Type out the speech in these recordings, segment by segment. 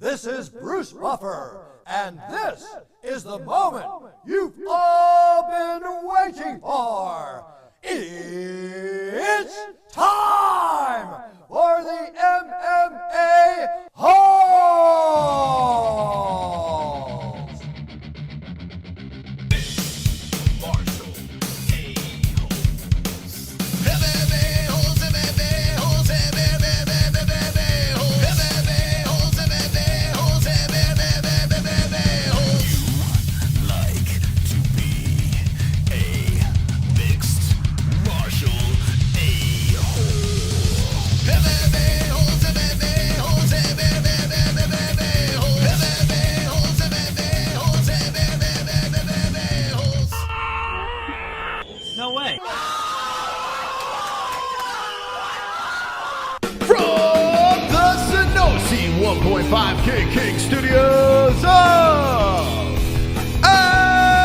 This is Bruce Buffer, and this is the moment you've all been waiting for. It's time for the MMA-Holes! No way. From the Sanosi 1.5K King Studios of Arizona,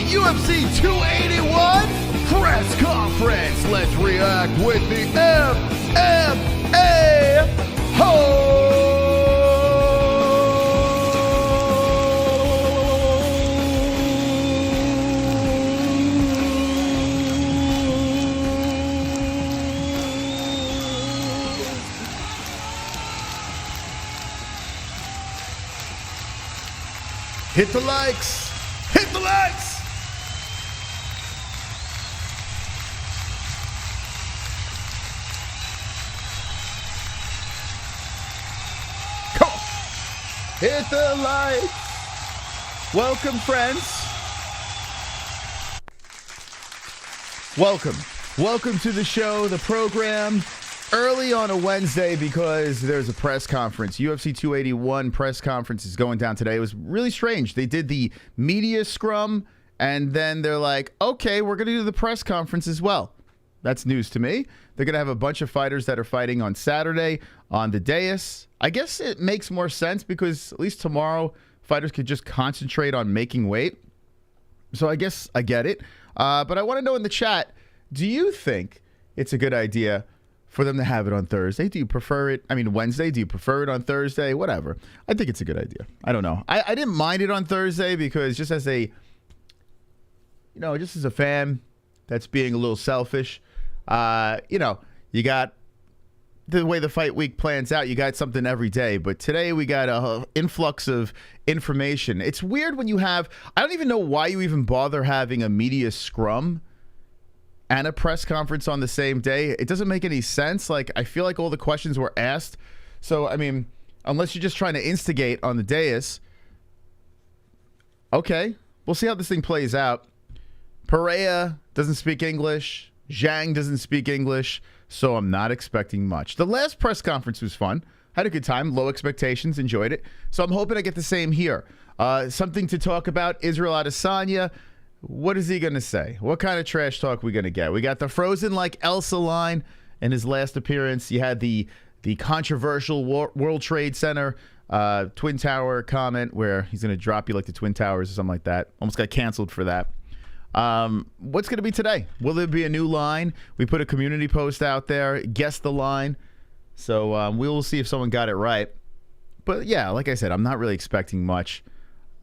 UFC 281 press conference. Let's react with the MMA-Holes. Hit the likes. Hit the likes. Come on. Hit the likes. Welcome, friends. Welcome to the show, the program. Early on a Wednesday because there's a press conference. UFC 281 press conference is going down today. It was really strange. They did the media scrum, and then they're like, okay, we're going to do the press conference as well. That's news to me. They're going to have a bunch of fighters that are fighting on Saturday on the DIAZ. I guess it makes more sense because at least tomorrow, fighters could just concentrate on making weight. So I guess I get it. But I want to know in the chat, do you think it's a good idea for them to have it on Thursday? Do you prefer it? I mean, Wednesday? Do you prefer it on Thursday? Whatever. I think it's a good idea. I don't know. I didn't mind it on Thursday because just as a, just as a fan that's being a little selfish, you got the way the fight week plans out, you got something every day. But today we got a influx of information. It's weird when you have, I don't even know why you even bother having a media scrum and a press conference on the same day. It doesn't make any sense. Like, I feel like all the questions were asked. So, I mean, unless you're just trying to instigate on the dais, okay, we'll see how this thing plays out. Pereira doesn't speak English. Zhang doesn't speak English. So I'm not expecting much. The last press conference was fun. Had a good time. Low expectations. Enjoyed it. So I'm hoping I get the same here. Something to talk about. Israel Adesanya. What is he going to say? What kind of trash talk we going to get? We got the frozen like Elsa line in his last appearance. You had the controversial World Trade Center Twin Tower comment where he's going to drop you like the Twin Towers or something like that. Almost got canceled for that. What's going to be today? Will there be a new line? We put a community post out there. Guess the line. So we will see if someone got it right. But yeah, like I said, I'm not really expecting much.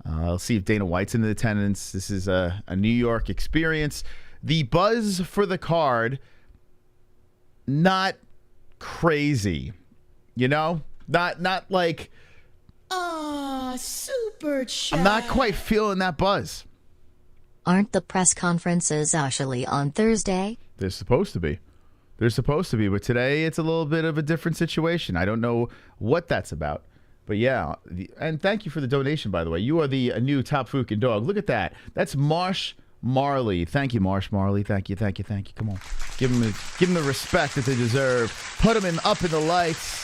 I'll see if Dana White's in attendance. This is a New York experience. The buzz for the card, not crazy. Not like, super chat. I'm not quite feeling that buzz. Aren't the press conferences actually on Thursday? They're supposed to be. But today it's a little bit of a different situation. I don't know what that's about. But yeah, and thank you for the donation, by the way. You are the new top Fukin dog. Look at that. That's Marsh Marley. Thank you, Marsh Marley. Thank you. Come on. Give them the respect that they deserve. Put them up in the lights.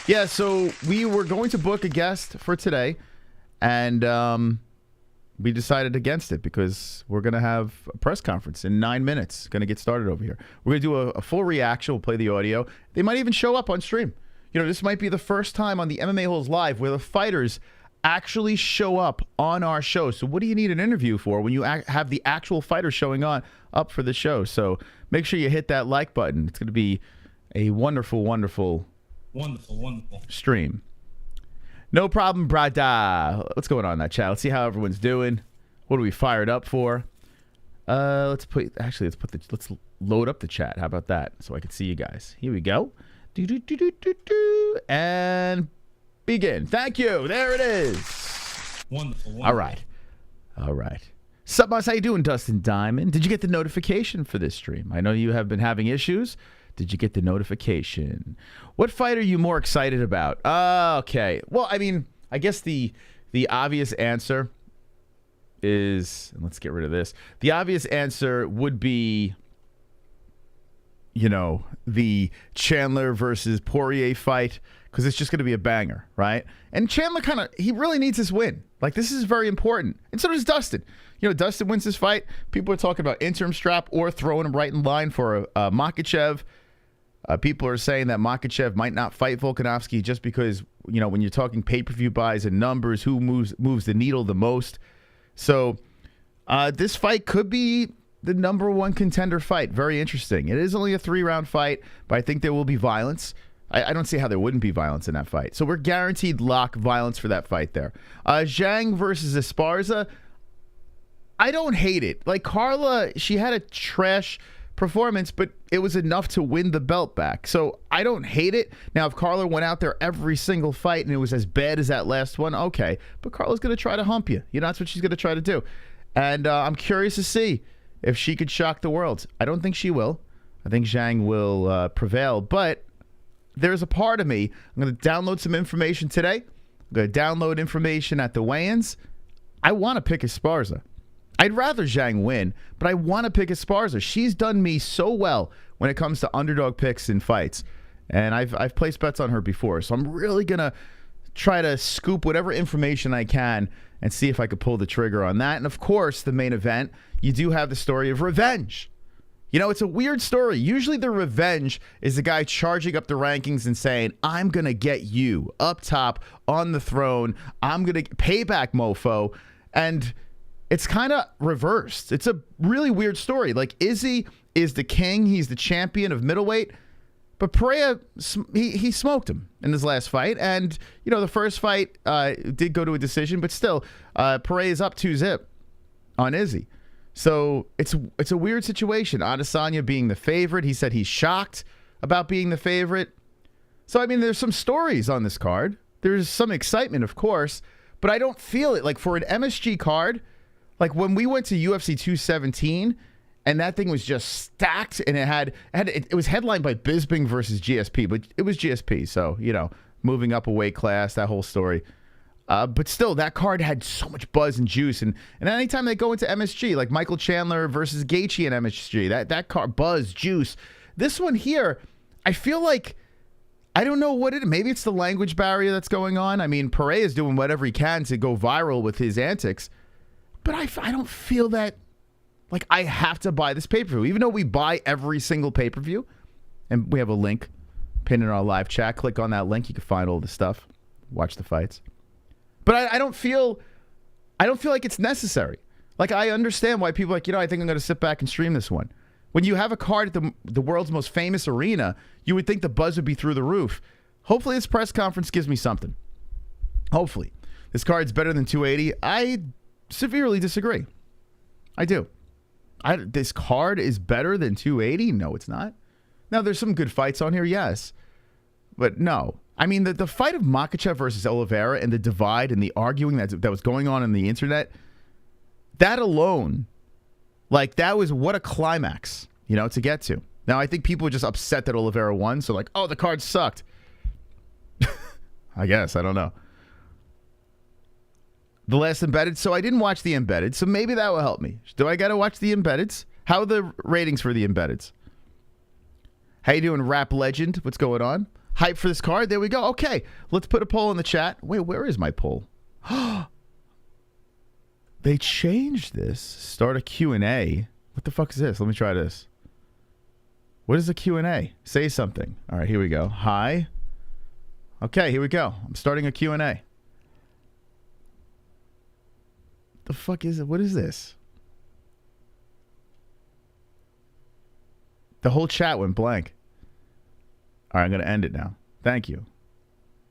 Yeah, so we were going to book a guest for today, and we decided against it because we're going to have a press conference in 9 minutes. Going to get started over here. We're going to do a full reaction. We'll play the audio. They might even show up on stream. This might be the first time on the MMA-Holes Live where the fighters actually show up on our show. So what do you need an interview for when you have the actual fighters showing up for the show? So make sure you hit that like button. It's going to be a wonderful, wonderful stream. No problem, brada. What's going on in that chat? Let's see how everyone's doing. What are we fired up for? Let's load up the chat. How about that? So I can see you guys. Here we go. And begin. Thank you. There it is. Wonderful. All right. Sup, boss? How you doing, Dustin Diamond? Did you get the notification for this stream? I know you have been having issues. Did you get the notification? What fight are you more excited about? Okay. Well, I mean, I guess the obvious answer is, and let's get rid of this. The obvious answer would be, you know, the Chandler versus Poirier fight, because it's just going to be a banger, right? And Chandler he really needs this win. Like, this is very important. And so does Dustin. You know, Dustin wins this fight. People are talking about interim strap or throwing him right in line for a Makhachev. People are saying that Makhachev might not fight Volkanovski just because, you know, when you're talking pay-per-view buys and numbers, who moves the needle the most. So this fight could be the #1 contender fight. Very interesting. It is only a 3-round fight, but I think there will be violence. I don't see how there wouldn't be violence in that fight. So we're guaranteed lock violence for that fight there. Zhang versus Esparza. I don't hate it. Like, Carla, she had a trash performance, but it was enough to win the belt back. So I don't hate it. Now, if Carla went out there every single fight and it was as bad as that last one, okay. But Carla's going to try to hump you. You know, that's what she's going to try to do. And I'm curious to see if she could shock the world. I don't think she will. I think Zhang will prevail. But there's a part of me. I'm going to download some information today. I'm going to download information at the weigh-ins. I want to pick Esparza. I'd rather Zhang win, but I want to pick Esparza. She's done me so well when it comes to underdog picks in fights. And I've placed bets on her before. So I'm really going to try to scoop whatever information I can and see if I could pull the trigger on that. And, of course, the main event, you do have the story of revenge. You know, it's a weird story. Usually the revenge is the guy charging up the rankings and saying, I'm going to get you up top on the throne. I'm going to pay back, mofo. And it's kind of reversed. It's a really weird story. Like, IZZY is the king. He's the champion of middleweight. But Pereira, he smoked him in his last fight. And, you know, the first fight did go to a decision. But still, Pereira is up 2-0 on IZZY. So it's a weird situation. Adesanya being the favorite. He said he's shocked about being the favorite. So, I mean, there's some stories on this card. There's some excitement, of course. But I don't feel it. Like, for an MSG card, like when we went to UFC 217 and that thing was just stacked and it was headlined by Bisping versus GSP, but it was GSP. So, you know, moving up a weight class, that whole story. But still, that card had so much buzz and juice. And anytime they go into MSG, like Michael Chandler versus Gaethje in MSG, that card, buzz, juice. This one here, I feel like, I don't know what maybe it's the language barrier that's going on. I mean, Pereira is doing whatever he can to go viral with his antics. But I don't feel that, like, I have to buy this pay-per-view. Even though we buy every single pay-per-view, and we have a link pinned in our live chat. Click on that link. You can find all the stuff. Watch the fights. But I don't feel like it's necessary. Like, I understand why people are like, you know, I think I'm going to sit back and stream this one. When you have a card at the world's most famous arena, you would think the buzz would be through the roof. Hopefully this press conference gives me something. Hopefully. This card's better than 280. I severely disagree. I do. This card is better than 280? No, it's not. Now, there's some good fights on here, yes. But no. I mean, the fight of Makhachev versus Oliveira and the divide and the arguing that was going on the internet, that alone, like, that was what a climax, you know, to get to. Now, I think people were just upset that Oliveira won, so like, oh, the card sucked. I guess. I don't know. The last embedded. So I didn't watch the embedded, so maybe that will help me. Do I got to watch the embeddeds? How are the ratings for the embeddeds? How you doing, Rap Legend? What's going on? Hype for this card? There we go. Okay, let's put a poll in the chat. Wait, where is my poll? They changed this. Start a Q&A. What the fuck is this? Let me try this. What is a Q&A? Say something. All right, here we go. Hi. Okay, here we go. I'm starting a Q&A. The fuck is it? What is this? The whole chat went blank. All right, I'm going to end it now. Thank you.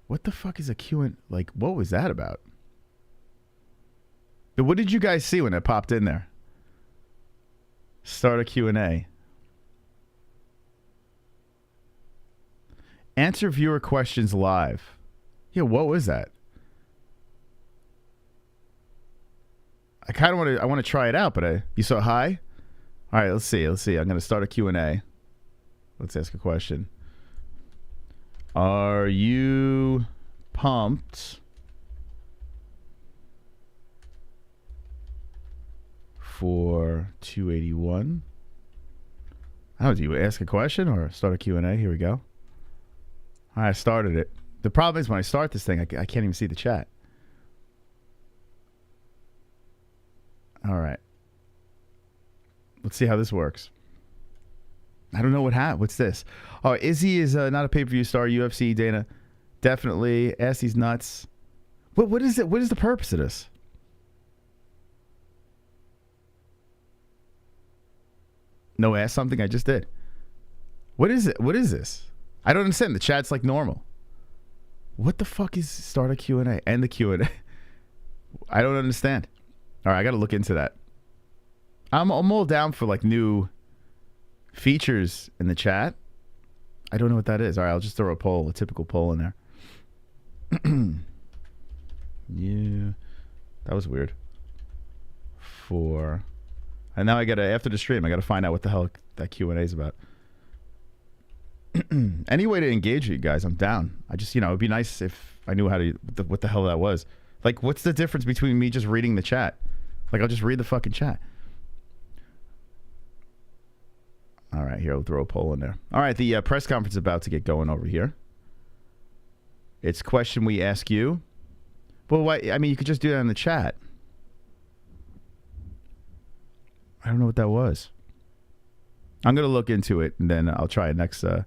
What the fuck is a Q&A? Like, what was that about? What did you guys see when it popped in there? Start a Q&A. Answer viewer questions live. Yeah, what was that? I kind of want to try it out, but you saw hi? All right, let's see. I'm going to start a Q&A. Let's ask a question. Are you pumped for 281? Oh, do you ask a question or start a Q&A? Here we go. All right, I started it. The problem is when I start this thing, I can't even see the chat. All right. Let's see how this works. I don't know what's this. Oh, Izzy is not a pay-per-view star. UFC, Dana. Definitely. Ask these nuts. What is it? What is the purpose of this? No, ask something. I just did. What is it? What is this? I don't understand. The chat's like normal. What the fuck is start a Q&A? End the Q&A. I don't understand. All right, I got to look into that. I'm all down for like new features in the chat. I don't know what that is. All right, I'll just throw a typical poll in there. Yeah, that was weird. And now I gotta, after the stream, I gotta find out what the hell that Q&A is about. Any way to engage you guys, I'm down. I just, it'd be nice if I knew how to, what the hell that was. Like, what's the difference between me just reading the chat? Like, I'll just read the fucking chat. All right, here, I'll throw a poll in there. All right, the press conference is about to get going over here. It's question we ask you. Well, why? I mean, you could just do that in the chat. I don't know what that was. I'm going to look into it, and then I'll try it next stream.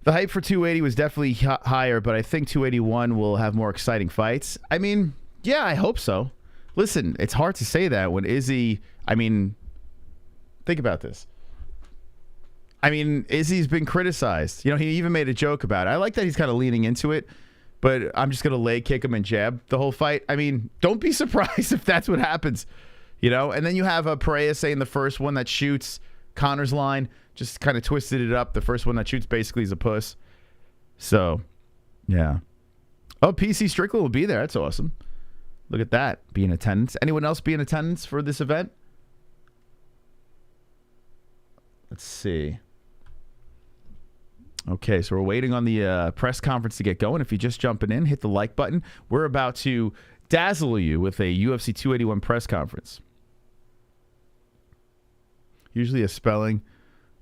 The hype for 280 was definitely higher, but I think 281 will have more exciting fights. I mean, yeah, I hope so. Listen, it's hard to say that when Izzy, think about this. Izzy's been criticized. He even made a joke about it. I like that he's kind of leaning into it, but I'm just going to leg kick him and jab the whole fight. Don't be surprised if that's what happens. And then you have Pereira saying the first one that shoots Conor's line, just kind of twisted it up. The first one that shoots basically is a puss. So, yeah. Oh, PC Strickland will be there. That's awesome. Look at that. Be in attendance. Anyone else be in attendance for this event? Let's see. Okay, so we're waiting on the press conference to get going. If you're just jumping in, hit the like button. We're about to dazzle you with a UFC 281 press conference. Usually a spelling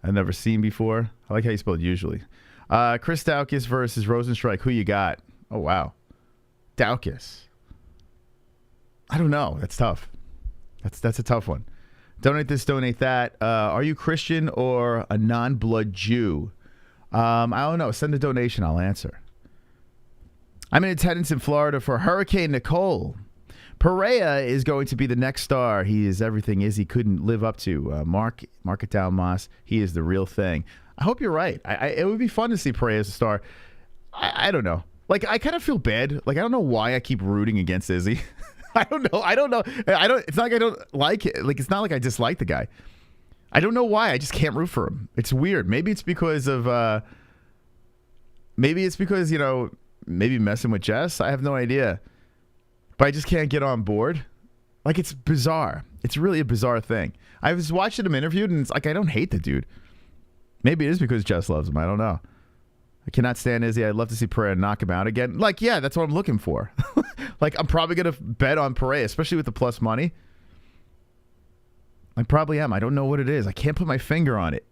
I've never seen before. I like how you spelled usually. Chris Daukaus versus Rosenstrike. Who you got? Oh, wow. Daukaus. I don't know. That's tough. That's a tough one. Donate this, donate that. Are you Christian or a non-blood Jew? I don't know. Send a donation. I'll answer. I'm in attendance in Florida for Hurricane Nicole. Pereira is going to be the next star. He is everything Izzy couldn't live up to. Mark it down, Moss. He is the real thing. I hope you're right. It would be fun to see Pereira as a star. I don't know. Like, I kind of feel bad. Like, I don't know why I keep rooting against Izzy. I don't know. It's not like I don't like it. Like, it's not like I dislike the guy. I don't know why. I just can't root for him. It's weird. Maybe it's because of, maybe messing with Jess. I have no idea. But I just can't get on board. Like, it's bizarre. It's really a bizarre thing. I was watching him interviewed, and it's like, I don't hate the dude. Maybe it is because Jess loves him. I don't know. I cannot stand Izzy. I'd love to see Pereira knock him out again. Like, yeah, that's what I'm looking for. Like, I'm probably going to bet on Pereira, especially with the plus money. I probably am. I don't know what it is. I can't put my finger on it.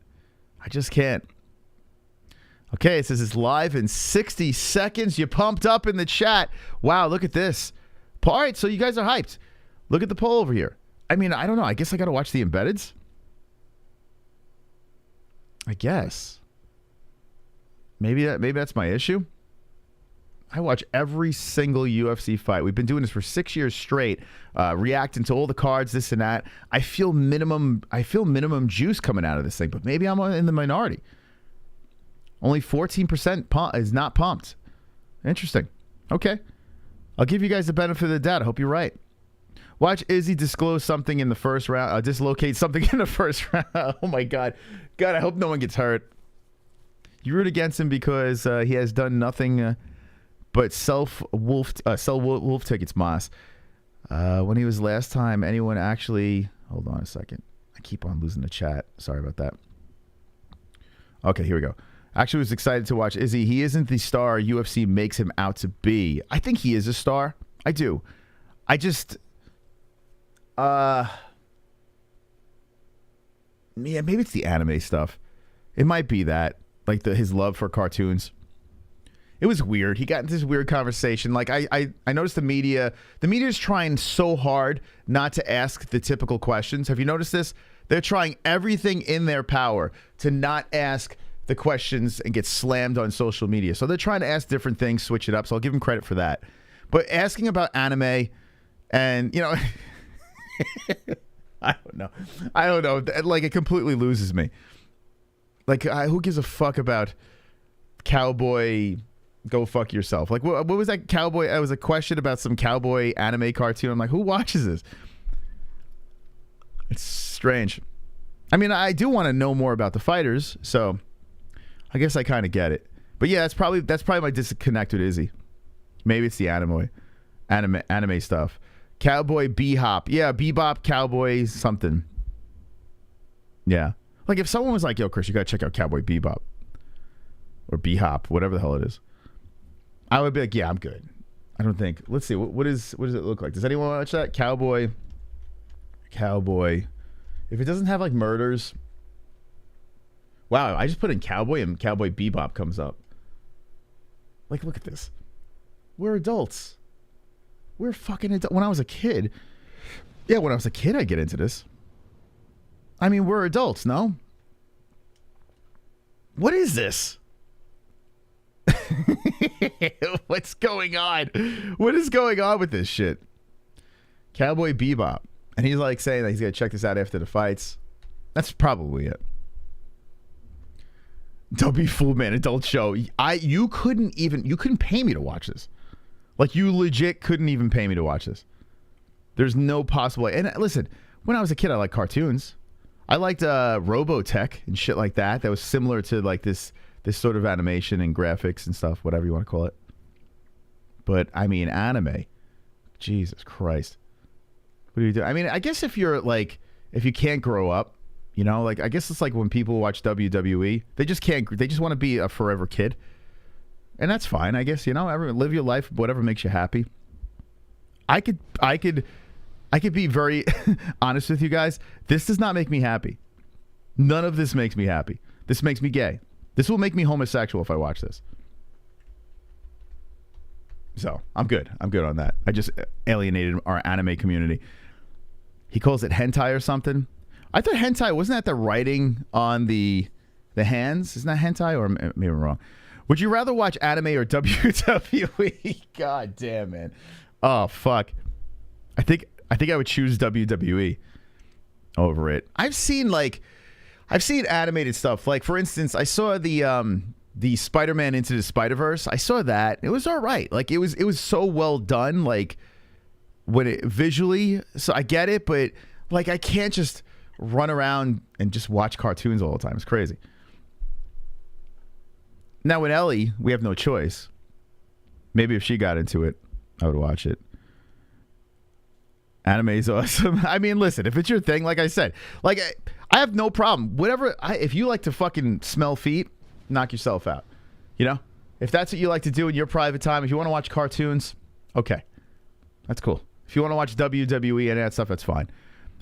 I just can't. Okay, it says it's live in 60 seconds. You pumped up in the chat. Wow, look at this. All right, so you guys are hyped. Look at the poll over here. I don't know. I guess I got to watch the embeddeds. I guess. Maybe that's my issue. I watch every single UFC fight. We've been doing this for 6 years straight, reacting to all the cards, this and that. I feel minimum juice coming out of this thing, but maybe I'm in the minority. Only 14% is not pumped. Interesting. Okay. I'll give you guys the benefit of the doubt. I hope you're right. Watch Izzy disclose something in the first round. Dislocate something in the first round. Oh, my God. God, I hope no one gets hurt. You root against him because he has done nothing but sell wolf tickets, Moss. When he was last time, anyone actually... Hold on a second. I keep on losing the chat. Sorry about that. Okay, here we go. Actually was excited to watch Izzy. He isn't the star UFC makes him out to be. I think he is a star. I do. I just... yeah, maybe it's the anime stuff. It might be that. Like his love for cartoons. It was weird. He got into this weird conversation. Like I noticed the media is trying so hard not to ask the typical questions. Have you noticed this? They're trying everything in their power to not ask the questions and get slammed on social media. So they're trying to ask different things, switch it up. So I'll give them credit for that. But asking about anime and, you know, I don't know. Like, it completely loses me. Like, who gives a fuck about Cowboy? Go fuck yourself. Like, what was that Cowboy? It was a question about some cowboy anime cartoon. I'm like, who watches this? It's strange. I mean, I do want to know more about the fighters, so I guess I kind of get it. But yeah, that's probably my disconnect with Izzy. Maybe it's the anime stuff. Cowboy Bebop. Yeah, Bebop, Cowboy, something. Yeah. Like, if someone was like, yo, Chris, you got to check out Cowboy Bebop. Or Bebop, whatever the hell it is. I would be like, yeah, I'm good. I don't think. Let's see. What does it look like? Does anyone watch that? Cowboy. If it doesn't have, like, murders. Wow, I just put in Cowboy and Cowboy Bebop comes up. Like, look at this. We're adults. We're fucking adults. When I was a kid. Yeah, when I was a kid, I'd get into this. I mean, we're adults, no? What is this? What's going on? What is going on with this shit? Cowboy Bebop. And he's like saying that he's going to check this out after the fights. That's probably it. Don't be fooled, man. Adult show. You couldn't pay me to watch this. Like, you legit couldn't even pay me to watch this. There's no possible way. And listen, when I was a kid, I liked cartoons. I liked Robotech and shit like that. That was similar to like this sort of animation and graphics and stuff, whatever you want to call it. But I mean, anime. Jesus Christ. What do you do? I mean, I guess if you can't grow up, you know, like, I guess it's like when people watch WWE, they just want to be a forever kid. And that's fine, I guess, you know, live your life, whatever makes you happy. I could be very honest with you guys. This does not make me happy. None of this makes me happy. This makes me gay. This will make me homosexual if I watch this. So, I'm good. I'm good on that. I just alienated our anime community. He calls it hentai or something. I thought hentai, wasn't that the writing on the hands? Isn't that hentai? Or maybe I'm wrong. Would you rather watch anime or WWE? God damn, man. Oh, fuck. I think I would choose WWE over it. I've seen animated stuff. Like, for instance, I saw the Spider-Man Into the Spider-Verse. I saw that. It was all right. Like, it was so well done, like, when it visually. So I get it, but like, I can't just run around and just watch cartoons all the time. It's crazy. Now with Ellie, we have no choice. Maybe if she got into it, I would watch it. Anime is awesome. I mean, listen, if it's your thing, like I said, like, I have no problem. If you like to fucking smell feet, knock yourself out. You know? If that's what you like to do in your private time, if you want to watch cartoons, okay. That's cool. If you want to watch WWE and that stuff, that's fine.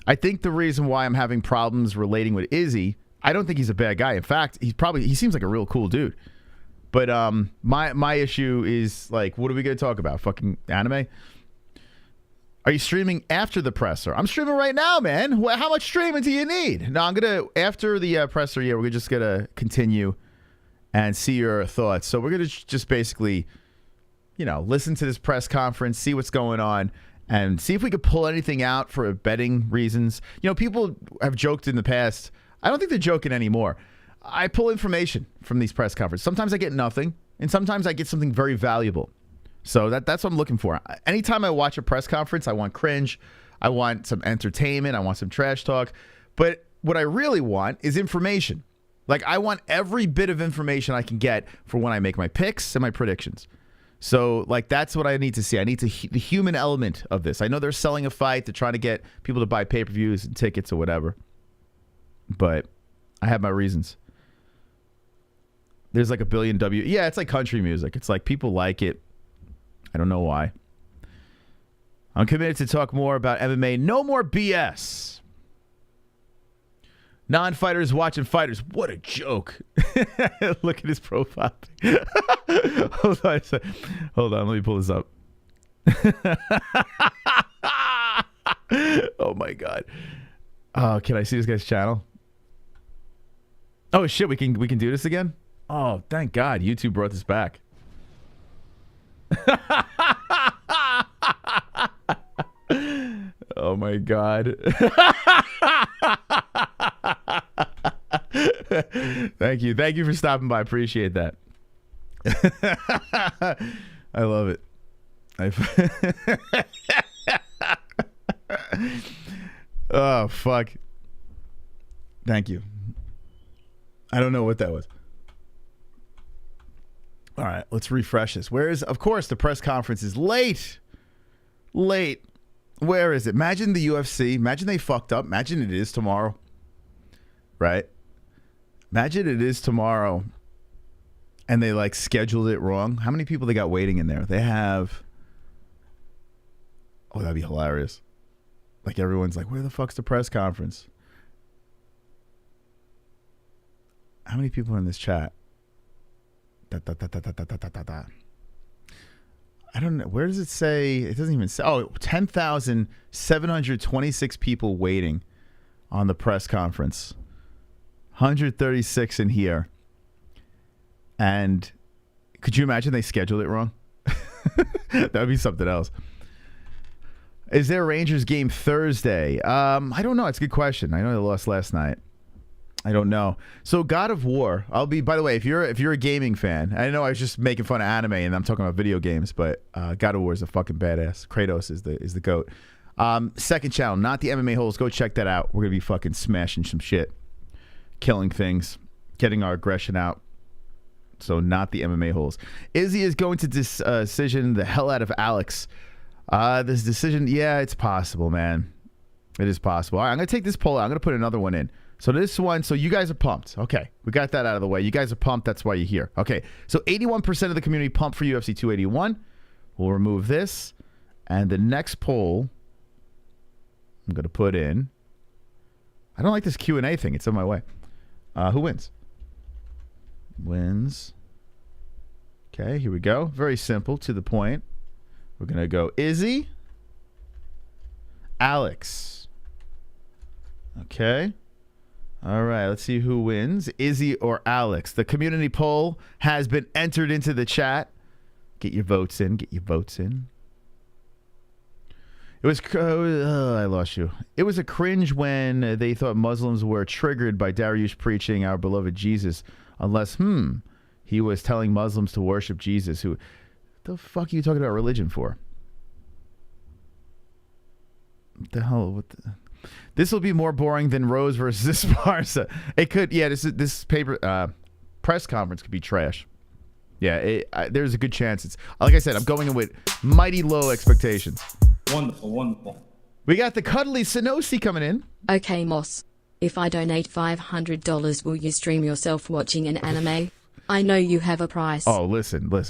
I think the reason why I'm having problems relating with Izzy, I don't think he's a bad guy. In fact, he seems like a real cool dude. But my issue is, like, what are we going to talk about? Fucking anime? Are you streaming after the presser? I'm streaming right now, man. How much streaming do you need? No, I'm going to, after the presser, we're just going to continue and see your thoughts. So we're going to just basically, you know, listen to this press conference, see what's going on, and see if we could pull anything out for betting reasons. You know, people have joked in the past. I don't think they're joking anymore I pull information from these press conferences. Sometimes I get nothing, and sometimes I get something very valuable. So that's what I'm looking for. Anytime I watch a press conference, I want cringe. I want some entertainment. I want some trash talk. But what I really want is information. Like, I want every bit of information I can get for when I make my picks and my predictions. So, like, that's what I need to see. I need the human element of this. I know they're selling a fight. They're trying to get people to buy pay-per-views and tickets or whatever. But I have my reasons. There's like a billion Yeah, it's like country music. It's like people like it. I don't know why. I'm committed to talk more about MMA. No more BS. Non-fighters watching fighters. What a joke. Look at his profile. Hold on a second. Hold on. Let me pull this up. Oh, my God. Can I see this guy's channel? Oh, shit. We can do this again? Oh, thank God. YouTube brought this back. Oh, my God. Thank you. Thank you for stopping by. Appreciate that. I love it. Oh, fuck. Thank you. I don't know what that was. All right, let's refresh this. Of course, the press conference is late. Late. Where is it? Imagine the UFC. Imagine they fucked up. Imagine it is tomorrow. Right? Imagine it is tomorrow and they like scheduled it wrong. How many people they got waiting in there? They have... Oh, that'd be hilarious. Like everyone's like, where the fuck's the press conference? How many people are in this chat? I don't know. Where does it say? It doesn't even say. Oh, 10,726 people waiting on the press conference. 136 in here. And could you imagine they scheduled it wrong? That would be something else. Is there a Rangers game Thursday? I don't know. It's a good question. I know they lost last night. I don't know. So God of War, by the way, if you're a gaming fan, I know I was just making fun of anime and I'm talking about video games, but God of War is a fucking badass. Kratos is the GOAT. Second channel, not the MMA-Holes. Go check that out. We're going to be fucking smashing some shit. Killing things. Getting our aggression out. So not the MMA-Holes. IZZY is going to decision the hell out of Alex. This decision, yeah, it's possible, man. It is possible. All right, I'm going to take this poll out. I'm going to put another one in. So this one, so you guys are pumped. Okay, we got that out of the way. You guys are pumped. That's why you're here. Okay, so 81% of the community pumped for UFC 281. We'll remove this. And the next poll, I'm going to put in. I don't like this Q&A thing. It's in my way. Who wins? Wins. Okay, here we go. Very simple, to the point. We're going to go IZZY. Alex. Okay. All right, let's see who wins, IZZY or Alex. The community poll has been entered into the chat. Get your votes in. Get your votes in. It was... I lost you. It was a cringe when they thought Muslims were triggered by Dariush preaching our beloved Jesus, unless, he was telling Muslims to worship Jesus. Who the fuck are you talking about religion for? What the hell? What the... This will be more boring than Rose versus Esparza. It could, yeah. This paper press conference could be trash. Yeah, there's a good chance. It's like I said. I'm going in with mighty low expectations. Wonderful, wonderful. We got the cuddly Sanosi coming in. Okay, Moss. If I donate $500, will you stream yourself watching an anime? I know you have a price. Oh, listen. Will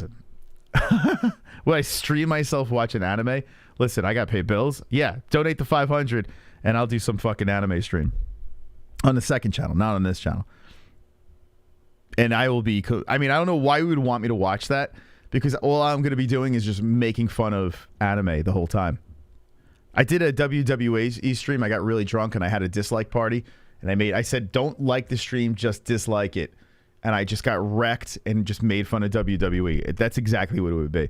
I stream myself watching anime? Listen, I got to pay bills. Yeah, donate the $500. And I'll do some fucking anime stream on the second channel, not on this channel. And I will be... I mean, I don't know why you would want me to watch that, because all I'm going to be doing is just making fun of anime the whole time. I did a WWE stream. I got really drunk and I had a dislike party. And I said, don't like the stream, just dislike it. And I just got wrecked and just made fun of WWE. That's exactly what it would be.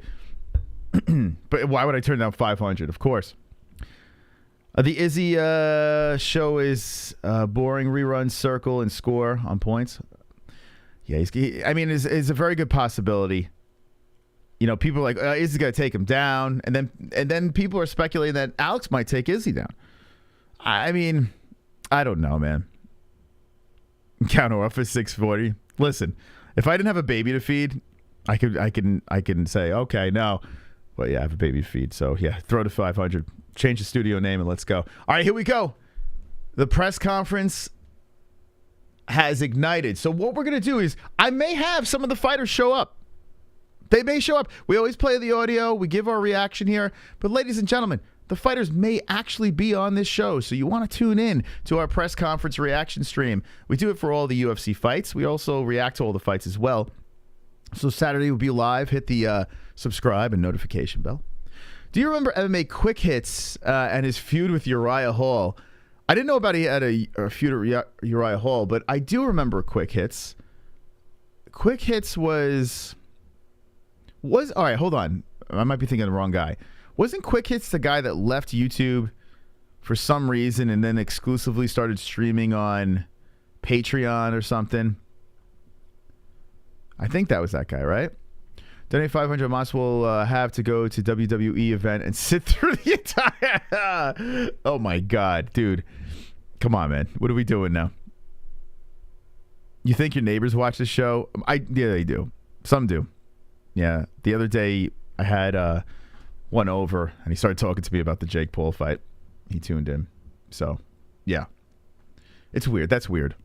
But why would I turn down 500? Of course. The IZZY show is boring. Rerun, circle, and score on points. Yeah, I mean, it's a very good possibility. You know, people are like, Izzy's going to take him down. And then people are speculating that Alex might take Izzy down. I mean, I don't know, man. Counter offer 640. Listen, if I didn't have a baby to feed, I can say, okay, no. But yeah, I have a baby to feed. So yeah, throw to 500. Change the studio name and let's go. All right, here we go. The press conference has ignited. So what we're going to do is I may have some of the fighters show up. They may show up. We always play the audio. We give our reaction here. But ladies and gentlemen, the fighters may actually be on this show. So you want to tune in to our press conference reaction stream. We do it for all the UFC fights. We also react to all the fights as well. So Saturday will be live. Hit the subscribe and notification bell. Do you remember MMA Quick Hits and his feud with Uriah Hall? I didn't know about he had a feud with Uriah Hall, but I do remember Quick Hits. Quick Hits was all right, hold on. I might be thinking of the wrong guy. Wasn't Quick Hits the guy that left YouTube for some reason and then exclusively started streaming on Patreon or something? I think that was that guy, right? Donate 500 Moss will have to go to WWE event and sit through the entire... Oh, my God, dude. Come on, man. What are we doing now? You think your neighbors watch the show? Yeah, they do. Some do. Yeah. The other day, I had one over, and he started talking to me about the Jake Paul fight. He tuned in. So, yeah. It's weird. That's weird.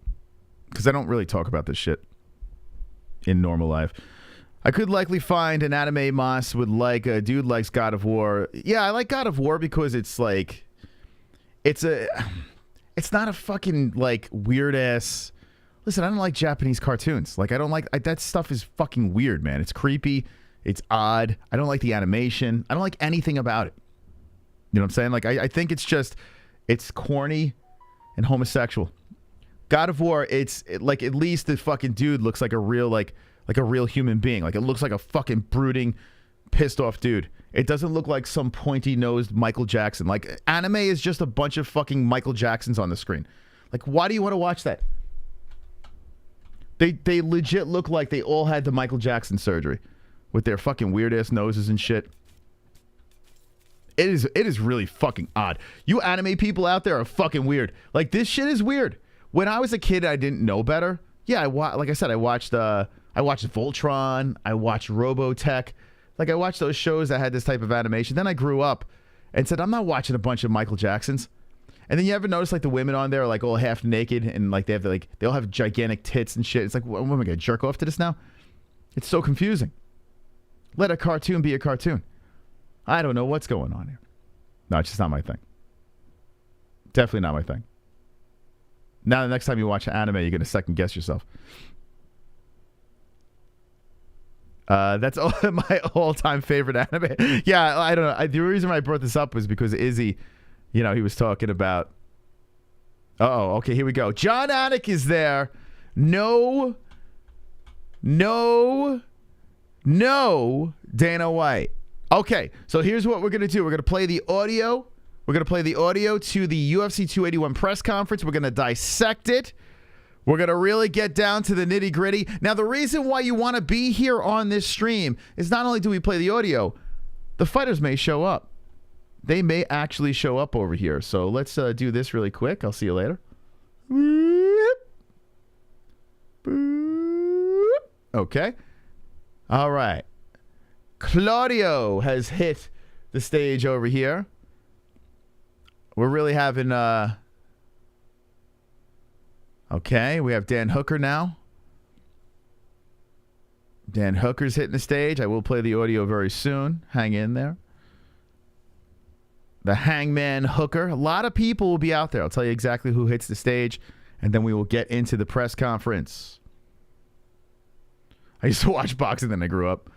Because I don't really talk about this shit in normal life. I could likely find an anime Moss would like. A dude likes God of War. Yeah, I like God of War because it's like, it's not a fucking like weird ass. Listen, I don't like Japanese cartoons. Like I don't like that stuff is fucking weird, man. It's creepy. It's odd. I don't like the animation. I don't like anything about it. You know what I'm saying? Like I think it's corny and homosexual. God of War, like at least the fucking dude looks like a real like a real human being. Like it looks like a fucking brooding, pissed off dude. It doesn't look like some pointy-nosed Michael Jackson. Like anime is just a bunch of fucking Michael Jacksons on the screen. Like why do you want to watch that? They legit look like they all had the Michael Jackson surgery with their fucking weird ass noses and shit. It is really fucking odd. You anime people out there are fucking weird. Like this shit is weird. When I was a kid, I didn't know better. Yeah, like I said, I watched Voltron. I watched Robotech. Like I watched those shows that had this type of animation. Then I grew up and said, I'm not watching a bunch of Michael Jacksons. And then you ever notice like the women on there are like all half naked and like they all have gigantic tits and shit. It's like, what am I gonna jerk off to this now? It's so confusing. Let a cartoon be a cartoon. I don't know what's going on here. No, it's just not my thing. Definitely not my thing. Now the next time you watch an anime, you're gonna second guess yourself. That's my all-time favorite anime. Yeah, I don't know. The reason why I brought this up was because Izzy, you know, he was talking about... okay, here we go. John Anik is there. No, Dana White. Okay, so here's what we're going to do. We're going to play the audio. We're going to play the audio to the UFC 281 press conference. We're going to dissect it. We're going to really get down to the nitty-gritty. Now, the reason why you want to be here on this stream is not only do we play the audio, the fighters may show up. They may actually show up over here. So let's do this really quick. I'll see you later. Okay. All right. Claudio has hit the stage over here. We're really having... Okay, we have Dan Hooker now. Dan Hooker's hitting the stage. I will play the audio very soon. Hang in there. The Hangman Hooker. A lot of people will be out there. I'll tell you exactly who hits the stage, and then we will get into the press conference. I used to watch boxing, then I grew up.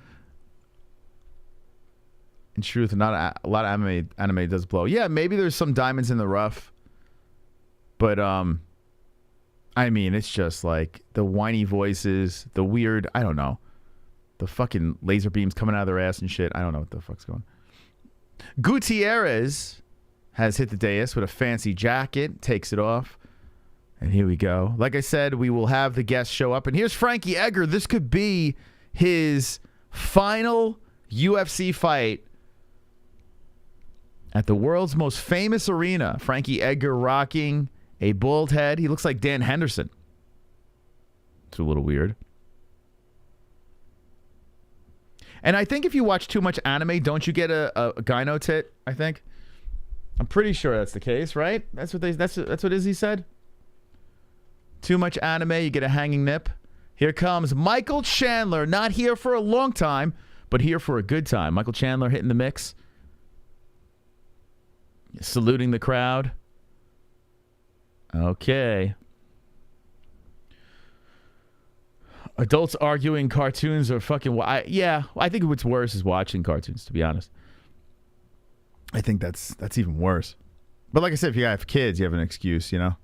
In truth, not a lot of anime does blow. Yeah, maybe there's some diamonds in the rough, but I mean, it's just like the whiny voices, the weird, I don't know, the fucking laser beams coming out of their ass and shit. I don't know what the fuck's going on. Gutierrez has hit the dais with a fancy jacket, takes it off, And here we go. Like I said, we will have the guests show up. And here's Frankie Edgar. This could be his final UFC fight at the world's most famous arena. Frankie Edgar rocking a bald head. He looks like Dan Henderson. It's a little weird. And I think if you watch too much anime, don't you get a gyno tit, I think? I'm pretty sure that's the case, right? That's what Izzy said. Too much anime, you get a hanging nip. Here comes Michael Chandler, not here for a long time, but here for a good time. Michael Chandler hitting the mix. Saluting the crowd. Okay. Adults arguing cartoons are fucking... I think what's worse is watching cartoons, to be honest. I think that's even worse. But like I said, if you have kids, you have an excuse, you know?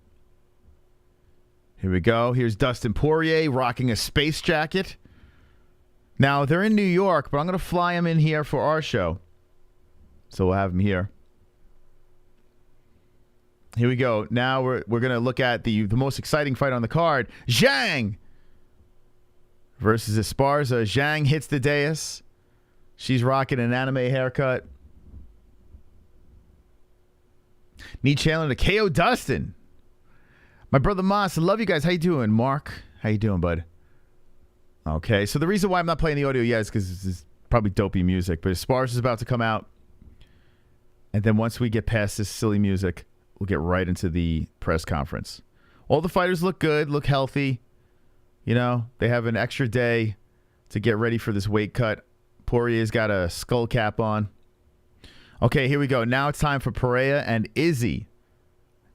Here we go. Here's Dustin Poirier rocking a space jacket. Now, they're in New York, but I'm going to fly him in here for our show. So we'll have him here. Here we go. Now we're going to look at the most exciting fight on the card. Zhang versus Esparza. Zhang hits the dais. She's rocking an anime haircut. Need Chandler to KO Dustin. My brother Moss, I love you guys. How you doing? Mark, how you doing, bud? Okay, so the reason why I'm not playing the audio yet is because this is probably dopey music, but Esparza is about to come out. And then once we get past this silly music, we'll get right into the press conference. All the fighters look good, look healthy. You know, they have an extra day to get ready for this weight cut. Poirier's got a skull cap on. Okay, here we go. Now it's time for Pereira and IZZY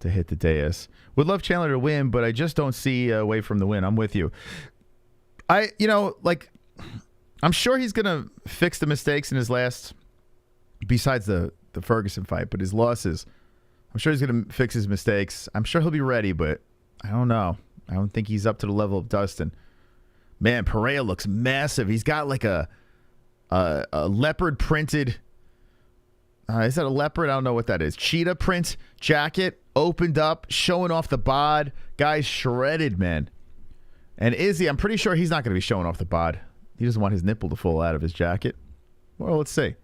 to hit the dais. Would love Chandler to win, but I just don't see a way from the win. I'm with you. I'm sure he's going to fix the mistakes in his last, besides the Ferguson fight, but his losses. I'm sure he's going to fix his mistakes. I'm sure he'll be ready, but I don't know. I don't think he's up to the level of Dustin. Man, Pereira looks massive. He's got like a leopard printed... is that a leopard? I don't know what that is. Cheetah print jacket, opened up, showing off the bod. Guy's shredded, man. And IZZY, I'm pretty sure he's not going to be showing off the bod. He doesn't want his nipple to fall out of his jacket. Well, let's see.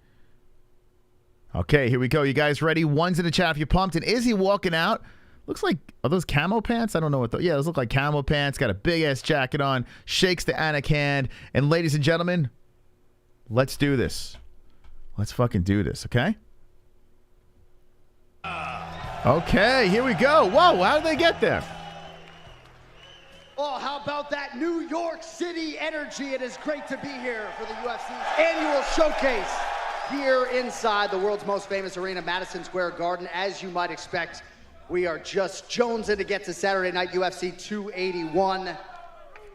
Okay, here we go. You guys ready? One's in the chat if you're pumped. And IZZY walking out. Looks like, are those camo pants? I don't know what yeah, those look like camo pants. Got a big-ass jacket on. Shakes the Anik hand. And ladies and gentlemen, let's do this. Let's fucking do this, okay? Okay, here we go. Whoa, how did they get there? Oh, how about that New York City energy? It is great to be here for the UFC's annual showcase here inside the world's most famous arena, Madison Square Garden. As you might expect, we are just jonesing to get to Saturday night UFC 281.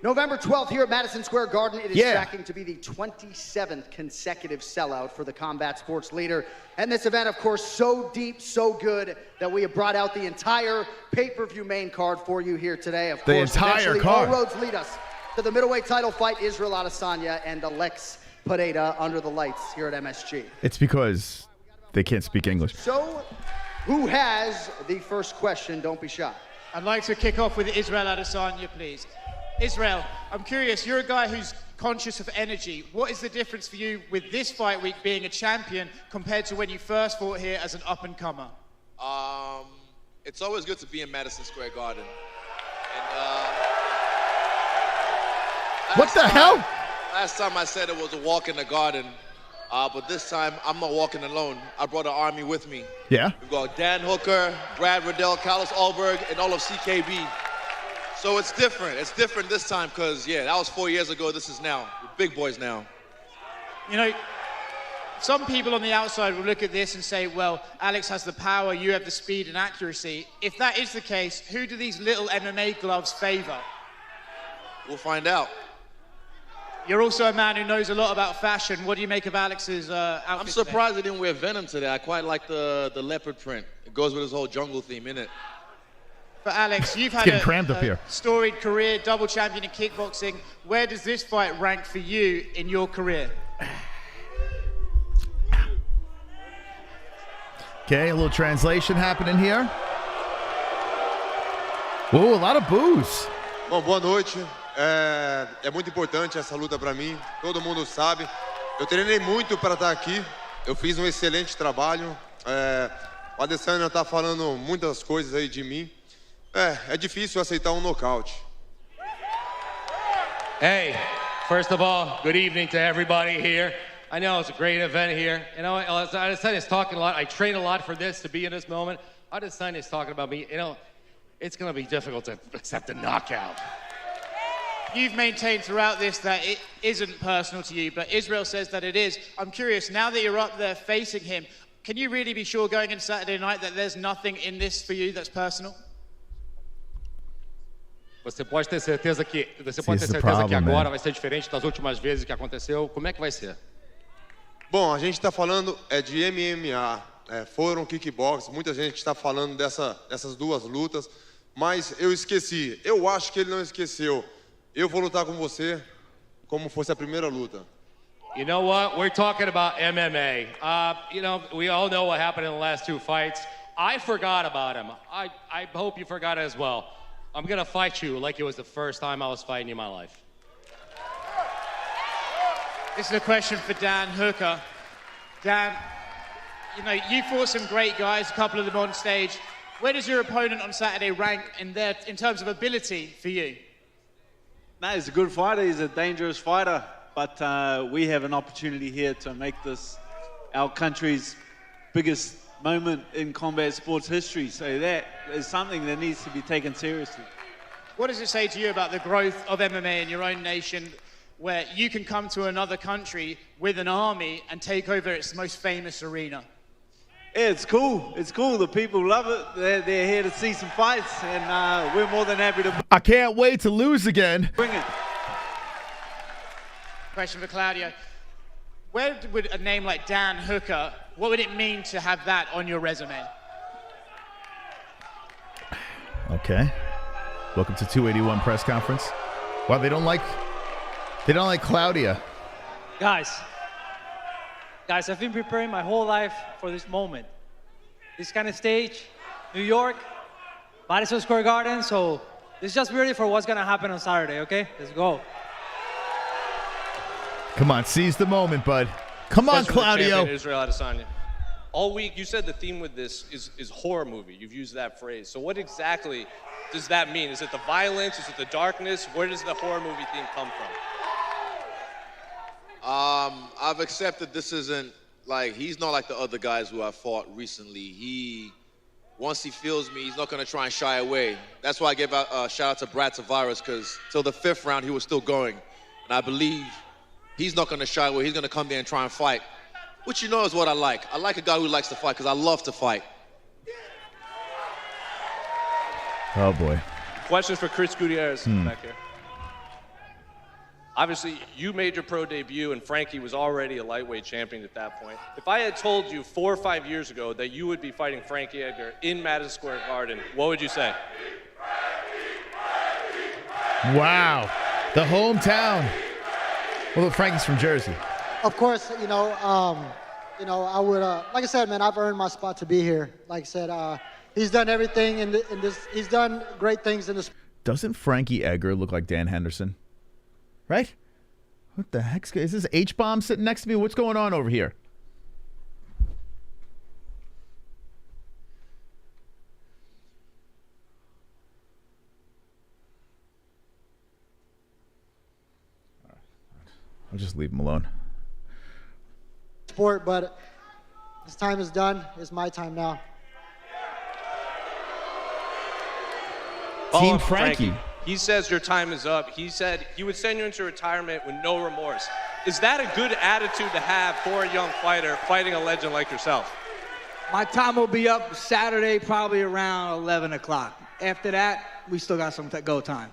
November 12th here at Madison Square Garden. It is tracking to be the 27th consecutive sellout for the combat sports leader. And this event, of course, so deep, so good that we have brought out the entire pay-per-view main card for you here today. Of course, entire card. All roads lead us to the middleweight title fight, Israel Adesanya and Alex Pereira under the lights here at MSG. It's because they can't speak English. So, who has the first question? Don't be shy. I'd like to kick off with Israel Adesanya, please. Israel, I'm curious, you're a guy who's conscious of energy. What is the difference for you with this fight week being a champion compared to when you first fought here as an up-and-comer? It's always good to be in Madison Square Garden. And, what the hell? Last time I said it was a walk in the garden, but this time I'm not walking alone. I brought an army with me. Yeah? We've got Dan Hooker, Brad Riddell, Carlos Ulberg, and all of CKB. So it's different. It's different this time because, yeah, that was 4 years ago. This is now. We're big boys now. You know, some people on the outside will look at this and say, well, Alex has the power, you have the speed and accuracy. If that is the case, who do these little MMA gloves favor? We'll find out. You're also a man who knows a lot about fashion. What do you make of Alex's outfit? I'm surprised he didn't wear Venom today. I quite like the leopard print. It goes with his whole jungle theme, innit? But Alex, you've had a storied career, double champion in kickboxing. Where does this fight rank for you in your career? Okay, a little translation happening here. Whoa, a lot of boos. Bom, boa noite. É muito importante essa luta para mim. Todo mundo sabe. Eu treinei muito para estar aqui. Eu fiz um excelente trabalho. O Adesanya está falando muitas coisas aí de mim. É difícil aceitar nocaute. Hey, first of all, good evening to everybody here. I know it's a great event here. You know, Adesanya is talking a lot. I train a lot for this, to be in this moment. Adesanya is talking about me. You know, it's going to be difficult to accept a knockout. You've maintained throughout this that it isn't personal to you, but Israel says that it is. I'm curious, now that you're up there facing him, can you really be sure going into Saturday night that there's nothing in this for you that's personal? Você pode ter certeza que agora vai ser diferente das últimas vezes que aconteceu. Como é que vai ser? Bom, a gente está falando de MMA, foram kickbox. Muita gente está falando dessas duas lutas, mas eu esqueci. Eu acho que ele não esqueceu. Eu vou lutar com você como fosse a primeira luta. You know what? We're talking about MMA. You know, we all know what happened in the last two fights. I forgot about him. I hope you forgot it as well. I'm gonna fight you like it was the first time I was fighting you in my life. This is a question for Dan Hooker. Dan, you know, you fought some great guys, a couple of them on stage. Where does your opponent on Saturday rank in terms of ability for you? No, he's a good fighter. He's a dangerous fighter. But we have an opportunity here to make this our country's biggest moment in combat sports history. So that is something that needs to be taken seriously. What does it say to you about the growth of MMA in your own nation, where you can come to another country with an army and take over its most famous arena? Yeah, it's cool. It's cool. The people love it. They're here to see some fights, and we're more than happy to. I can't wait to lose again. Bring it. Question for Claudio. Where would a name like Dan Hooker, what would it mean to have that on your resume? Okay. Welcome to 281 press conference. Wow, they don't like Claudia. Guys, I've been preparing my whole life for this moment. This kind of stage, New York, Madison Square Garden, so this is just ready for what's gonna happen on Saturday, okay? Let's go. Come on, seize the moment, bud. Come on, Claudio. Israel Adesanya. All week, you said the theme with this is horror movie. You've used that phrase. So what exactly does that mean? Is it the violence? Is it the darkness? Where does the horror movie theme come from? I've accepted this isn't like, he's not like the other guys who I've fought recently. Once he feels me, he's not going to try and shy away. That's why I gave a shout out to Brad Tavares, because till the 5th round, he was still going. And I believe he's not going to shy away. He's going to come there and try and fight, which you know is what I like. I like a guy who likes to fight because I love to fight. Oh, boy. Questions for Chris Gutierrez back here. Obviously, you made your pro debut, and Frankie was already a lightweight champion at that point. If I had told you 4 or 5 years ago that you would be fighting Frankie Edgar in Madison Square Garden, what would you say? Wow. The hometown. Well, Frankie's from Jersey. Of course, you know, I would, like I said, man, I've earned my spot to be here. Like I said, he's done everything in this, he's done great things in this. Doesn't Frankie Edgar look like Dan Henderson? Right? What the heck? Is this H-bomb sitting next to me? What's going on over here? I'll just leave him alone. Sport, but his time is done. It's my time now. Team Frankie. He says your time is up. He said he would send you into retirement with no remorse. Is that a good attitude to have for a young fighter fighting a legend like yourself? My time will be up Saturday, probably around 11 o'clock. After that, we still got some go time.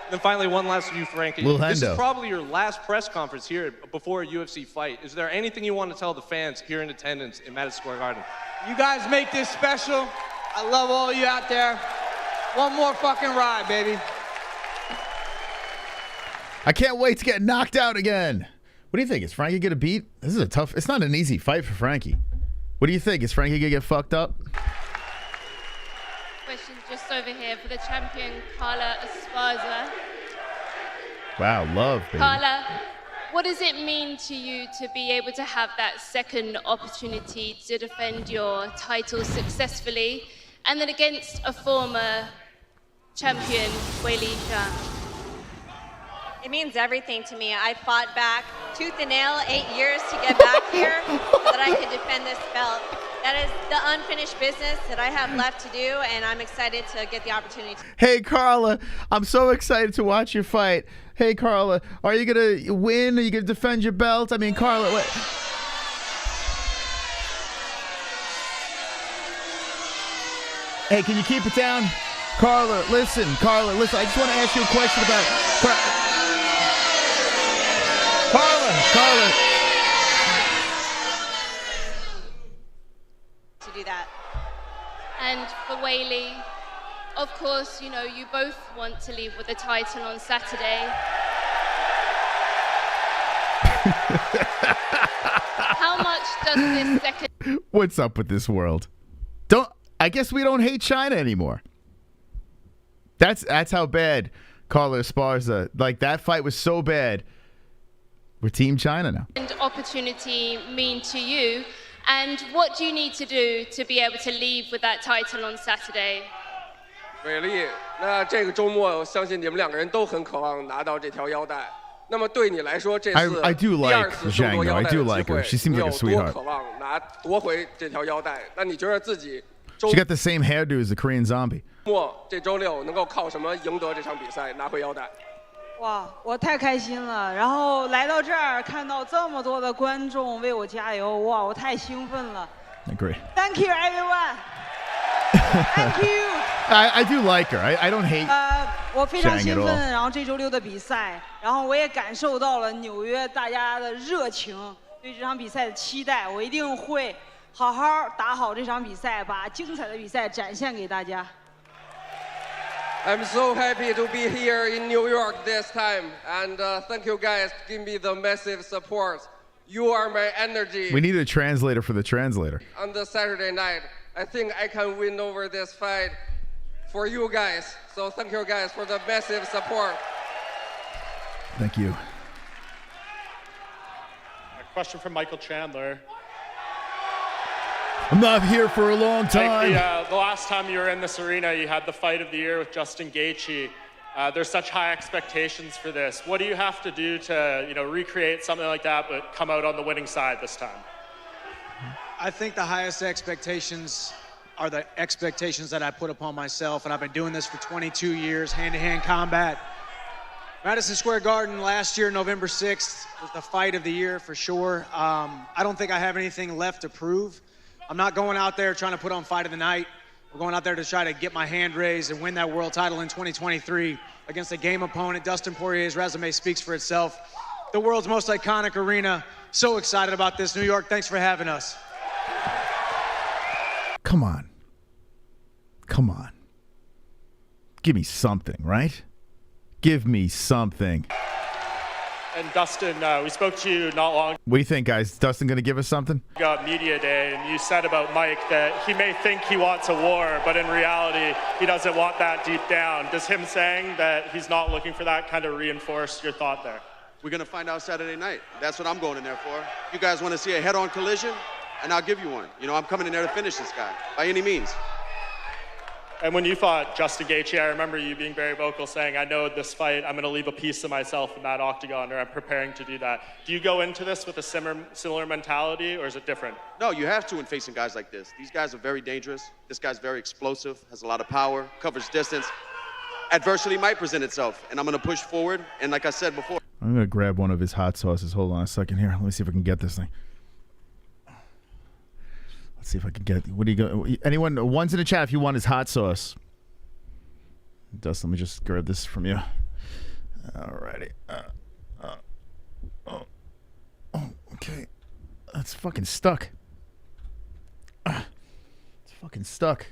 Then finally, one last for you, Frankie. This is probably your last press conference here before a UFC fight. Is there anything you want to tell the fans here in attendance in Madison Square Garden? You guys make this special. I love all of you out there. One more fucking ride, baby. I can't wait to get knocked out again. What do you think? Is Frankie going to beat? This is a tough, it's not an easy fight for Frankie. What do you think? Is Frankie going to get fucked up? Question just just over here for the champion, Carla Esparza. Wow, love, baby. Carla, what does it mean to you to be able to have that second opportunity to defend your title successfully and then against a former champion, Weili Zhang? It means everything to me. I fought back tooth and nail 8 years to get back here so that I could defend this belt. That is the unfinished business that I have left to do, and I'm excited to get the opportunity. Hey, Carla, I'm so excited to watch your fight. Hey, Carla, are you going to win? Are you going to defend your belt? I mean, Carla, what? Hey, can you keep it down? Carla, listen. I just want to ask you a question about... Carla. To do that. And for Weili, of course, you know, you both want to leave with the title on Saturday. How much does this second... What's up with this world? I guess we don't hate China anymore. That's how bad Carla Esparza, like that fight was so bad. We're Team China now. And opportunity mean to you, and what do you need to do to be able to leave with that title on Saturday? 伟丽，那这个周末，我相信你们两个人都很渴望拿到这条腰带。那么对你来说，这次 I do 第 like 二次争夺 Zhang, 腰 though. I 带 do 的 like 机 her. 会， She seems 你 like 有 a 多 sweetheart. 渴望夺回这条腰带？那你觉得自己 She got the same hairdo as the Korean zombie. 这周六能够靠什么赢得这场比赛，拿回腰带？哇，我太开心了！然后来到这儿，看到这么多的观众为我加油，哇，我太兴奋了。I agree. Thank you, everyone. Thank you. I do like her. I don't hate 我非常 Zhang 兴 at 奋， all. 然后这周六的比赛，然后我也感受到了纽约大家的热情，对这场比赛的期待，我一定会好好打好这场比赛，把精彩的比赛展现给大家。 I'm so happy to be here in New York this time, and thank you guys for giving me the massive support. You are my energy. We need a translator for the translator. On the Saturday night, I think I can win over this fight for you guys. So thank you guys for the massive support. Thank you. A question from Michael Chandler. I'm not here for a long time. Like the last time you were in this arena, you had the fight of the year with Justin Gaethje. There's such high expectations for this. What do you have to do to, recreate something like that, but come out on the winning side this time? I think the highest expectations are the expectations that I put upon myself, and I've been doing this for 22 years, hand-to-hand combat. Madison Square Garden last year, November 6th, was the fight of the year for sure. I don't think I have anything left to prove. I'm not going out there trying to put on fight of the night. We're going out there to try to get my hand raised and win that world title in 2023 against a game opponent. Dustin Poirier's resume speaks for itself. The world's most iconic arena. So excited about this. New York, thanks for having us. Come on. Give me something, right? Give me something. And Dustin, we spoke to you not long What do you think, guys? Is Dustin going to give us something? ago at Media Day, and you said about Mike that he may think he wants a war, but in reality, he doesn't want that deep down. Does him saying that he's not looking for that kind of reinforce your thought there? We're going to find out Saturday night. That's what I'm going in there for. You guys want to see a head-on collision? And I'll give you one. I'm coming in there to finish this guy by any means. And when you fought Justin Gaethje, I remember you being very vocal saying, I know this fight, I'm going to leave a piece of myself in that octagon, or I'm preparing to do that. Do you go into this with a similar mentality, or is it different? No, you have to in facing guys like this. These guys are very dangerous. This guy's very explosive, has a lot of power, covers distance. Adversity might present itself, and I'm going to push forward. And like I said before, I'm going to grab one of his hot sauces. Hold on a second here. Let me see if I can get this thing. Let's see if I can get. What do you go? Anyone? One's in the chat if you want his hot sauce. Dustin, let me just grab this from you. Alrighty. Okay. That's fucking stuck. It's fucking stuck.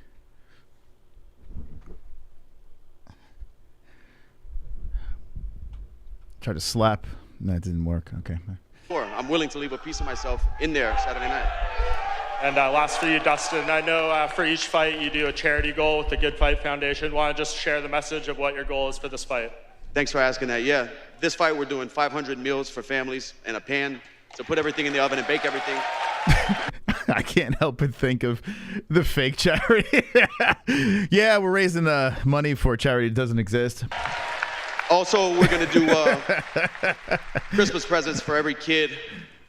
Tried to slap. That didn't work. Okay. I'm willing to leave a piece of myself in there Saturday night. And last for you, Dustin. I know for each fight you do a charity goal with the Good Fight Foundation. Want to just share the message of what your goal is for this fight? Thanks for asking that. Yeah, this fight we're doing 500 meals for families and a pan to put everything in the oven and bake everything. I can't help but think of the fake charity. Yeah, we're raising money for a charity that doesn't exist. Also, we're going to do Christmas presents for every kid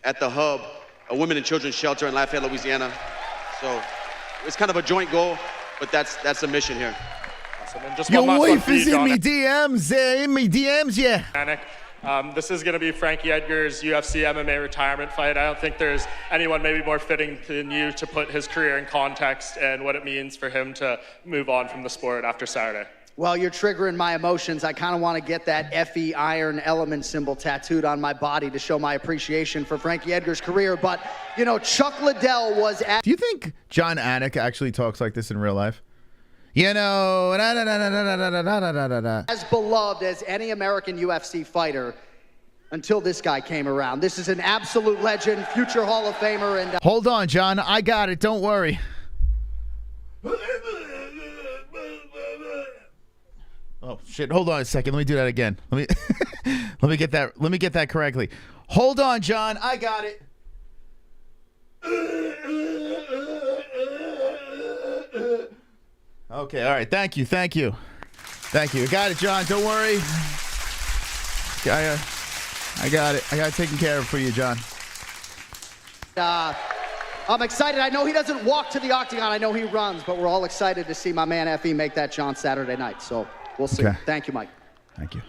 at the Hub, a women and children's shelter in Lafayette, Louisiana. So it's kind of a joint goal, but that's the mission here. Awesome. And just Your one last one wife for you, is in John. me DMs, yeah. This is going to be Frankie Edgar's UFC MMA retirement fight. I don't think there's anyone maybe more fitting than you to put his career in context and what it means for him to move on from the sport after Saturday. Well, you're triggering my emotions. I kind of want to get that FE Iron Element symbol tattooed on my body to show my appreciation for Frankie Edgar's career. But, you know, Chuck Liddell was at... Do you think John Anik actually talks like this in real life? You know, as beloved as any American UFC fighter until this guy came around. This is an absolute legend, future Hall of Famer. And hold on, John. I got it. Don't worry. Oh shit! Hold on a second. Let me do that again. Let me get that. Let me get that correctly. Hold on, John. I got it. Okay. All right. Thank you. Thank you. Thank you. I got it, John. Don't worry. I got it. I got it taken care of for you, John. I'm excited. I know he doesn't walk to the octagon. I know he runs, but we're all excited to see my man FE make that jaunt Saturday night. So we'll see. Okay. Thank you, Mike. Thank you.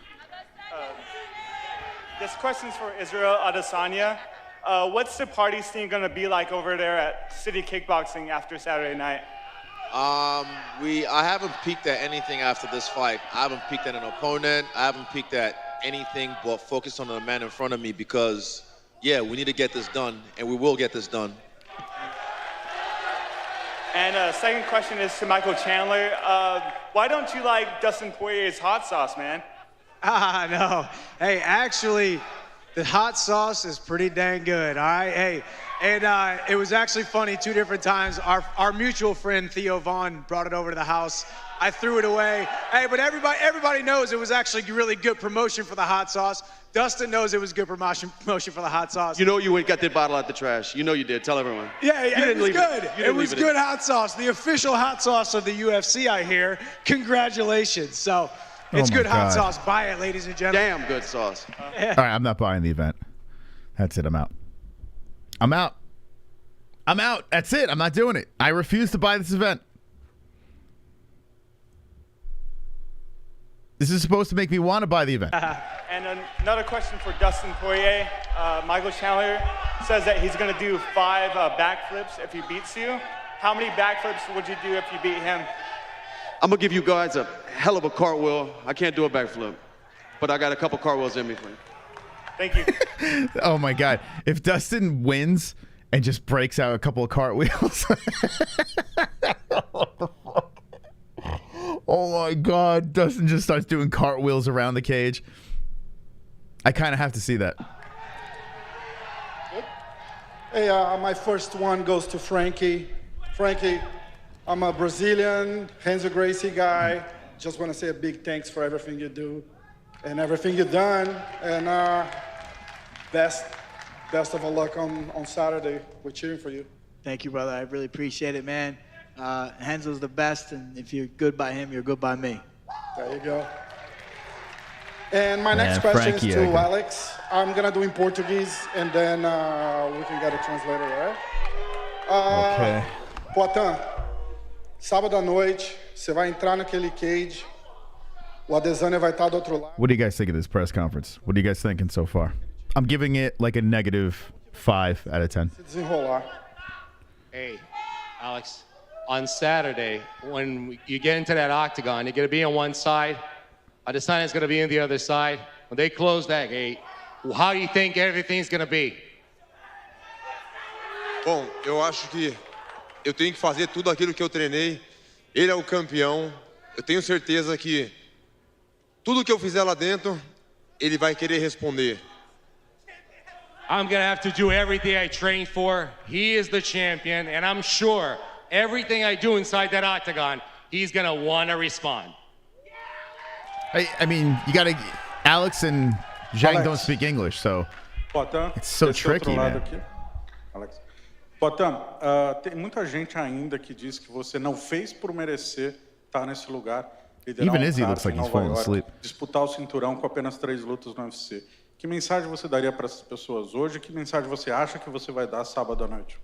This question's for Israel Adesanya. What's the party scene going to be like over there at City Kickboxing after Saturday night? I haven't peeked at anything after this fight. I haven't peeked at an opponent. I haven't peeked at anything but focused on the man in front of me because, yeah, we need to get this done, and we will get this done. And second question is to Michael Chandler. Why don't you like Dustin Poirier's hot sauce, man? No. Hey, actually, the hot sauce is pretty dang good, all right? Hey, and it was actually funny 2 different times. Our mutual friend, Theo Vaughn, brought it over to the house. I threw it away. Hey, but everybody knows it was actually really good promotion for the hot sauce. Dustin knows it was good promotion for the hot sauce. You know you went got that bottle out the trash. You know you did. Tell everyone. Yeah, you didn't it was leave good. It. It was good hot sauce. The official hot sauce of the UFC, I hear. Congratulations. So it's good hot sauce. Buy it, ladies and gentlemen. Damn good sauce. All right, I'm not buying the event. That's it. I'm out. I'm out. I'm out. That's it. I'm not doing it. I refuse to buy this event. This is supposed to make me want to buy the event. And another question for Dustin Poirier. Michael Chandler says that he's going to do 5 backflips if he beats you. How many backflips would you do if you beat him? I'm going to give you guys a hell of a cartwheel. I can't do a backflip, but I got a couple cartwheels in me for you. Thank you. Oh, my God. If Dustin wins and just breaks out a couple of cartwheels. Oh, my God. Dustin just starts doing cartwheels around the cage. I kind of have to see that. Hey, my first one goes to Frankie. Frankie, I'm a Brazilian, Renzo Gracie guy. Just want to say a big thanks for everything you do and everything you've done. And best of luck on Saturday. We're cheering for you. Thank you, brother. I really appreciate it, man. Renzo's the best, and if you're good by him, you're good by me. There you go. And my next question is to Alex. I'm going to do in Portuguese, and then we can get a translator, right? Okay. Poitin, sábado à noite, você vai entrar naquele cage, o Adesanya vai estar do outro lado. What do you guys think of this press conference? What are you guys thinking so far? I'm giving it like a -5 out of 10. Desenrolar. Hey, Alex, on Saturday, when you get into that octagon, you're going to be on one side. Adesanya's going to be on the other side. When they close that gate, how do you think everything's going to be? Bom, eu acho que eu tenho que fazer tudo aquilo que eu treinei. Ele é o campeão. Eu tenho certeza que tudo que eu fizer lá dentro, ele vai querer responder. I'm going to have to do everything I trained for. He is the champion, and I'm sure everything I do inside that octagon, he's going to want to respond. I mean, you got to... Alex and Zhang don't speak English, so it's so tricky, man. Alex. Potan, tem muita gente ainda que diz que você não fez por merecer estar nesse lugar. Even Izzy looks like he's falling asleep. Disputar o cinturão com apenas 3 lutas no UFC. Que mensagem você daria para essas pessoas hoje? Que mensagem você acha que você vai dar sábado à noite?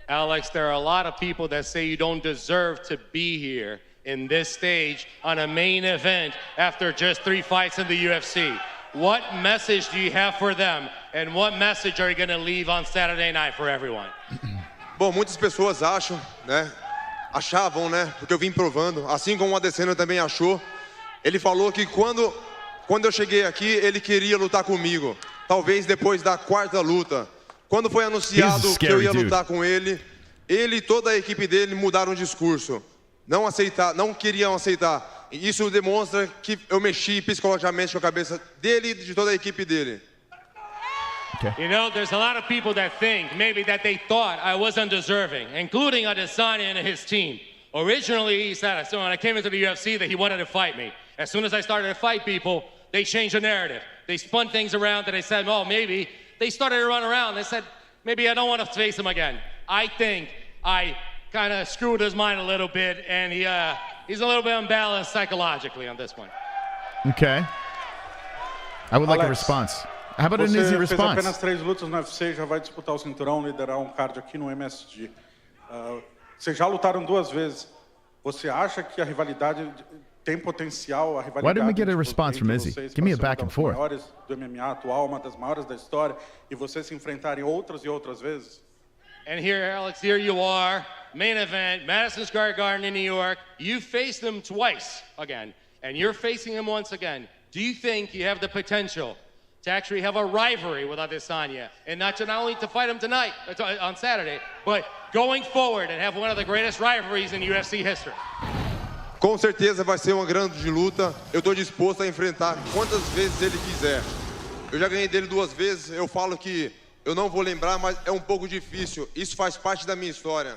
Alex, there are a lot of people that say you don't deserve to be here in this stage on a main event after just 3 fights in the UFC. What message do you have for them? And what message are you going to leave on Saturday night for everyone? Bom, muitas pessoas acham, né? Achavam, né? Porque eu vim provando. Assim como o Adesanya também achou. Ele falou que quando eu cheguei aqui, ele queria lutar comigo. Talvez depois da 4ª luta. Quando foi anunciado que eu ia lutar com ele e toda a equipe dele mudaram o discurso. Não queriam aceitar. E isso demonstra que eu mexi psicologicamente com a cabeça dele e de toda a equipe dele. Okay. You know, there's a lot of people that think maybe that they thought I was undeserving, including Adesanya and his team. Originally, he said, so when I came into the UFC, that he wanted to fight me. As soon as I started to fight people, they changed the narrative. They spun things around and they said, oh, maybe. They started to run around. They said, maybe I don't want to face him again. I think I kind of screwed his mind a little bit, and he's a little bit unbalanced psychologically on this one. Okay. I would like a response. How about an easy response? Você fez apenas 3 lutas no UFC, já vai disputar o cinturão, liderar um card aqui no MSG. Vocês já lutaram 2 vezes. Você acha que a rivalidade tem potencial? A rivalidade Why didn't we get a response from Izzy? Give me a back and forth. Maiores do MMA atual, uma das maiores da história, e vocês se enfrentarem outras e outras vezes? And here, Alex, here you are, main event, Madison Square Garden in New York. You faced him twice again, and you're facing him once again. Do you think you have the potential to actually have a rivalry with Adesanya, and not only to fight him tonight, on Saturday, but going forward and have one of the greatest rivalries in UFC history? Com certeza vai ser uma grande luta. Eu estou disposto a enfrentar quantas vezes ele quiser. Eu já ganhei dele 2 vezes. Eu falo que eu não vou lembrar, mas é um pouco difícil. Isso faz parte da minha história.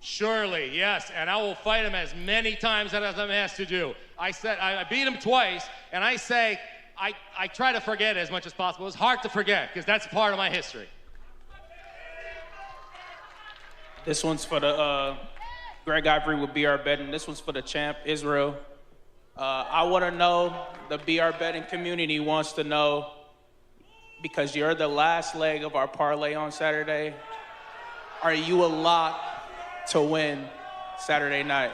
Surely, yes, and I will fight him as many times as I'm asked to do. I said I beat him twice, and I say I try to forget as much as possible. It's hard to forget because that's part of my history. This one's for the Greg Ivory with BR Betting. This one's for the champ, Israel. I want to know, the BR Betting community wants to know, because you're the last leg of our parlay on Saturday, are you a lock to win Saturday night?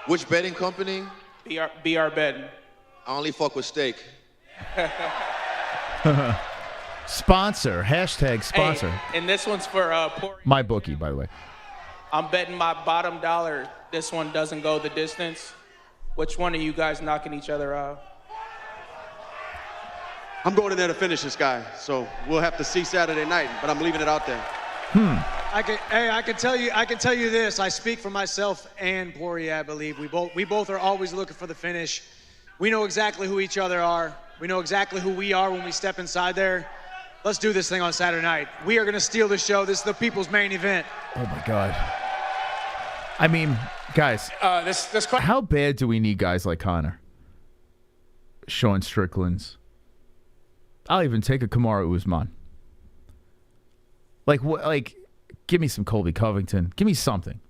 Which betting company? BR Betting. I only fuck with steak. Sponsor. Hashtag sponsor. Hey, and this one's for Poirier. My bookie, by the way. I'm betting my bottom dollar this one doesn't go the distance. Which one are you guys knocking each other out? I'm going in there to finish this guy, so we'll have to see Saturday night, but I'm leaving it out there. I can tell you this. I speak for myself and Poirier, I believe. We both are always looking for the finish. We know exactly who each other are. We know exactly who we are when we step inside there. Let's do this thing on Saturday night. We are going to steal the show. This is the people's main event. Oh, my God. I mean, guys, how bad do we need guys like Conor? Sean Strickland's. I'll even take a Kamaru Usman. Like, give me some Colby Covington. Give me something.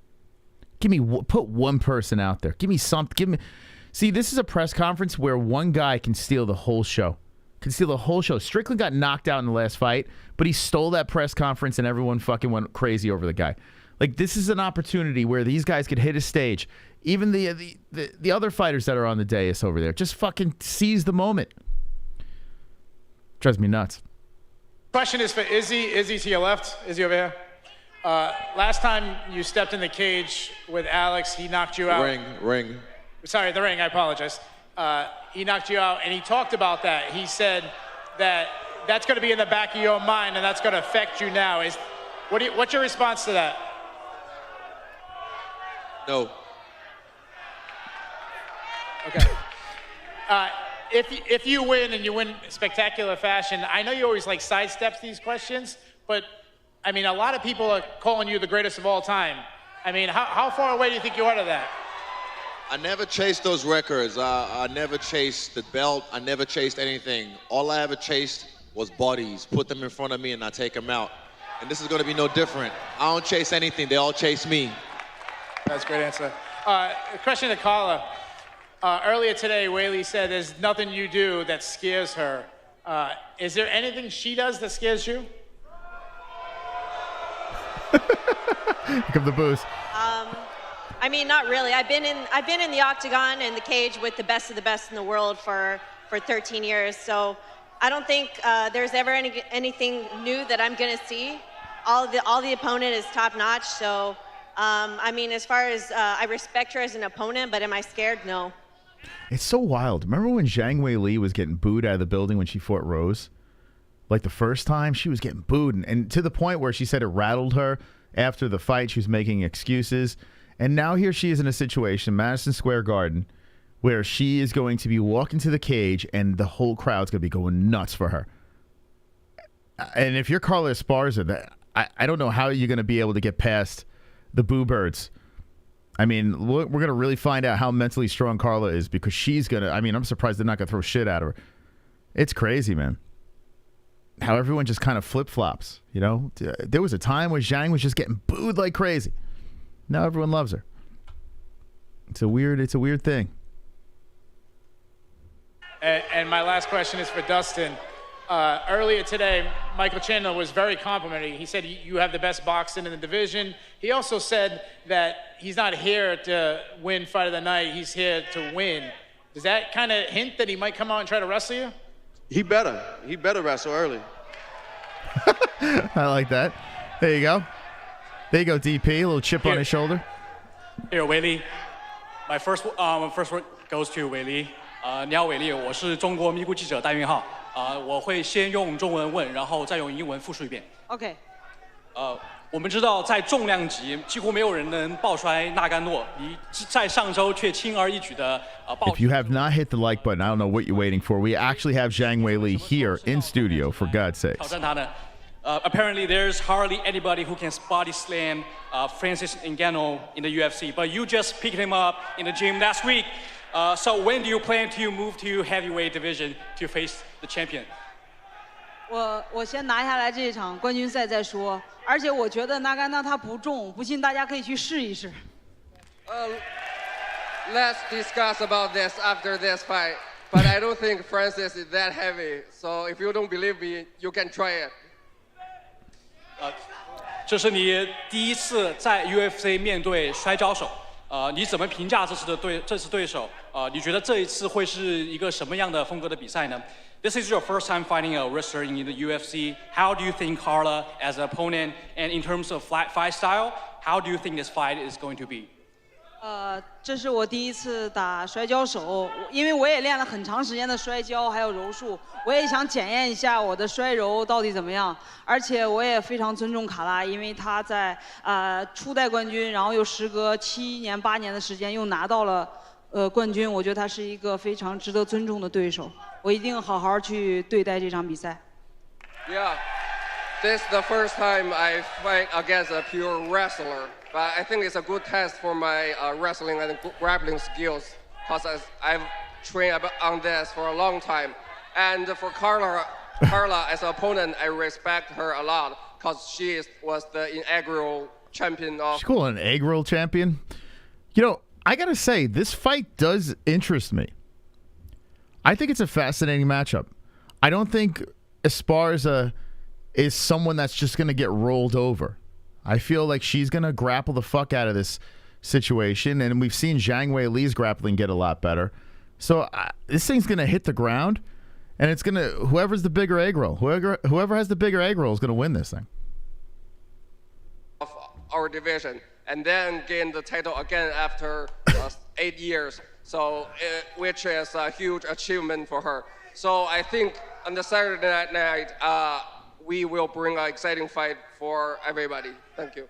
Put one person out there. Give me something. See, this is a press conference where one guy can steal the whole show. Strickland got knocked out in the last fight, but he stole that press conference and everyone fucking went crazy over the guy. Like, this is an opportunity where these guys could hit a stage. Even the other fighters that are on the dais over there, just fucking seize the moment. Drives me nuts. Question is for Izzy. Izzy to your left. Izzy over here. Last time you stepped in the cage with Alex, he knocked you out. Ring. Sorry, the ring. I apologize. He knocked you out, and he talked about that. He said that that's going to be in the back of your mind, and that's going to affect you now. What's your response to that? No. Okay. if you win and you win spectacular fashion, I know you always like sidesteps these questions, but I mean, a lot of people are calling you the greatest of all time. I mean, how far away do you think you are to that? I never chased those records. I never chased the belt. I never chased anything. All I ever chased was bodies. Put them in front of me and I take them out. And this is going to be no different. I don't chase anything. They all chase me. That's a great answer. A question to Carla. Earlier today, Weili said there's nothing you do that scares her. Is there anything she does that scares you? Here come the boos. I mean, not really. I've been in the octagon and the cage with the best of the best in the world for 13 years. So I don't think there's ever anything new that I'm gonna see. All the opponent is top notch. So I mean, as far as I respect her as an opponent, but am I scared? No. It's so wild. Remember when Zhang Weili was getting booed out of the building when she fought Rose? Like the first time, she was getting booed. And to the point where she said it rattled her after the fight. She was making excuses. And now here she is in a situation, Madison Square Garden, where she is going to be walking to the cage and the whole crowd's going to be going nuts for her. And if you're Carla Esparza, I don't know how you're going to be able to get past the boo birds. I mean, we're going to really find out how mentally strong Carla is, because she's going to, I mean, I'm surprised they're not going to throw shit at her. It's crazy, man. How everyone just kind of flip-flops, you know? There was a time where Zhang was just getting booed like crazy. Now everyone loves her. It's a weird thing. And my last question is for Dustin. Earlier today, Michael Chandler was very complimentary. He said you have the best boxing in the division. He also said that he's not here to win fight of the night. He's here to win. Does that kind of hint that he might come out and try to wrestle you? He better wrestle early. I like that. There you go. There you go, DP. A little chip on his shoulder. Here, Weili. My first word goes to Weili. 你好，Weili，我是中国咪咕记者戴云浩。我会先用中文问，然后再用英文复述一遍。OK。我们知道在重量级几乎没有人能抱摔纳甘诺，你在上周却轻而易举的抱。If you have not hit the like button, I don't know what you're waiting for. We actually have Zhang Weili here in studio, for God's sakes. 挑战他呢？ Apparently, there's hardly anybody who can body slam Francis Ngannou in the UFC, but you just picked him up in the gym last week. So when do you plan to move to heavyweight division to face the champion? 我先拿下来这一场冠军赛再说，而且我觉得纳甘纳他不重，不信大家可以去试一试。Let's discuss about this after this fight, but I don't think Francis is that heavy. So if you don't believe me, you can try it. 这是你第一次在 UFC 面对摔跤手，你怎么评价这次对手？你觉得这一次会是一个什么样的风格的比赛呢？ This is your first time fighting a wrestler in the UFC. How do you think Carla as an opponent, and in terms of fight style, how do you think this fight is going to be? 这是我第一次打摔跤手，因为我也练了很长时间的摔跤还有柔术，我也想检验一下我的摔柔到底怎么样。而且我也非常尊重卡拉，因为他在初代冠军，然后又时隔7年8年的时间又拿到了冠军，我觉得他是一个非常值得尊重的对手，我一定好好去对待这场比赛。Yeah, this is the first time I fight against a pure wrestler. But I think it's a good test for my wrestling and grappling skills, because I've trained on this for a long time. And for Carla as an opponent, I respect her a lot, because she was the inaugural champion of... She's cool, an inaugural champion. You know, I gotta say, this fight does interest me. I think it's a fascinating matchup. I don't think Esparza is someone that's just gonna get rolled over. I feel like she's going to grapple the fuck out of this situation, and we've seen Zhang Weili's grappling get a lot better. So this thing's going to hit the ground, and it's going to, whoever's the bigger egg roll, whoever has the bigger egg roll is going to win this thing. Of our division, and then gain the title again after 8 years, so which is a huge achievement for her. So I think on the Saturday night, we will bring an exciting fight for everybody. Thank you.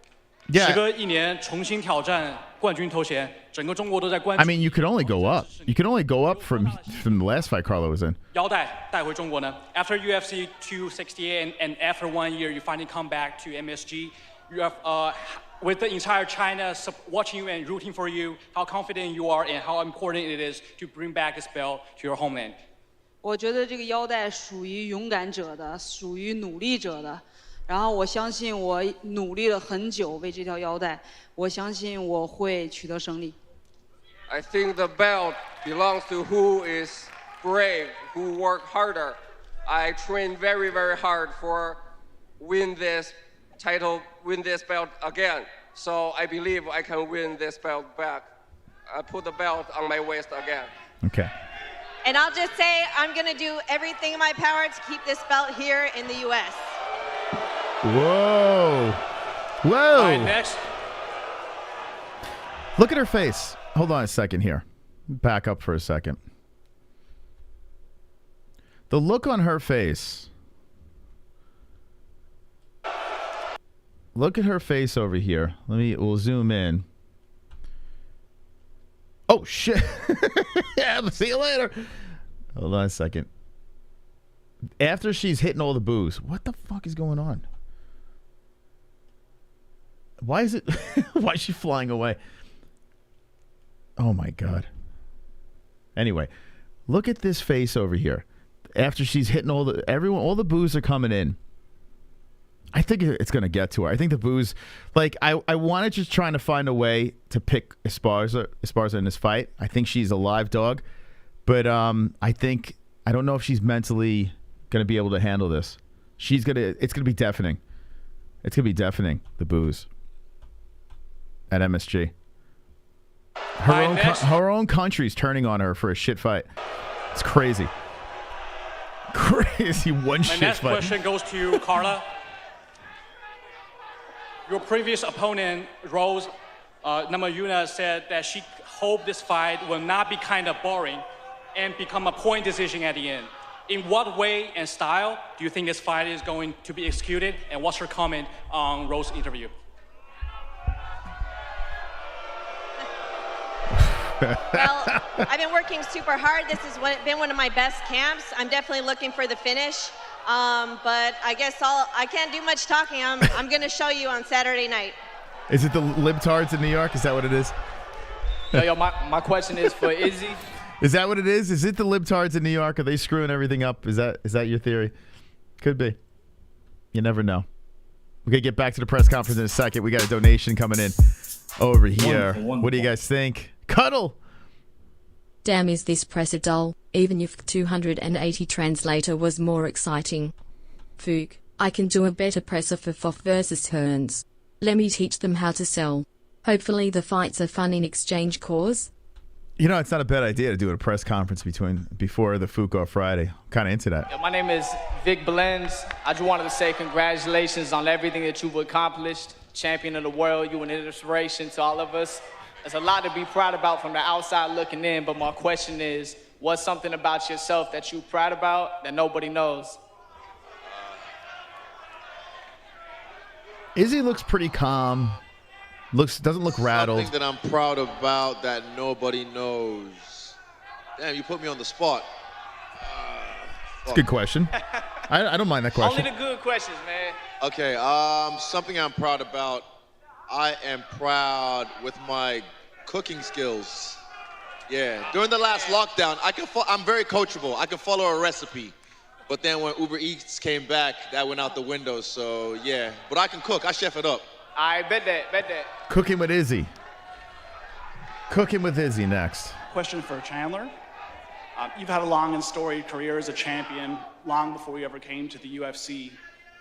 Yeah. 时隔1年重新挑战冠军头衔，整个中国都在关 I 注 mean, you could only go up. You could only go up from the last fight Carla was in. 腰带带回中国呢。After UFC 268 and after 1 year, you finally come back to MSG. You have with the entire China watching you and rooting for you. How confident you are and how important it is to bring back this belt to your homeland. 我觉得这个腰带属于勇敢者的，属于努力者的。然后我相信我努力了很久为这条腰带，我相信我会取得胜利。I think the belt belongs to who is brave, who work harder. I train very, very hard for win this title, win this belt again. So I believe I can win this belt back. I put the belt on my waist again. Okay. And I'll just say I'm going to do everything in my power to keep this belt here in the U.S. Whoa. Whoa. All right, next. Look at her face. Hold on a second here. Back up for a second. The look on her face. Look at her face over here. We'll zoom in. Oh, shit. Yeah, see you later. Hold on a second. After she's hitting all the boos, what the fuck is going on? Why is it? Why is she flying away? Oh my God. Anyway, look at this face over here. After she's hitting all the boos are coming in. I think it's going to get to her. I think the boos, like, I wanted just trying to find a way to pick Esparza in this fight. I think she's a live dog, but I don't know if she's mentally going to be able to handle this. It's going to be deafening. It's going to be deafening, the boos at MSG. Her own country's turning on her for a shit fight. It's crazy. Crazy one shit fight. My next question goes to Carla. Your previous opponent, Rose Namajunas, said that she hoped this fight will not be kind of boring and become a point decision at the end. In what way and style do you think this fight is going to be executed? And what's your comment on Rose's interview? Well, I've been working super hard. This has been one of my best camps. I'm definitely looking for the finish. But I guess I can't do much talking. I'm going to show you on Saturday night. Is it the libtards in New York? Is that what it is? Yo, my question is for Izzy. Is that what it is? Is it the libtards in New York? Are they screwing everything up? Is that your theory? Could be. You never know. We're going to get back to the press conference in a second. We got a donation coming in over here. What do you guys think? Cuddle! Damn, is this presser dull, even if 280 translator was more exciting. Fook, I can do a better presser for Fof versus Hearns. Let me teach them how to sell. Hopefully the fights are fun in exchange cause. You know, it's not a bad idea to do a press conference before the Fuko Friday. I'm kind of into that. Yo, my name is Vic Blends. I just wanted to say congratulations on everything that you've accomplished. Champion of the world, you an inspiration to all of us. There's a lot to be proud about from the outside looking in, but my question is, what's something about yourself that you're proud about that nobody knows? Izzy looks pretty calm. Doesn't look rattled. Something that I'm proud about that nobody knows. Damn, you put me on the spot. It's a good question. I don't mind that question. Only the good questions, man. Okay, something I'm proud about. I am proud with my cooking skills. Yeah, during the last lockdown, I'm very coachable. I can follow a recipe. But then when Uber Eats came back, that went out the window, so yeah. But I can cook, I chef it up. I bet that. Cooking with Izzy. Cooking with Izzy next. Question for Chandler. You've had a long and storied career as a champion, long before you ever came to the UFC.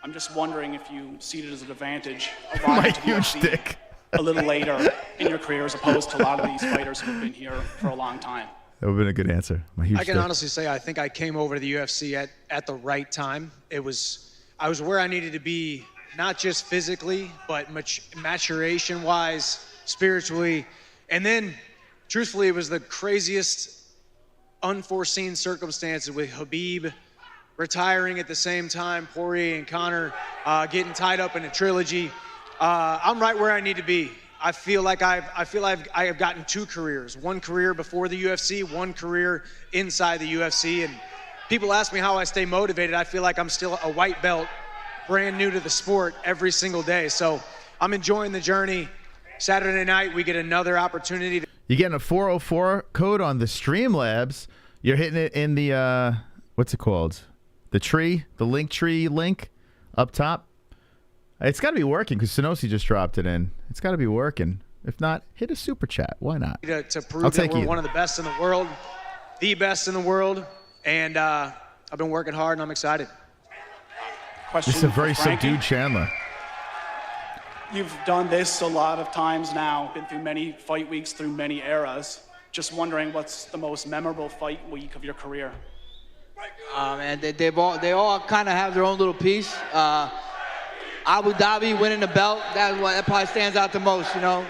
I'm just wondering if you see it as an advantage arriving to the UFC a little later in your career as opposed to a lot of these fighters who have been here for a long time. That would have been a good answer. I can honestly say I think I came over to the UFC at the right time. I was where I needed to be, not just physically, but maturation-wise, spiritually. And then, truthfully, it was the craziest unforeseen circumstances with Khabib retiring at the same time, Poirier and Conor getting tied up in a trilogy. I'm right where I need to be. I feel like I have gotten 2 careers. 1 career before the UFC, 1 career inside the UFC. And people ask me how I stay motivated. I feel like I'm still a white belt, brand new to the sport every single day. So I'm enjoying the journey. Saturday night, we get another opportunity. You're getting a 404 code on the Streamlabs. You're hitting it in the, what's it called? The tree, the link tree link up top. It's got to be working because Sonosi just dropped it in. It's got to be working. If not, hit a super chat. Why not? To prove that we're one of the best in the world, the best in the world. And I've been working hard, and I'm excited. This is a very subdued Chandler. You've done this a lot of times now, been through many fight weeks, through many eras. Just wondering what's the most memorable fight week of your career? Man, they all kind of have their own little piece. Abu Dhabi winning the belt, that probably stands out the most, you know.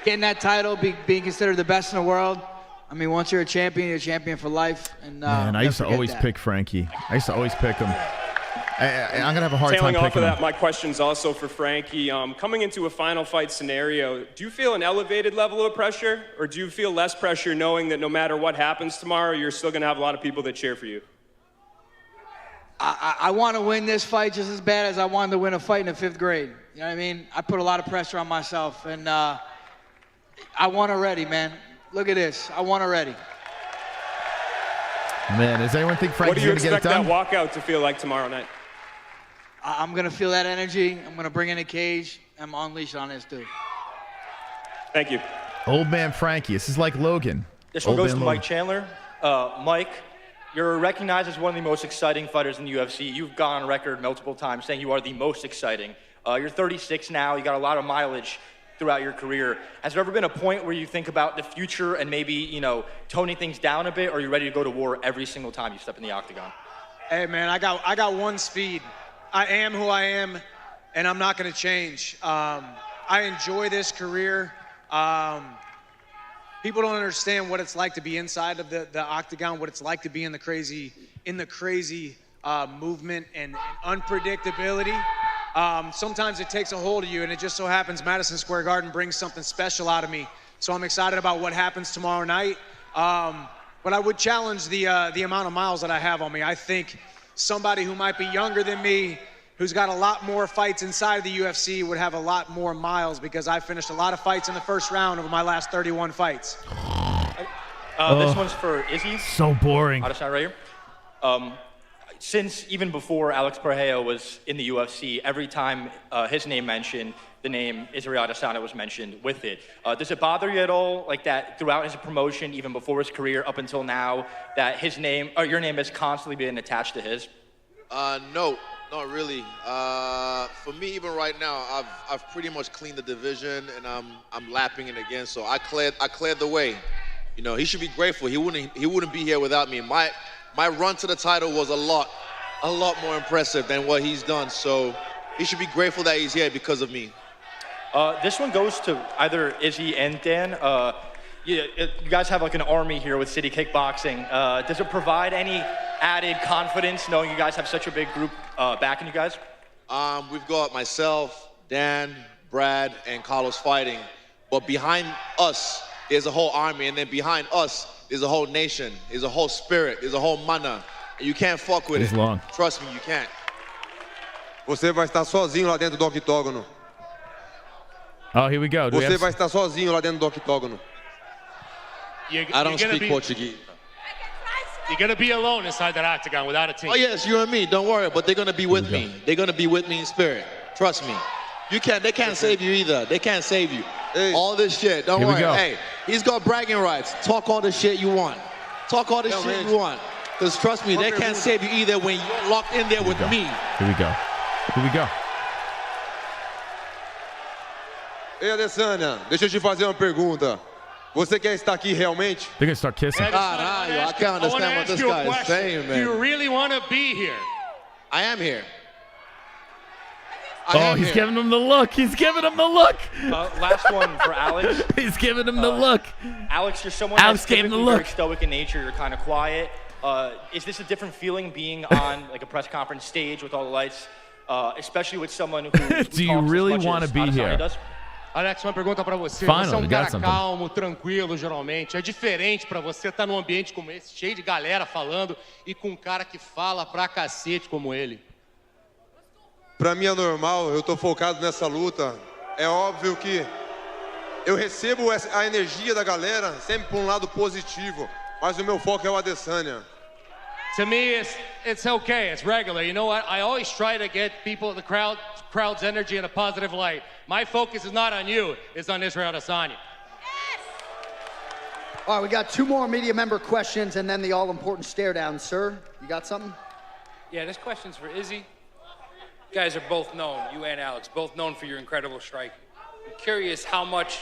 Getting that title, being considered the best in the world. I mean, once you're a champion for life. And man, I used to always pick Frankie. I used to always pick him. I'm going to have a hard time Tailing picking off of that, him. my question's also for Frankie. Coming into a final fight scenario, do you feel an elevated level of pressure, or do you feel less pressure knowing that no matter what happens tomorrow, you're still going to have a lot of people that cheer for you? I want to win this fight just as bad as I wanted to win a fight in the 5th grade. You know what I mean? I put a lot of pressure on myself, and I won already, man. Look at this. I won already. Man, does anyone think What do Frankie's you going to get it expect done? that walkout to feel like tomorrow night? I'm going to feel that energy. I'm going to bring in a cage. I'm unleashed on this dude. Thank you. Old man Frankie. This is like Logan. This one Old goes man to Logan. Mike Chandler. Mike, you're recognized as one of the most exciting fighters in the UFC. You've gone on record multiple times saying you are the most exciting. You're 36 now. You got a lot of mileage throughout your career. Has there ever been a point where you think about the future and maybe, you know, toning things down a bit, or are you ready to go to war every single time you step in the octagon? Hey, man, I got one speed. I am who I am, and I'm not going to change. I enjoy this career. People don't understand what it's like to be inside of the octagon, what it's like to be in the crazy movement and unpredictability. Sometimes it takes a hold of you, and it just so happens Madison Square Garden brings something special out of me. So I'm excited about what happens tomorrow night. But I would challenge the amount of miles that I have on me. I think somebody who might be younger than me, who's got a lot more fights inside of the UFC, would have a lot more miles, because I finished a lot of fights in the first round of my last 31 fights. This one's for Izzy. So boring. Adesanya right here. Since even before Alex Pereira was in the UFC, every time his name mentioned, the name Israel Adesanya was mentioned with it. Does it bother you at all, like that throughout his promotion, even before his career up until now, that his name, or your name has constantly been attached to his? No, not really. For me, even right now, I've pretty much cleaned the division, and I'm lapping it again. So I cleared the way. You know, he should be grateful. He wouldn't be here without me. My run to the title was a lot more impressive than what he's done. So he should be grateful that he's here because of me. This one goes to either Izzy and Dan. You guys have like an army here with City Kickboxing. Does it provide any added confidence knowing you guys have such a big group backing you guys? We've got myself, Dan, Brad, and Carlos fighting. But behind us, there's a whole army. And then behind us, there's a whole nation. There's a whole spirit. There's a whole mana. And you can't fuck with it. Long. Trust me, you can't. Você vai estar sozinho lá dentro do octógono. Oh, here we go. Você vai estar sozinho lá dentro do octógono. I don't speak Portuguese. You're going to be alone inside that octagon without a team. Oh, yes, you and me. Don't worry. But they're going to be with me. They're going to be with me in spirit. Trust me. They can't save you either. They can't save you. Hey. All this shit. Don't worry. Hey, he's got bragging rights. Talk all the shit you want. Talk all the shit you want. Because trust me, they can't save you either when you're locked in there with me. Here we go. Here we go. Ei, Adesanya, deixa eu te fazer uma pergunta. Você quer estar aqui realmente? They're going to start kissing. Caralho, I can't understand what this guy is saying, man. Do you really want to be here? I am here. Oh, he's giving him the look. He's giving him the look. Last one for Alex. He's giving him the look. Alex, you're someone Alex that's gave him the typically look. very stoic in nature. You're kind of quiet. Is this a different feeling being on like a press conference stage with all the lights? especially with someone who Do you really want to be here? Alex, uma pergunta para você. Finally, Você é um got cara something. calmo, tranquilo, geralmente. É diferente para você estar num ambiente como esse, cheio de galera falando, e com um cara que fala pra cacete como ele. Pra mim é normal, eu tô focado nessa luta. É óbvio que eu recebo a energia da galera sempre por um lado positivo, mas o meu foco é o Adesanya. To me, it's okay. It's regular. You know what? I always try to get people, the crowd's energy in a positive light. My focus is not on you. It's on Israel Adesanya. All right, we got 2 more media member questions and then the all-important stare down. Sir, you got something? Yeah, this question's for Izzy. You guys are both known, you and Alex, both known for your incredible striking. I'm curious how much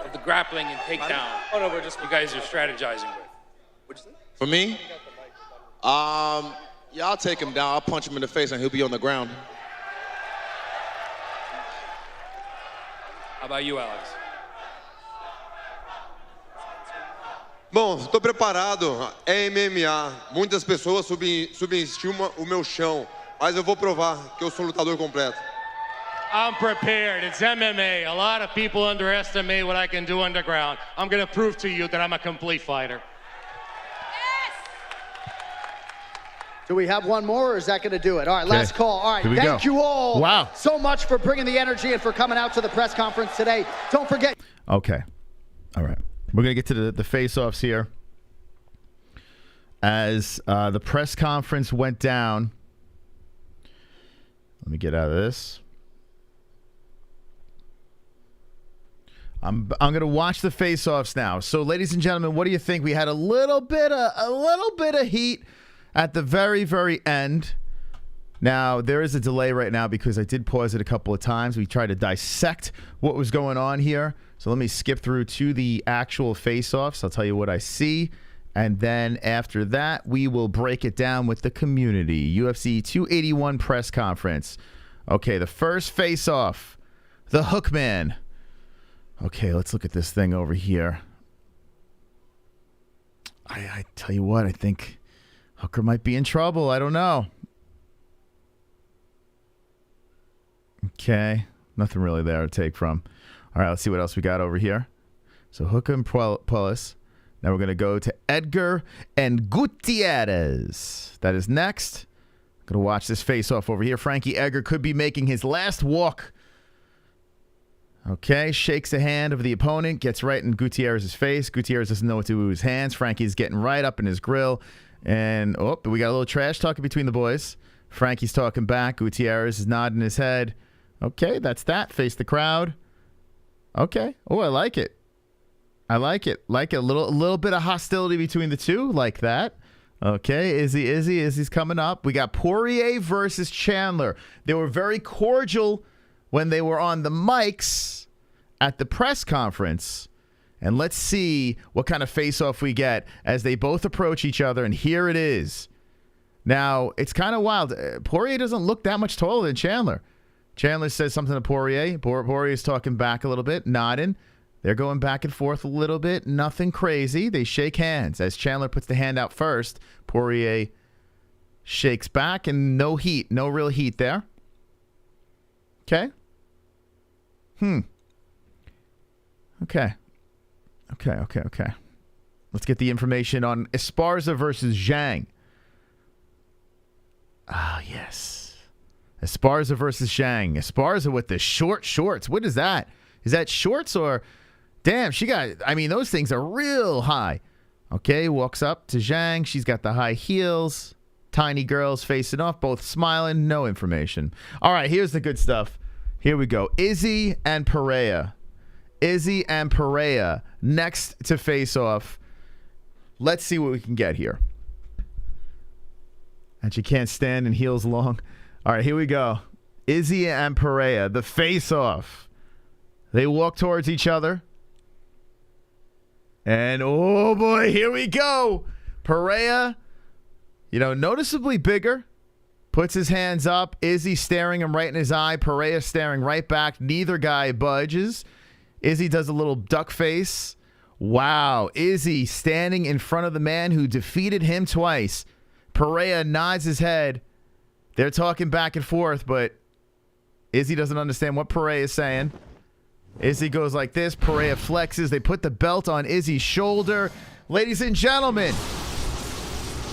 of the grappling and takedown you guys are strategizing with. For me, yeah, I'll take him down. I'll punch him in the face and he'll be on the ground. How about you, Alex? Bom, estou preparado. É MMA. Muitas pessoas subestimam o meu chão, mas eu vou provar que eu sou um lutador completo. I'm prepared. It's MMA. A lot of people underestimate what I can do underground. I'm going to prove to you that I'm a complete fighter. Do we have one more, or is that going to do it? All right, last call. All right, Here we thank go. you all Wow. so much for bringing the energy and for coming out to the press conference today. Don't forget. Okay. All right. We're going to get to the face-offs here. As the press conference went down. Let me get out of this. I'm going to watch the face-offs now. So, ladies and gentlemen, what do you think? We had a little bit of heat at the very, very end. Now, there is a delay right now because I did pause it a couple of times. We tried to dissect what was going on here. So let me skip through to the actual face-offs. I'll tell you what I see. And then after that, we will break it down with the community. UFC 281 press conference. Okay, the first face-off. The Hookman. Okay, let's look at this thing over here. I tell you what, I think Hooker might be in trouble. I don't know. Okay. Nothing really there to take from. All right, let's see what else we got over here. So Hooker and Puelles. Now we're going to go to Edgar and Gutierrez. That is next. Going to watch this face-off over here. Frankie Edgar could be making his last walk. Okay, shakes the hand of the opponent, gets right in Gutierrez's face. Gutierrez doesn't know what to do with his hands. Frankie's getting right up in his grill. And, oh, we got a little trash talking between the boys. Frankie's talking back. Gutierrez is nodding his head. Okay, that's that. Face the crowd. Okay. Oh, I like it. I like it. Like a little bit of hostility between the two. Like that. Okay, Izzy's coming up. We got Poirier versus Chandler. They were very cordial when they were on the mics at the press conference. And let's see what kind of face-off we get as they both approach each other. And here it is. Now, it's kind of wild. Poirier doesn't look that much taller than Chandler. Chandler says something to Poirier. Poirier's talking back a little bit, nodding. They're going back and forth a little bit. Nothing crazy. They shake hands. As Chandler puts the hand out first, Poirier shakes back, and no heat. No real heat there. Okay. Okay. Let's get the information on Esparza versus Zhang. Ah, yes. Esparza versus Zhang. Esparza with the short shorts. What is that? Is that shorts or... Damn, she got... I mean, those things are real high. Okay, walks up to Zhang. She's got the high heels. Tiny girls facing off, both smiling. No information. All right, here's the good stuff. Here we go. Izzy and Pereira. Izzy and Pereira next to face off. Let's see what we can get here. And she can't stand and heels long. All right, here we go. Izzy and Pereira, the face off. They walk towards each other. And oh boy, here we go. Pereira, noticeably bigger. Puts his hands up. Izzy staring him right in his eye. Pereira staring right back. Neither guy budges. Izzy does a little duck face. Wow. Izzy standing in front of the man who defeated him twice. Pereira nods his head. They're talking back and forth, but Izzy doesn't understand what Pereira is saying. Izzy goes like this. Pereira flexes. They put the belt on Izzy's shoulder. Ladies and gentlemen,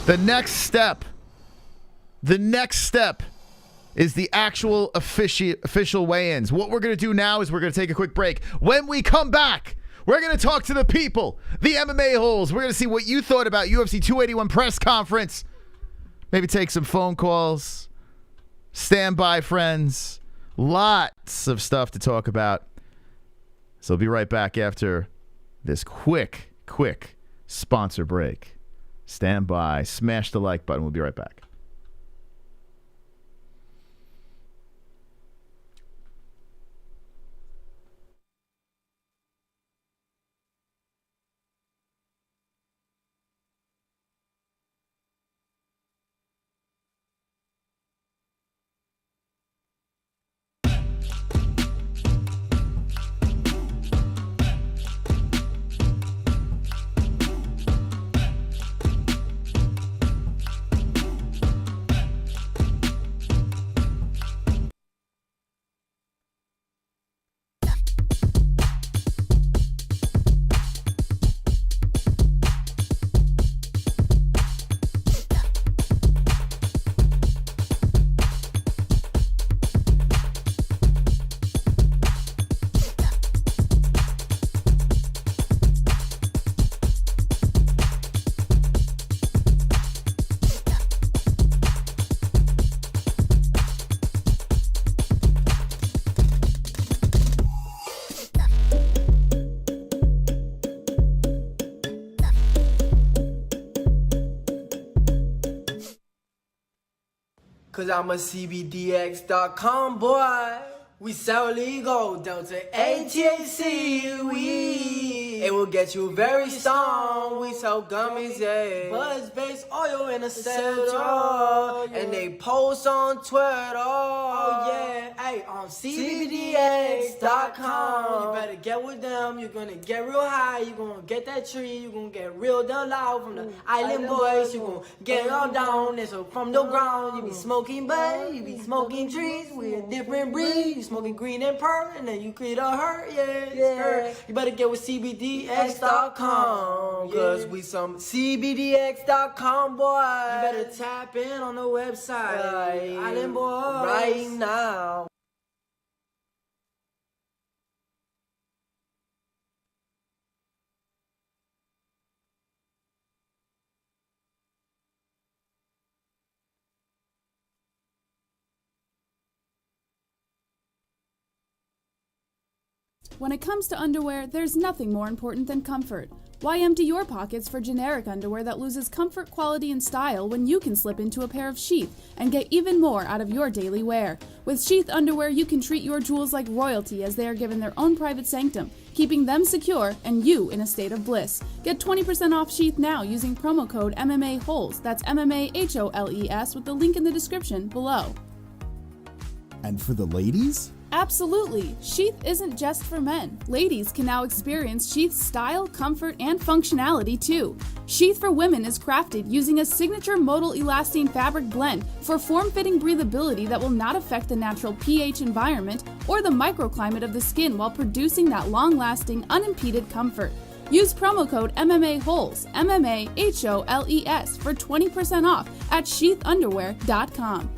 the next step is the actual official weigh-ins. What we're going to do now is we're going to take a quick break. When we come back, we're going to talk to the people, the MMA-Holes. We're going to see what you thought about UFC 281 press conference. Maybe take some phone calls. Stand by, friends. Lots of stuff to talk about. So we'll be right back after this quick sponsor break. Stand by. Smash the like button. We'll be right back. Cause I'm a CBDX.com boy. We sell legal, Delta ATAC, it will get you very stoned. We sell gummies, yeah. Buzz-based oil in a cell, and they post on Twitter. Oh yeah, hey, on CBDX.com. You better get with them. You're gonna get real high. You're gonna get that tree. You're gonna get real down loud from the island boys. You're gonna get all down. And so from the ground, you be smoking bud, you be smoking trees. We're a different breed. You smoking green and purple, and then you could hurt, yeah. You better get with CBDX.com, cause we some CBDX.com boy. You better tap in on the website, Island Boys, right now. When it comes to underwear, there's nothing more important than comfort. Why empty your pockets for generic underwear that loses comfort, quality, and style when you can slip into a pair of Sheath and get even more out of your daily wear? With Sheath underwear, you can treat your jewels like royalty as they are given their own private sanctum, keeping them secure and you in a state of bliss. Get 20% off Sheath now using promo code MMA-Holes. That's MMA-HOLES with the link in the description below. And for the ladies? Absolutely! Sheath isn't just for men. Ladies can now experience Sheath's style, comfort, and functionality too. Sheath for women is crafted using a signature modal elastane fabric blend for form-fitting breathability that will not affect the natural pH environment or the microclimate of the skin while producing that long-lasting, unimpeded comfort. Use promo code MMA-Holes, MMA-HOLES for 20% off at sheathunderwear.com.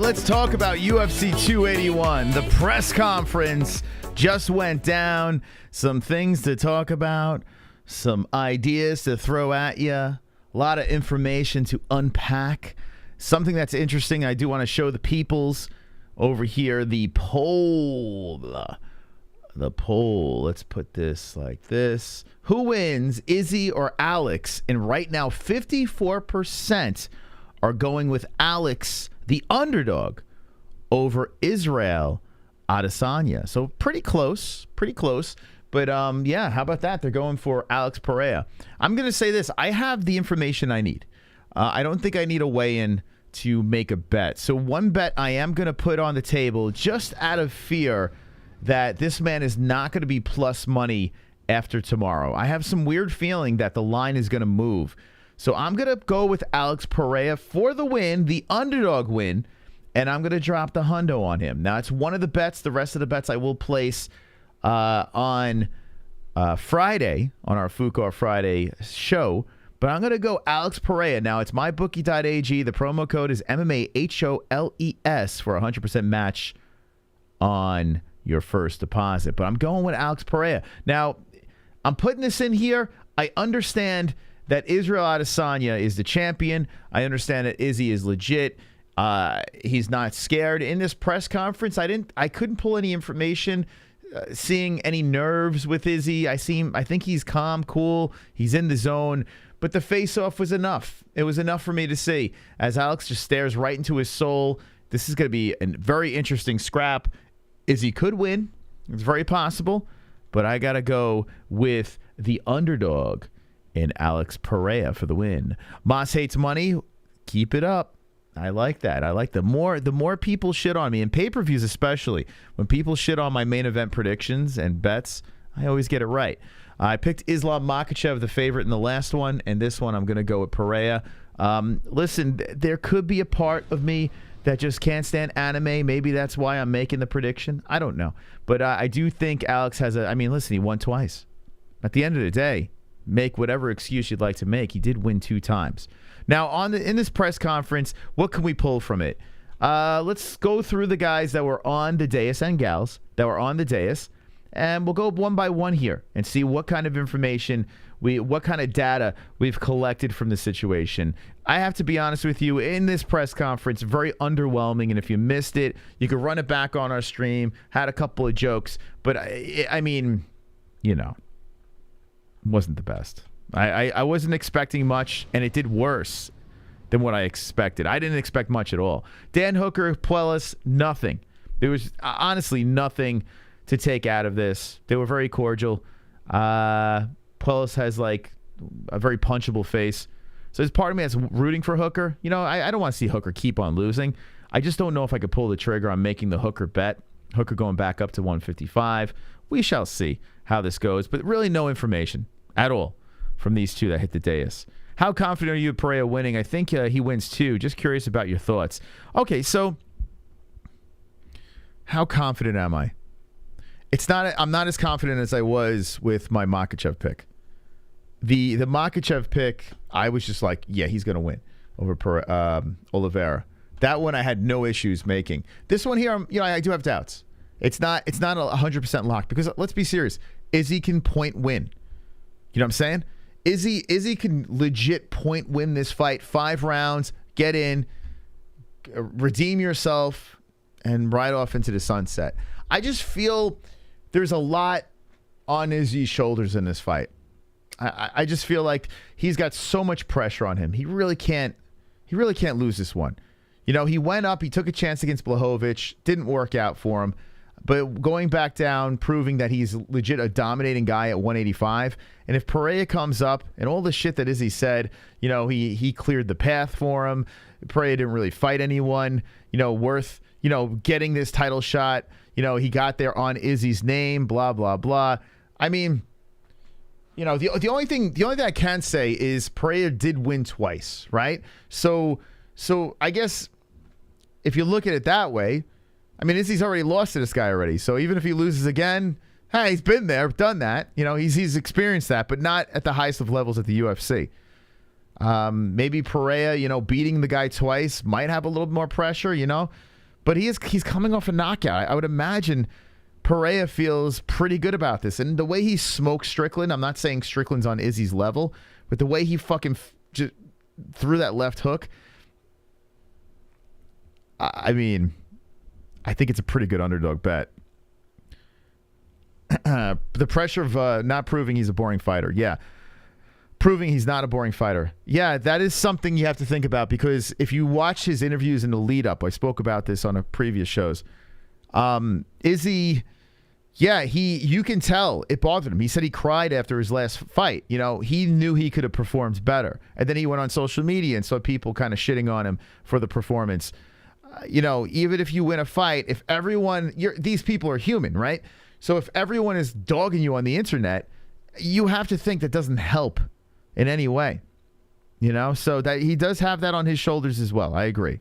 let's talk about UFC 281. The press conference just went down. Some things to talk about, some ideas to throw at you, a lot of information to unpack. Something that's interesting, I do want to show the peoples over here the poll. The poll. Let's put this like this. Who wins, Izzy or Alex? And right now, 54% are going with Alex, the underdog, over Israel Adesanya. So pretty close, But yeah, how about that? They're going for Alex Pereira. I'm going to say this. I have the information I need. I don't think I need a weigh-in to make a bet. So one bet I am going to put on the table just out of fear that this man is not going to be plus money after tomorrow. I have some weird feeling that the line is going to move. So I'm going to go with Alex Pereira for the win, the underdog win, and I'm going to drop the hundo on him. Now, it's one of the bets. The rest of the bets I will place on Friday, on our Fuqar Friday show. But I'm going to go Alex Pereira. Now, it's mybookie.ag. The promo code is MMAHOLES for a 100% match on your first deposit. But I'm going with Alex Pereira. Now, I'm putting this in here. I understand that Israel Adesanya is the champion. I understand that Izzy is legit. He's not scared. In this press conference, I couldn't pull any information seeing any nerves with Izzy. I think he's calm, cool. He's in the zone. But the face-off was enough. It was enough for me to see. As Alex just stares right into his soul, this is going to be a very interesting scrap. Izzy could win. It's very possible. But I got to go with the underdog in Alex Pereira for the win. Moss hates money. Keep it up. I like that. I like the more people shit on me, and pay-per-views especially. When people shit on my main event predictions and bets, I always get it right. I picked Islam Makhachev, the favorite in the last one, and this one I'm going to go with Pereira. Listen, there could be a part of me that just can't stand anime. Maybe that's why I'm making the prediction. I don't know. But I do think Alex has listen, he won twice. At the end of the day, make whatever excuse you'd like to make. He did win 2 times. Now, in this press conference, what can we pull from it? Let's go through the guys that were on the dais and gals that were on the dais, and we'll go one by one here and see what kind of information, what kind of data we've collected from the situation. I have to be honest with you, in this press conference, very underwhelming, and if you missed it, you could run it back on our stream, had a couple of jokes, but I mean, you know, wasn't the best. I wasn't expecting much, and it did worse than what I expected. I didn't expect much at all. Dan Hooker, Puelles, nothing. There was honestly nothing to take out of this. They were very cordial. Puelles has like a very punchable face. So there's part of me that's rooting for Hooker. You know, I don't want to see Hooker keep on losing. I just don't know if I could pull the trigger on making the Hooker bet. Hooker going back up to 155. We shall see how this goes, but really no information at all from these two that hit the dais. How confident are you Pereira winning? I think he wins too. Just curious about your thoughts. Okay, so how confident am I? I'm not as confident as I was with my Makhachev pick. The Makhachev pick, I was just like, yeah, he's going to win over Oliveira. That one I had no issues making. This one here, I do have doubts. It's not 100% locked because let's be serious. Izzy can point win. You know what I'm saying? Izzy can legit point win this fight. 5 rounds, get in, redeem yourself, and ride off into the sunset. I just feel there's a lot on Izzy's shoulders in this fight. I just feel like he's got so much pressure on him. He really can't lose this one. You know, he went up, he took a chance against Blachowicz, didn't work out for him. But going back down, proving that he's legit a dominating guy at 185. And if Pereira comes up and all the shit that Izzy said, you know, he cleared the path for him. Pereira didn't really fight anyone, worth, getting this title shot. He got there on Izzy's name, blah, blah, blah. I mean, the only thing I can say is Pereira did win twice, right? So I guess if you look at it that way, I mean, Izzy's already lost to this guy already. So even if he loses again, hey, he's been there, done that. He's experienced that, but not at the highest of levels at the UFC. Maybe Pereira, beating the guy twice might have a little more pressure, But he's coming off a knockout. I would imagine Pereira feels pretty good about this. And the way he smoked Strickland, I'm not saying Strickland's on Izzy's level, but the way he fucking just threw that left hook, I mean, I think it's a pretty good underdog bet. The pressure of not proving he's a boring fighter. Yeah. Proving he's not a boring fighter. Yeah, that is something you have to think about, because if you watch his interviews in the lead up, I spoke about this on a previous shows. Izzy, yeah, you can tell it bothered him. He said he cried after his last fight. You know, he knew he could have performed better. And then he went on social media and saw people kind of shitting on him for the performance. You know, even if you win a fight, if everyone, these people are human, right? So if everyone is dogging you on the internet, you have to think that doesn't help in any way, you know? So that he does have that on his shoulders as well. I agree.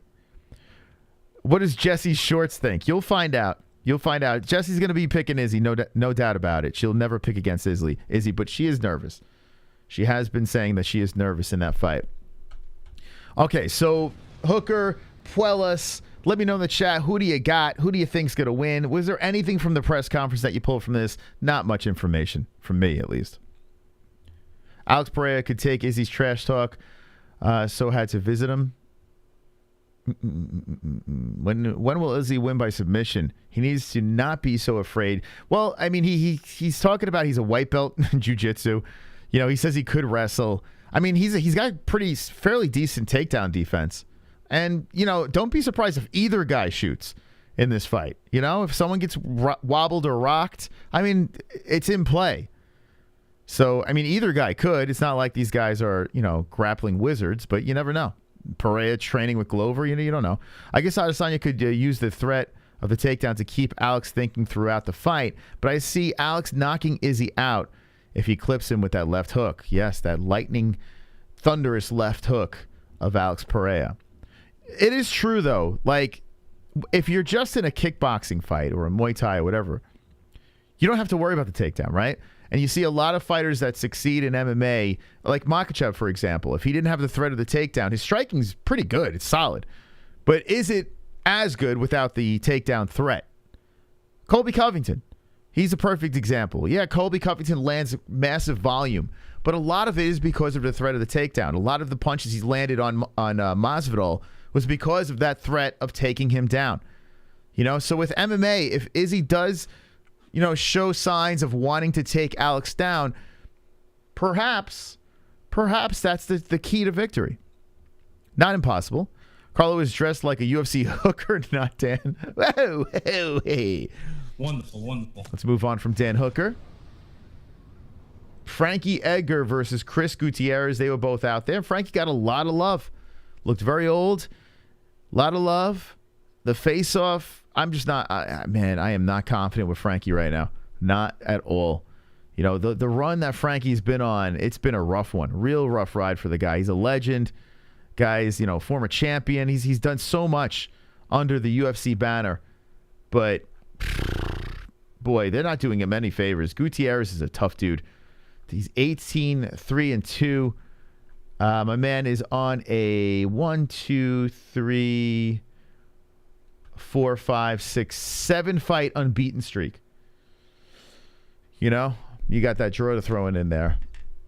What does Jessie Shorts think? You'll find out. You'll find out. Jessie's going to be picking Izzy, no doubt about it. She'll never pick against Izzy, but she is nervous. She has been saying that she is nervous in that fight. Okay, so Hooker, Puelles, let me know in the chat, who do you got? Who do you think's going to win? Was there anything from the press conference that you pulled from this? Not much information, from me at least. Alex Pereira could take Izzy's trash talk, so had to visit him. When will Izzy win by submission? He needs to not be so afraid. Well, I mean, he's talking about he's a white belt in jiu-jitsu. You know, he says he could wrestle. I mean, he's got fairly decent takedown defense. And, you know, don't be surprised if either guy shoots in this fight. You know, if someone gets wobbled or rocked, I mean, it's in play. So, I mean, either guy could. It's not like these guys are, you know, grappling wizards, but you never know. Pereira training with Glover, you don't know. I guess Adesanya could use the threat of the takedown to keep Alex thinking throughout the fight, but I see Alex knocking Izzy out if he clips him with that left hook. Yes, that lightning, thunderous left hook of Alex Pereira. It is true, though, like, if you're just in a kickboxing fight or a Muay Thai or whatever, you don't have to worry about the takedown, right? And you see a lot of fighters that succeed in MMA, like Makhachev, for example. If he didn't have the threat of the takedown, his striking's pretty good. It's solid. But is it as good without the takedown threat? Colby Covington, he's a perfect example. Yeah, Colby Covington lands massive volume, but a lot of it is because of the threat of the takedown. A lot of the punches he's landed on Masvidal was because of that threat of taking him down. You know, so with MMA, if Izzy does, you know, show signs of wanting to take Alex down, perhaps that's the key to victory. Not impossible. Carlo is dressed like a UFC hooker, not Dan. Whoa, hey. Wonderful. Let's move on from Dan Hooker. Frankie Edgar versus Chris Gutierrez. They were both out there. Frankie got a lot of love. Looked very old. A lot of love. The face-off, I'm just not, man, I am not confident with Frankie right now. Not at all. You know, the run that Frankie's been on, it's been a rough one. Real rough ride for the guy. He's a legend. Guy's, you know, former champion. He's done so much under the UFC banner. But, boy, they're not doing him any favors. Gutierrez is a tough dude. He's 18-3-2. My man is on a 1, 2, 3, 4, 5, 6, 7 fight unbeaten streak. You know, you got that draw to throw in there.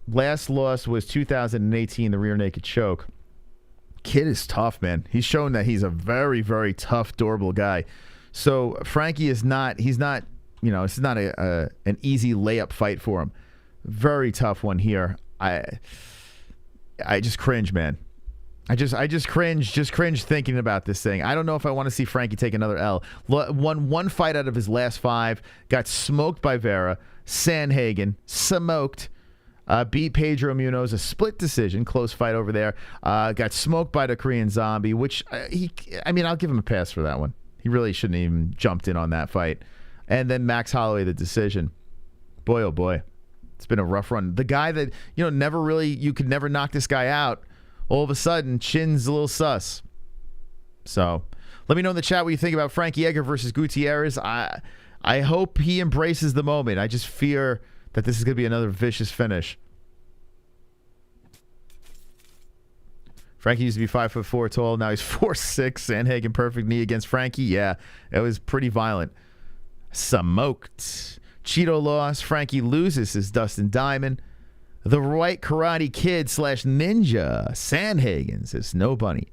Last loss was 2018, the rear naked choke. Kid is tough, man. He's shown that he's a very, very tough, durable guy. So Frankie is not, he's not, you know, it's not an easy layup fight for him. Very tough one here. I just cringe, man. I just cringe thinking about this thing. I don't know if I want to see Frankie take another L. Won one fight out of his last 5. Got smoked by Vera. Sandhagen. Smoked. Beat Pedro Munoz. A split decision. Close fight over there. Got smoked by the Korean Zombie, which, I mean, I'll give him a pass for that one. He really shouldn't even jumped in on that fight. And then Max Holloway, the decision. Boy, oh boy. It's been a rough run. The guy that, you know, never really, you could never knock this guy out. All of a sudden, chin's a little sus. So, let me know in the chat what you think about Frankie Edgar versus Gutierrez. I hope he embraces the moment. I just fear that this is going to be another vicious finish Frankie used to be 5'4" tall. Now he's 4'6". Sandhagen perfect knee against Frankie. Yeah, it was pretty violent. Smoked. Cheeto lost. Frankie loses, says Dustin Diamond. The White Karate Kid / Ninja. Sandhagen, says Snow Bunny.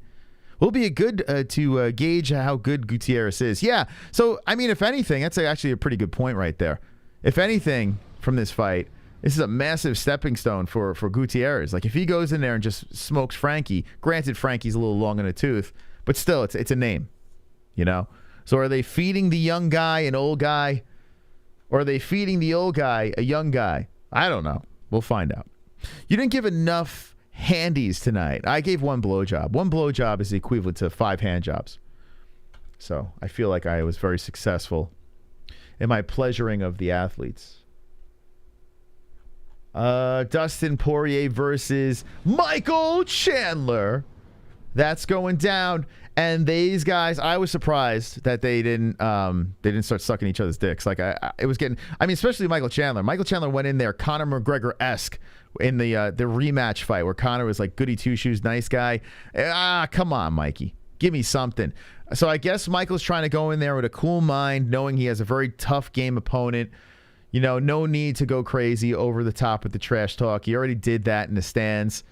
Will be a good to gauge how good Gutierrez is. Yeah, so, I mean, if anything, that's actually a pretty good point right there. If anything from this fight, this is a massive stepping stone for Gutierrez. Like, if he goes in there and just smokes Frankie, granted Frankie's a little long in the tooth, but still, it's a name, you know? So are they feeding the young guy an old guy? Or are they feeding the old guy a young guy? I don't know. We'll find out. You didn't give enough handies tonight. I gave 1 blowjob. 1 blowjob is equivalent to 5 hand jobs. So I feel like I was very successful in my pleasuring of the athletes. Dustin Poirier versus Michael Chandler. That's going down. And these guys, I was surprised that they didn't start sucking each other's dicks. Like it was getting. I mean, especially Michael Chandler. Michael Chandler went in there, Conor McGregor-esque in the rematch fight where Conor was like goody two shoes, nice guy. Come on, Mikey, give me something. So I guess Michael's trying to go in there with a cool mind, knowing he has a very tough game opponent. You know, no need to go crazy over the top with the trash talk. He already did that in the stands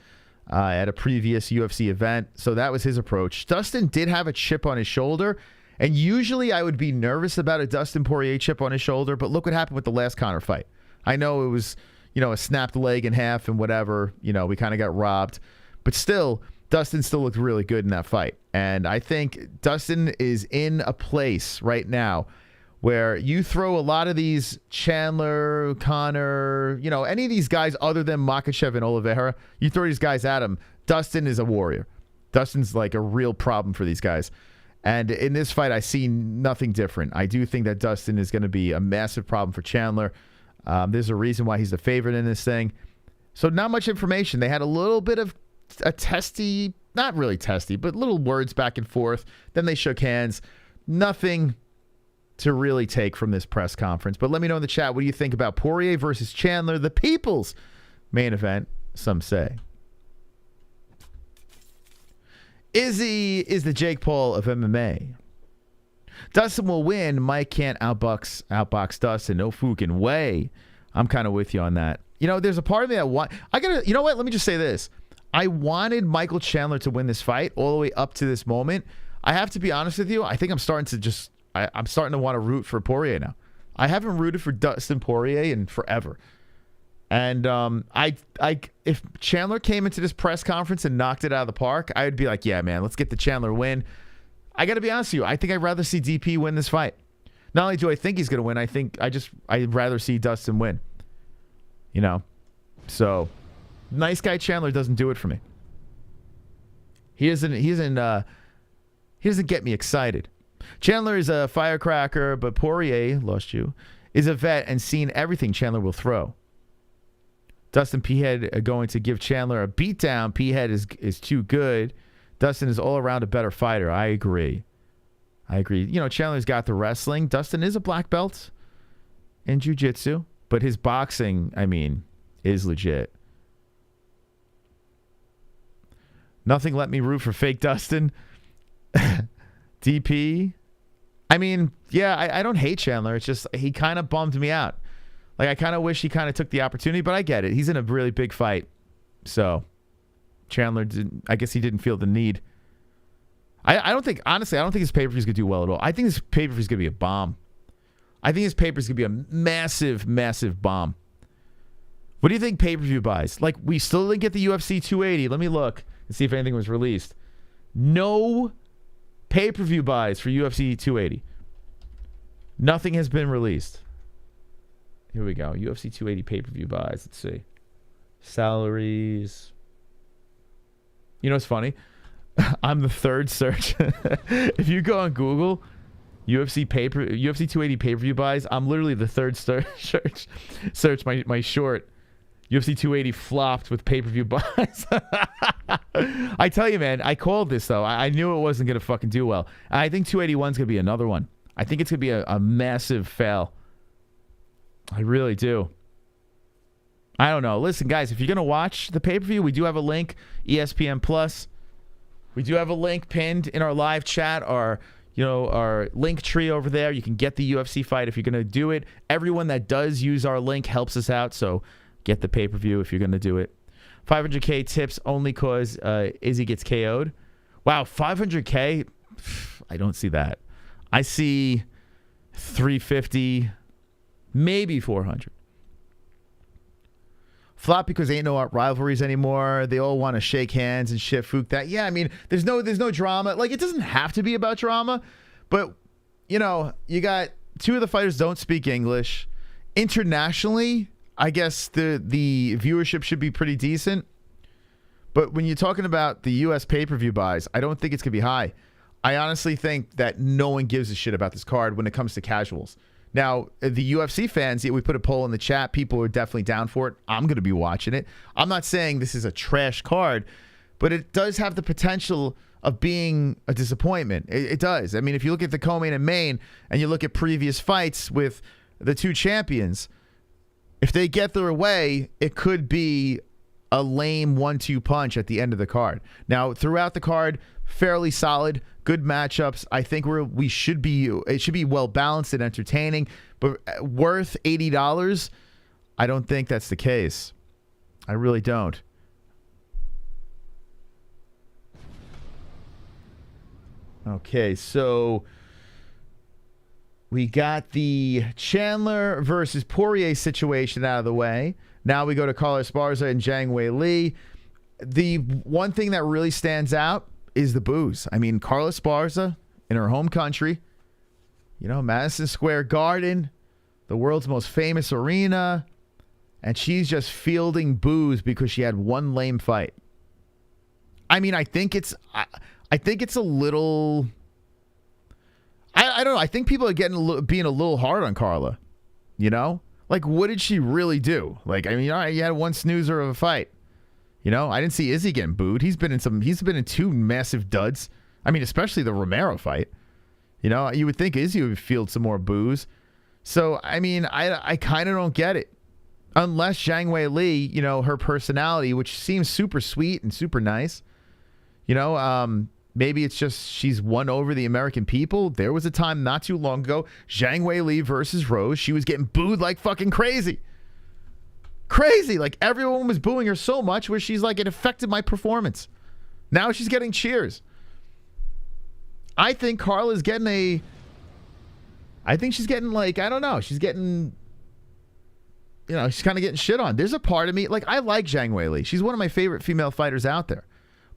at a previous UFC event. So that was his approach. Dustin did have a chip on his shoulder. And usually I would be nervous about a Dustin Poirier chip on his shoulder. But look what happened with the last Conor fight. I know it was, you know, a snapped leg in half and whatever. You know, we kind of got robbed. But still, Dustin still looked really good in that fight. And I think Dustin is in a place right now where you throw a lot of these Chandler, Conor, you know, any of these guys other than Makhachev and Oliveira, you throw these guys at him, Dustin is a warrior. Dustin's like a real problem for these guys. And in this fight, I see nothing different. I do think that Dustin is going to be a massive problem for Chandler. There's a reason why he's the favorite in this thing. So not much information. They had a little bit of a testy, not really testy, but little words back and forth. Then they shook hands. Nothing to really take from this press conference. But let me know in the chat, what do you think about Poirier versus Chandler, the people's main event, some say. Izzy is the Jake Paul of MMA. Dustin will win. Mike can't outbox Dustin. No fucking way. I'm kind of with you on that. You know, there's a part of me that you know what? Let me just say this. I wanted Michael Chandler to win this fight all the way up to this moment. I have to be honest with you. I think I'm starting to want to root for Poirier now. I haven't rooted for Dustin Poirier in forever. And if Chandler came into this press conference and knocked it out of the park, I would be like, yeah, man, let's get the Chandler win. I got to be honest with you. I think I'd rather see DP win this fight. Not only do I think he's going to win, I'd rather see Dustin win. You know? So, nice guy Chandler doesn't do it for me. He doesn't get me excited. Chandler is a firecracker, but Poirier, lost you, is a vet and seen everything Chandler will throw. Dustin P-Head going to give Chandler a beatdown. P-Head is too good. Dustin is all around a better fighter. I agree. You know, Chandler's got the wrestling. Dustin is a black belt in jiu-jitsu, but his boxing, I mean, is legit. Nothing let me root for fake Dustin. DP. I mean, yeah, I don't hate Chandler. It's just he kind of bummed me out. Like, I kind of wish he kind of took the opportunity, but I get it. He's in a really big fight. So, Chandler I guess he didn't feel the need. I don't think his pay-per-view is going to do well at all. I think his pay-per-view is going to be a bomb. I think his pay-per-view is going to be a massive, massive bomb. What do you think pay-per-view buys? Like, we still didn't get the UFC 280. Let me look and see if anything was released. No pay-per-view buys for UFC 280. Nothing has been released. Here we go. UFC 280 pay-per-view buys. Let's see. Salaries. You know what's funny? I'm the third search. If you go on Google, UFC 280 pay-per-view buys, I'm literally the third search. My short. UFC 280 flopped with pay-per-view buys. I tell you, man, I called this, though. I knew it wasn't going to fucking do well. I think 281 is going to be another one. I think it's going to be a massive fail. I really do. I don't know. Listen, guys, if you're going to watch the pay-per-view, we do have a link, ESPN Plus. We do have a link pinned in our live chat, our link tree over there. You can get the UFC fight if you're going to do it. Everyone that does use our link helps us out, so get the pay-per-view if you're going to do it. 500K tips only cause Izzy gets KO'd. Wow, 500K? I don't see that. I see 350, maybe 400. Flop because ain't no rivalries anymore. They all want to shake hands and shit. Fook that. Yeah, I mean, there's no drama. Like, it doesn't have to be about drama, but you got two of the fighters don't speak English. Internationally, I guess the viewership should be pretty decent. But when you're talking about the U.S. pay-per-view buys, I don't think it's going to be high. I honestly think that no one gives a shit about this card when it comes to casuals. Now, the UFC fans, we put a poll in the chat. People are definitely down for it. I'm going to be watching it. I'm not saying this is a trash card, but it does have the potential of being a disappointment. It does. I mean, if you look at the co-main and main and you look at previous fights with the two champions, if they get their way, it could be a lame 1-2 punch at the end of the card. Now, throughout the card, fairly solid, good matchups. I think it should be well balanced and entertaining, but worth $80, I don't think that's the case. I really don't. Okay, so we got the Chandler versus Poirier situation out of the way. Now we go to Carla Esparza and Zhang Weili. The one thing that really stands out is the boos. I mean, Carla Esparza in her home country, Madison Square Garden, the world's most famous arena, and she's just fielding boos because she had one lame fight. I mean, I think it's a little. I don't know. I think people are being a little hard on Carla. Like, what did she really do? Like, I mean, all right, you had one snoozer of a fight. I didn't see Izzy getting booed. He's been in two massive duds. I mean, especially the Romero fight. You would think Izzy would field some more boos. So, I mean, I kind of don't get it. Unless Zhang Weili, her personality, which seems super sweet and super nice, maybe it's just she's won over the American people. There was a time not too long ago, Zhang Weili versus Rose, she was getting booed like fucking crazy. Crazy. Like, everyone was booing her so much where she's like, it affected my performance. Now she's getting cheers. I think Carla's getting she's getting like, I don't know. She's getting, she's kind of getting shit on. There's a part of me, like, I like Zhang Weili. She's one of my favorite female fighters out there.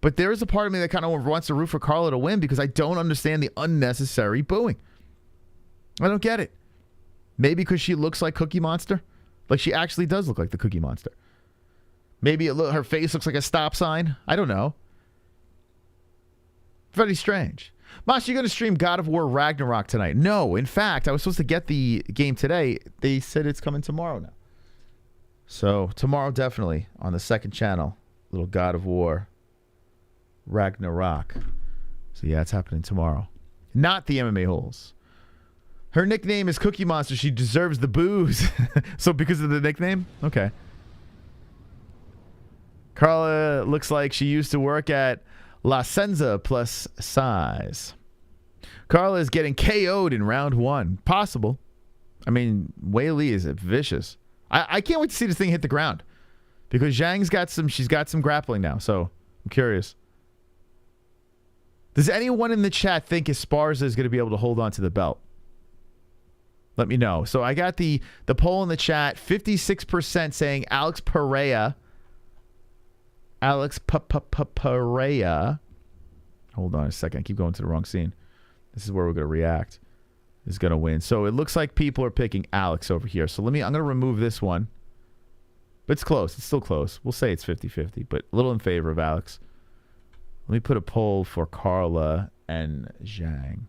But there is a part of me that kind of wants to root for Carla to win because I don't understand the unnecessary booing. I don't get it. Maybe because she looks like Cookie Monster. Like, she actually does look like the Cookie Monster. Maybe her face looks like a stop sign. I don't know. Very strange. Mosh, you going to stream God of War Ragnarok tonight? No. In fact, I was supposed to get the game today. They said it's coming tomorrow now. So, tomorrow definitely on the second channel. Little God of War Ragnarok. So, yeah, it's happening tomorrow. Not the MMA-Holes. Her nickname is Cookie Monster. She deserves the booze. So because of the nickname? Okay. Carla looks like she used to work at La Senza plus size. Carla is getting KO'd in round 1. Possible. I mean, Weili is vicious. I can't wait to see this thing hit the ground. Because Zhang's got some grappling now. So I'm curious. Does anyone in the chat think Esparza is going to be able to hold on to the belt? Let me know. So I got the poll in the chat. 56% saying Alex Pereira. Alex Pereira. Hold on a second. I keep going to the wrong scene. This is where we're going to react. Is going to win. So it looks like people are picking Alex over here. So I'm going to remove this one. But it's close. It's still close. We'll say it's 50-50, but a little in favor of Alex. Let me put a poll for Carla and Zhang.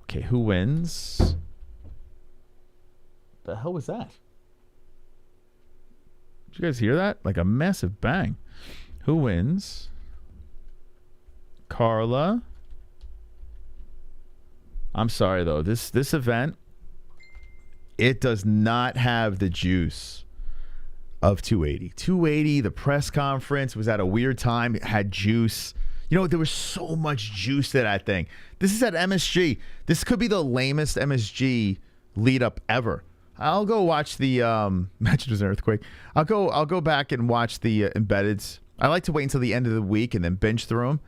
Okay, who wins? The hell was that? Did you guys hear that? Like a massive bang. Who wins? Carla. I'm sorry though. This event, it does not have the juice. of 280. 280, the press conference was at a weird time. It had juice. You know, there was so much juice to that thing. This is at MSG. This could be the lamest MSG lead up ever. I'll go watch the match. There's an earthquake. I'll go back and watch the embeddeds. I like to wait until the end of the week and then binge through them.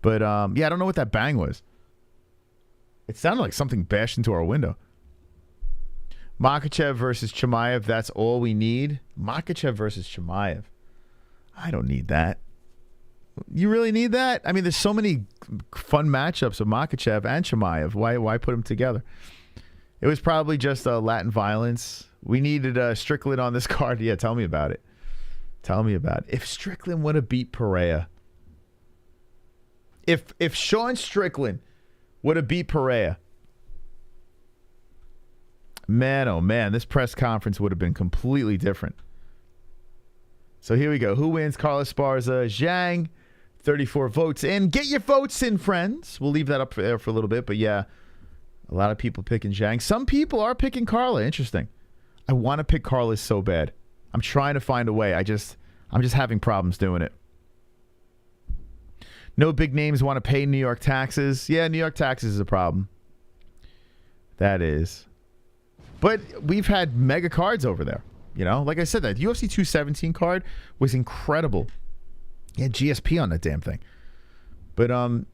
But yeah, I don't know what that bang was. It sounded like something bashed into our window. Makhachev versus Chimaev. That's all we need. Makhachev versus Chimaev. I don't need that. You really need that? I mean, there's so many fun matchups of Makhachev and Chimaev. Why put them together? It was probably just Latin violence. We needed Strickland on this card. Yeah, tell me about it. Tell me about it. If Strickland would have beat Pereira. If Sean Strickland would have beat Pereira. Man, oh man, this press conference would have been completely different. So here we go. Who wins? Carla Esparza, Zhang. 34 votes in. Get your votes in, friends. We'll leave that up there for a little bit. But yeah, a lot of people picking Zhang. Some people are picking Carla. Interesting. I want to pick Carla so bad. I'm trying to find a way. I'm just having problems doing it. No big names want to pay New York taxes. Yeah, New York taxes is a problem. That is. But we've had mega cards over there. You know, like I said, that UFC 217 card was incredible. You had GSP on that damn thing. But you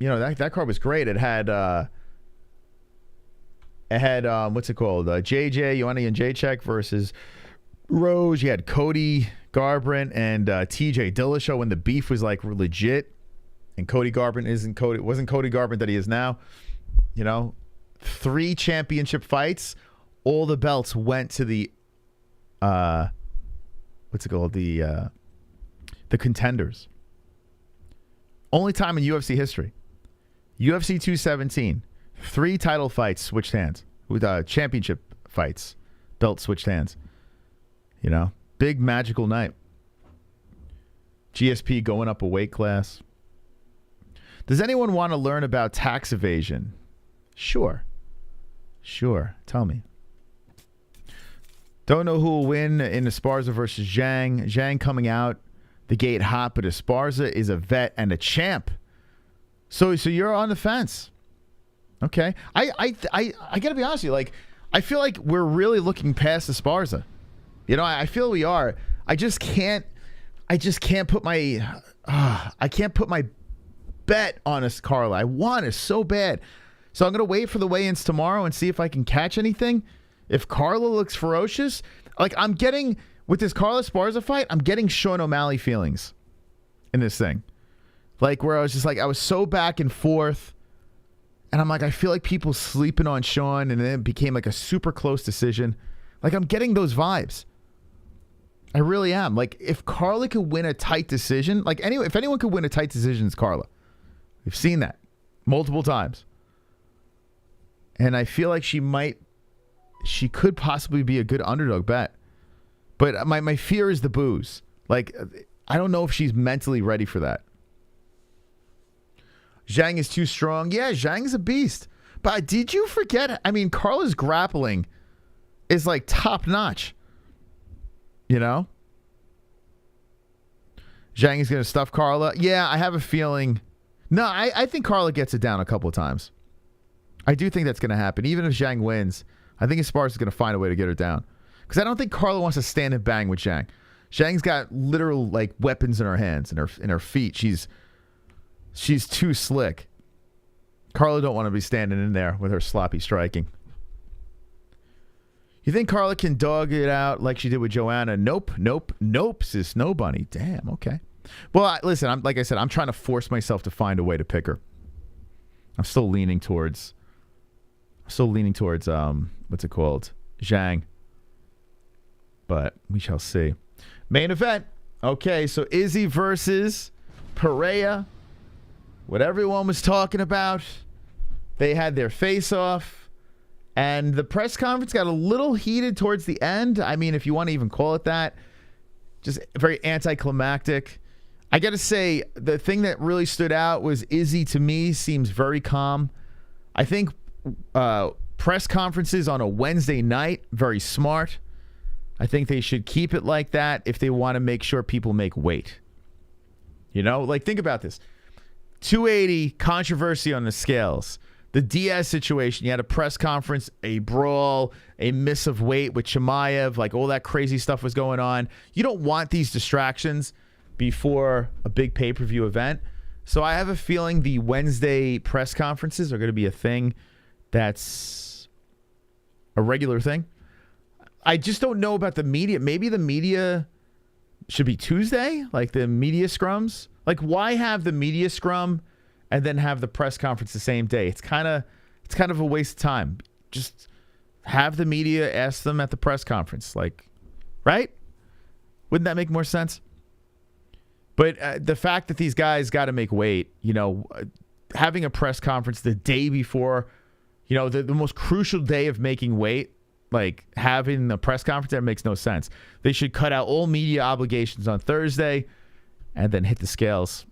know, that card was great. It had what's it called? JJ Joanna Jędrzejczyk versus Rose. You had Cody Garbrandt and TJ Dillashaw when the beef was like legit. And Cody Garbrandt wasn't Cody Garbrandt that he is now. You know, 3 championship fights. All the belts went to the what's it called? The contenders. Only time in UFC history. UFC 217. 3 title fights switched hands. With championship fights. Belt switched hands. You know, big magical night. GSP going up a weight class. Does anyone want to learn about tax evasion? Sure. Sure. Tell me. Don't know who will win in Esparza versus Zhang. Zhang coming out the gate hot, but Esparza is a vet and a champ. So you're on the fence. Okay. I gotta be honest with you. Like, I feel like we're really looking past Esparza. You know, I feel we are. I just can't put my I can't put my bet on us, Carla. I want it so bad. So I'm gonna wait for the weigh-ins tomorrow and see if I can catch anything. If Carla looks ferocious, like I'm getting with this Carla Esparza fight, I'm getting Sean O'Malley feelings in this thing. Like where I was just like, I was so back and forth. And I'm like, I feel like people sleeping on Sean, and then it became like a super close decision. Like I'm getting those vibes. I really am. Like if Carla could win a tight decision, like anyway, if anyone could win a tight decision, it's Carla. We've seen that multiple times. And I feel like she could possibly be a good underdog bet. But my fear is the booze. Like, I don't know if she's mentally ready for that. Zhang is too strong. Yeah, Zhang is a beast. But did you forget? I mean, Carla's grappling is like top notch. You know? Zhang is going to stuff Carla. Yeah, I have a feeling. No, I think Carla gets it down a couple of times. I do think that's going to happen. Even if Zhang wins, I think Esparza is going to find a way to get her down. Because I don't think Carla wants to stand and bang with Zhang. Zhang's got literal like weapons in her hands and her feet. She's too slick. Carla don't want to be standing in there with her sloppy striking. You think Carla can dog it out like she did with Joanna? Nope, says Snow Bunny. Damn, okay. Well, listen, like I said, I'm trying to force myself to find a way to pick her. I'm still leaning towards what's it called? Zhang. But we shall see. Main event. Okay, so Izzy versus Pereira. What everyone was talking about. They had their face-off. And the press conference got a little heated towards the end. I mean, if you want to even call it that. Just very anticlimactic. I got to say, the thing that really stood out was Izzy, to me, seems very calm. I think press conferences on a Wednesday night, very smart. I think they should keep it like that if they want to make sure people make weight. You know, like think about this. 280, controversy on the scales. The DIAZ situation, you had a press conference, a brawl, a miss of weight with Chimaev, like all that crazy stuff was going on. You don't want these distractions before a big pay-per-view event. So I have a feeling the Wednesday press conferences are going to be a thing that's a regular thing. I just don't know about the media. Maybe the media should be Tuesday, like the media scrums. Like, why have the media scrum and then have the press conference the same day? It's kind of a waste of time. Just have the media ask them at the press conference, like, right? Wouldn't that make more sense? But the fact that these guys got to make weight, you know, having a press conference the day before, you know, the most crucial day of making weight, like having a press conference, that makes no sense. They should cut out all media obligations on Thursday and then hit the scales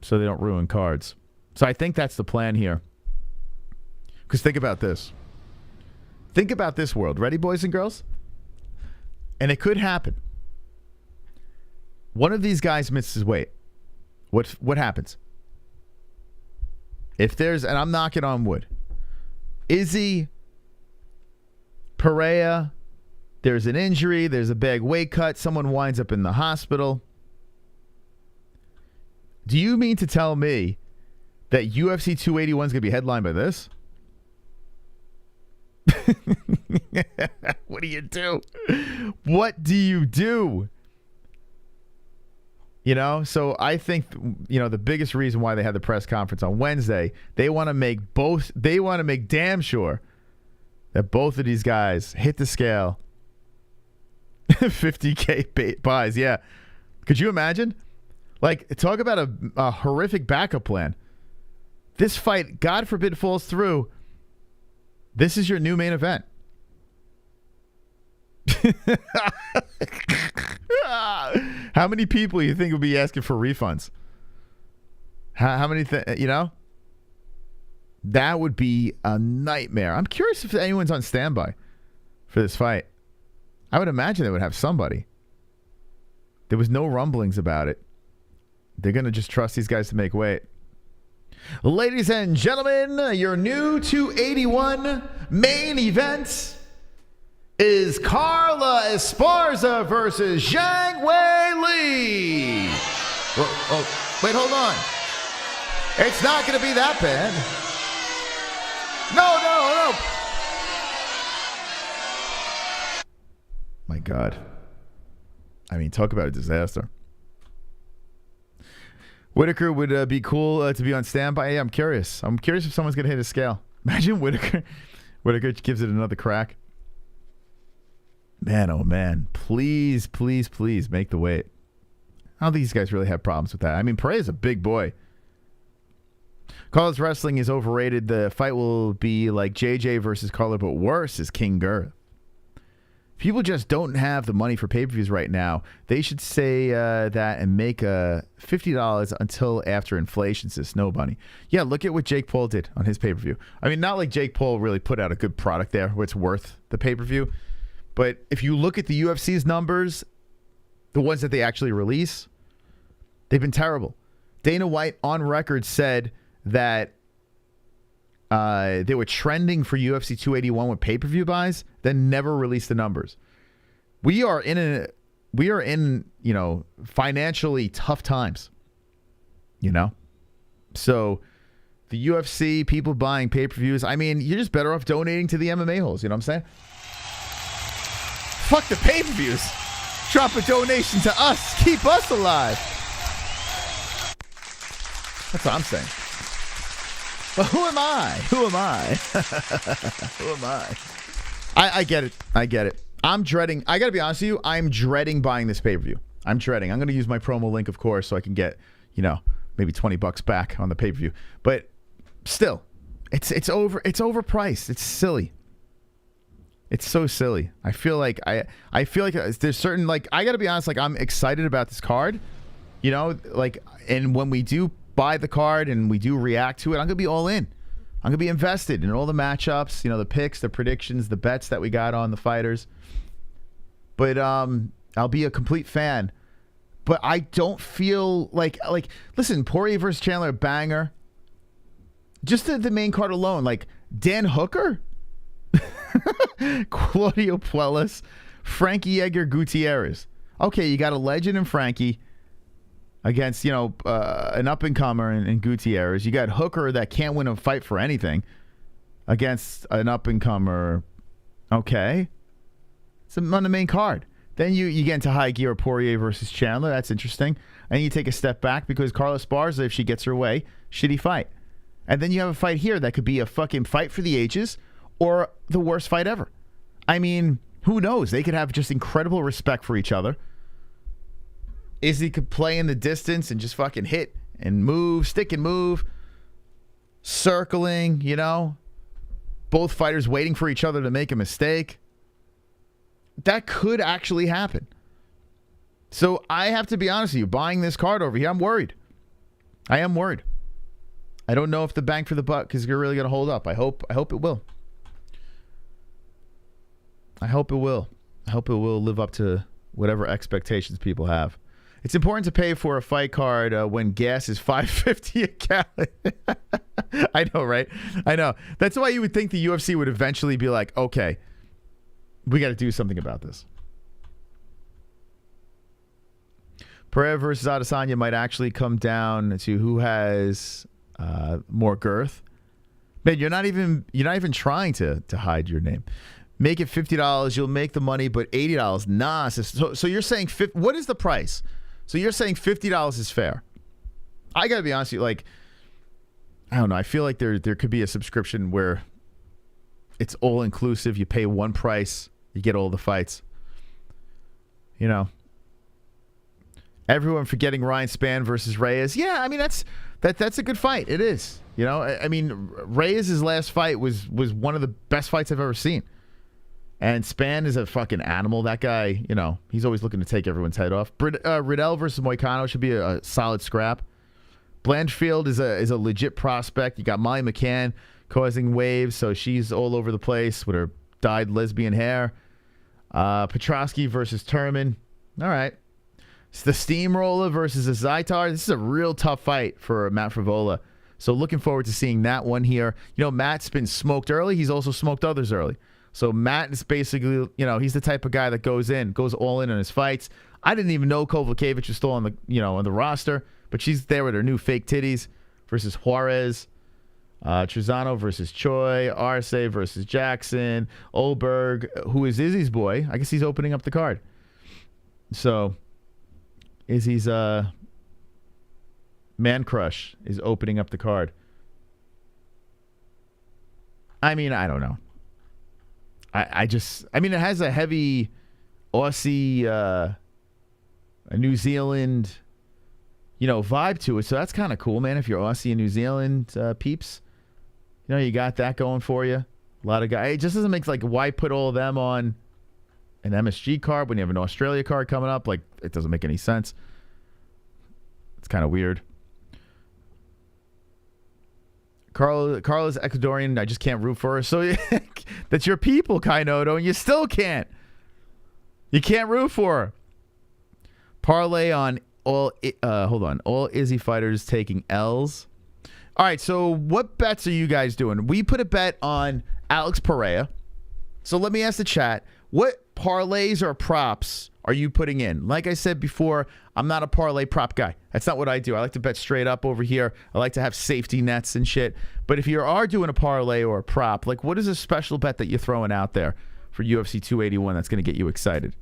so they don't ruin cards. So I think that's the plan here. Because think about this. Think about this world. Ready, boys and girls? And it could happen. One of these guys misses weight. What happens? If there's, and I'm knocking on wood, IZZY, Pereira, there's an injury, there's a big weight cut, someone winds up in the hospital. Do you mean to tell me that UFC 281 is going to be headlined by this? What do you do? What do you do? You know, so I think, you know, the biggest reason why they had the press conference on Wednesday, they want to make damn sure that both of these guys hit the scale. 50K buys, yeah. Could you imagine? Like, talk about a horrific backup plan. This fight, God forbid, falls through. This is your new main event. How many people you think will be asking for refunds? How many, you know? That would be a nightmare. I'm curious if anyone's on standby for this fight. I would imagine they would have somebody. There was no rumblings about it. They're going to just trust these guys to make weight. Ladies and gentlemen, your new 281 main event is Carla Esparza versus Zhang Weili. Wait, hold on. It's not going to be that bad. No. My God. I mean, talk about a disaster. Whitaker would be cool to be on standby. Yeah, I'm curious. I'm curious if someone's going to hit a scale. Imagine Whitaker. Whitaker gives it another crack. Man, oh man. Please make the weight. I don't think these guys really have problems with that. I mean, Pereira's a big boy. Carla's wrestling is overrated. The fight will be like JJ versus Carla, but worse is King Girth. People just don't have the money for pay-per-views right now. They should say that and make $50 until after inflation, says Snow Bunny. Yeah, look at what Jake Paul did on his pay-per-view. I mean, not like Jake Paul really put out a good product there where it's worth the pay-per-view. But if you look at the UFC's numbers, the ones that they actually release, they've been terrible. Dana White on record said that they were trending for UFC 281 with pay-per-view buys, then never released the numbers. We are in, you know, financially tough times. You know? So the UFC, people buying pay-per-views, I mean, you're just better off donating to the MMA-Holes, you know what I'm saying? Fuck the pay-per-views. Drop a donation to us. Keep us alive. That's what I'm saying. But who am I? Who am I? I get it. I'm dreading. I got to be honest with you. I'm dreading buying this pay-per-view. I'm dreading. I'm going to use my promo link, of course, so I can get, you know, maybe $20 back on the pay-per-view. But still, it's overpriced. It's silly. It's so silly. I feel like there's certain, like, I got to be honest, like, I'm excited about this card, you know, like, and when we do buy the card and we do react to it, I'm going to be all in. I'm going to be invested in all the matchups, you know, the picks, the predictions, the bets that we got on the fighters. but I'll be a complete fan. But I don't feel like listen, Poirier versus Chandler, banger. Just the main card alone, like Dan Hooker, Claudio Puelles, Frankie Edgar, Gutierrez. Okay, you got a legend in Frankie against, you know, an up-and-comer in Gutierrez. You got Hooker that can't win a fight for anything against an up-and-comer. Okay. It's on the main card. Then you get into high gear, Poirier versus Chandler. That's interesting. And you take a step back because Carla Esparza, if she gets her way, shitty fight. And then you have a fight here that could be a fucking fight for the ages or the worst fight ever. I mean, who knows? They could have just incredible respect for each other. Izzy could play in the distance and just fucking hit and move, stick and move, circling, you know. Both fighters waiting for each other to make a mistake. That could actually happen. So I have to be honest with you, buying this card over here, I'm worried. I am worried. I don't know if the bang for the buck is really going to hold up. I hope it will. I hope it will. I hope it will live up to whatever expectations people have. It's important to pay for a fight card when gas is $5.50 a gallon. I know, right? I know. That's why you would think the UFC would eventually be like, okay, we got to do something about this. Pereira versus Adesanya might actually come down to who has more girth. Man, you're not even trying to hide your name. Make it $50. You'll make the money, but $80, nah. So you're saying what is the price? So you're saying $50 is fair. I gotta be honest with you, like, I don't know. I feel like there could be a subscription where it's all inclusive. You pay one price, you get all the fights. You know, everyone forgetting Ryan Spann versus Reyes. Yeah, I mean that's a good fight. It is. You know, I mean Reyes' last fight was one of the best fights I've ever seen. And Spann is a fucking animal. That guy, you know, he's always looking to take everyone's head off. Riddell versus Moicano should be a solid scrap. Blanchfield is a legit prospect. You got Molly McCann causing waves, so she's all over the place with her dyed lesbian hair. Petrosky versus Turman. All right. It's the Steamroller versus a Zaitar. This is a real tough fight for Matt Frivola. So looking forward to seeing that one here. You know, Matt's been smoked early. He's also smoked others early. So Matt is basically, you know, he's the type of guy that goes all in on his fights. I didn't even know Kovacevic was still on the roster, but she's there with her new fake titties versus Juarez. Trezano versus Choi. Arce versus Jackson. Olberg, who is Izzy's boy. I guess he's opening up the card. So Izzy's man crush is opening up the card. I mean, I don't know. I mean, it has a heavy Aussie, a New Zealand, you know, vibe to it. So that's kind of cool, man. If you're Aussie and New Zealand peeps, you know, you got that going for you. A lot of guys. It just doesn't make, like, why put all of them on an MSG card when you have an Australia card coming up? Like, it doesn't make any sense. It's kind of weird. Carla's Ecuadorian. I just can't root for her. So that's your people, Kainoto, and you still can't. You can't root for her. Parlay on all Izzy fighters taking L's. All right, so what bets are you guys doing? We put a bet on Alex Pereira. So let me ask the chat, what parlays or props are you putting in? Like I said before, I'm not a parlay prop guy. That's not what I do. I like to bet straight up over here. I like to have safety nets and shit. But if you are doing a parlay or a prop, like, what is a special bet that you're throwing out there for UFC 281 that's going to get you excited?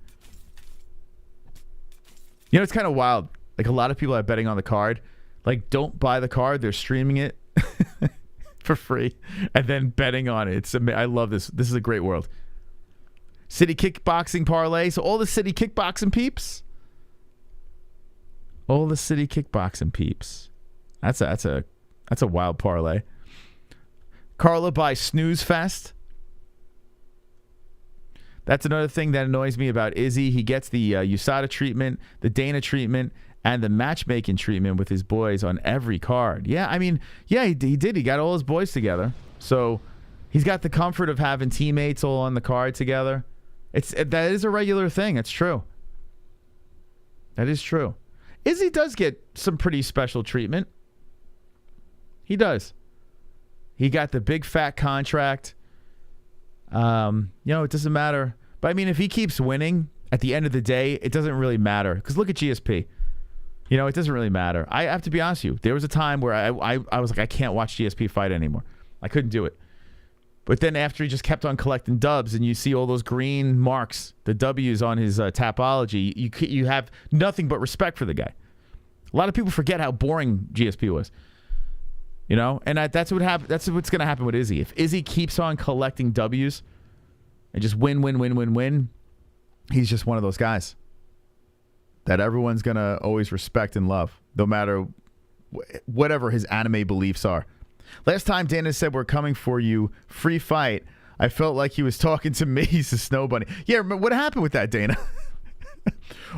You know, it's kind of wild. Like, a lot of people are betting on the card. Like, don't buy the card. They're streaming it for free and then betting on it. I love this. This is a great world. City Kickboxing parlay. So all the City Kickboxing peeps. All the City Kickboxing peeps. That's a wild parlay. Carla by Snooze Fest. That's another thing that annoys me about Izzy. He gets the USADA treatment, the Dana treatment, and the matchmaking treatment with his boys on every card. Yeah, I mean, yeah, he did. He got all his boys together. So he's got the comfort of having teammates all on the card together. That is a regular thing. It's true. That is true. Izzy does get some pretty special treatment. He does. He got the big fat contract. You know, it doesn't matter. But I mean, if he keeps winning, at the end of the day, it doesn't really matter. Because look at GSP. You know, it doesn't really matter. I have to be honest with you. There was a time where I was like, I can't watch GSP fight anymore. I couldn't do it. But then after he just kept on collecting dubs and you see all those green marks, the W's on his Tapology, you have nothing but respect for the guy. A lot of people forget how boring GSP was. You know? And that's what happened. That's what's going to happen with Izzy. If Izzy keeps on collecting W's and just win, he's just one of those guys that everyone's going to always respect and love, no matter whatever his anime beliefs are. Last time Dana said, we're coming for you, free fight, I felt like he was talking to me. He's a Snow Bunny. Yeah, what happened with that, Dana?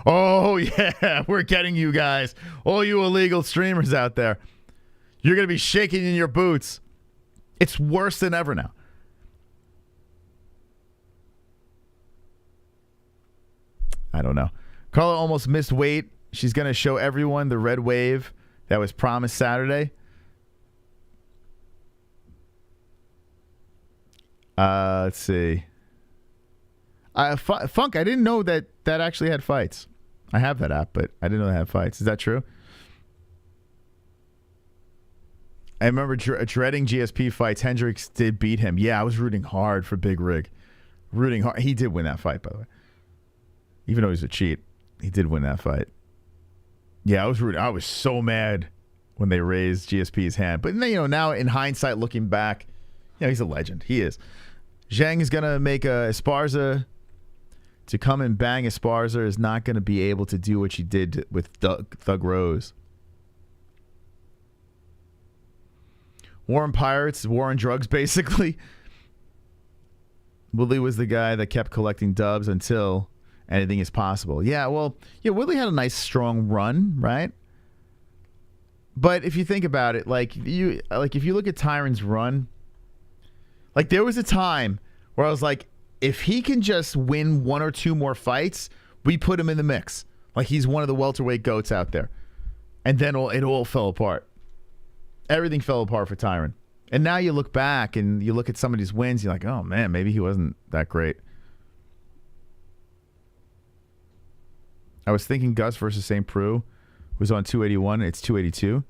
Oh, yeah, we're getting you guys. All you illegal streamers out there. You're going to be shaking in your boots. It's worse than ever now. I don't know. Carla almost missed weight. She's going to show everyone the red wave that was promised Saturday. Let's see. Funk, I didn't know that actually had fights. I have that app, but I didn't know they had fights. Is that true? I remember dreading GSP fights. Hendricks did beat him. Yeah, I was rooting hard for Big Rig. Rooting hard. He did win that fight, by the way. Even though he's a cheat, he did win that fight. Yeah, I was rooting. I was so mad when they raised GSP's hand. But you know, now in hindsight, looking back, you know, he's a legend. He is. Zhang is going to make Esparza to come and bang. Esparza is not going to be able to do what she did with Thug Rose. War on Pirates, war on drugs, basically. Woodley was the guy that kept collecting dubs until anything is possible. Yeah, well, yeah, Woodley had a nice, strong run, right? But if you think about it, if you look at Tyron's run, like there was a time where I was like, if he can just win one or two more fights, we put him in the mix. Like he's one of the welterweight goats out there. And then it all fell apart. Everything fell apart for Tyron. And now you look back and you look at some of these wins, you're like, oh man, maybe he wasn't that great. I was thinking Gus versus St. Preux was on 281. It's 282.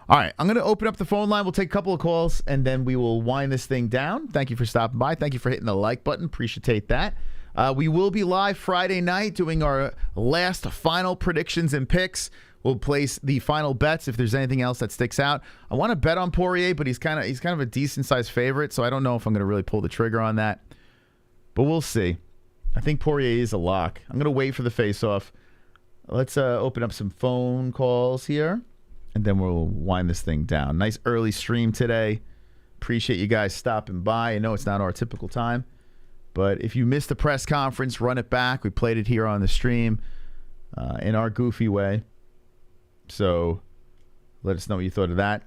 All right, I'm going to open up the phone line. We'll take a couple of calls, and then we will wind this thing down. Thank you for stopping by. Thank you for hitting the like button. Appreciate that. We will be live Friday night doing our last final predictions and picks. We'll place the final bets if there's anything else that sticks out. I want to bet on Poirier, but he's kind of a decent-sized favorite, so I don't know if I'm going to really pull the trigger on that. But we'll see. I think Poirier is a lock. I'm going to wait for the face-off. Let's open up some phone calls here, and then we'll wind this thing down. Nice early stream today. Appreciate you guys stopping by. I know it's not our typical time, but if you missed the press conference, run it back. We played it here on the stream in our goofy way. So let us know what you thought of that.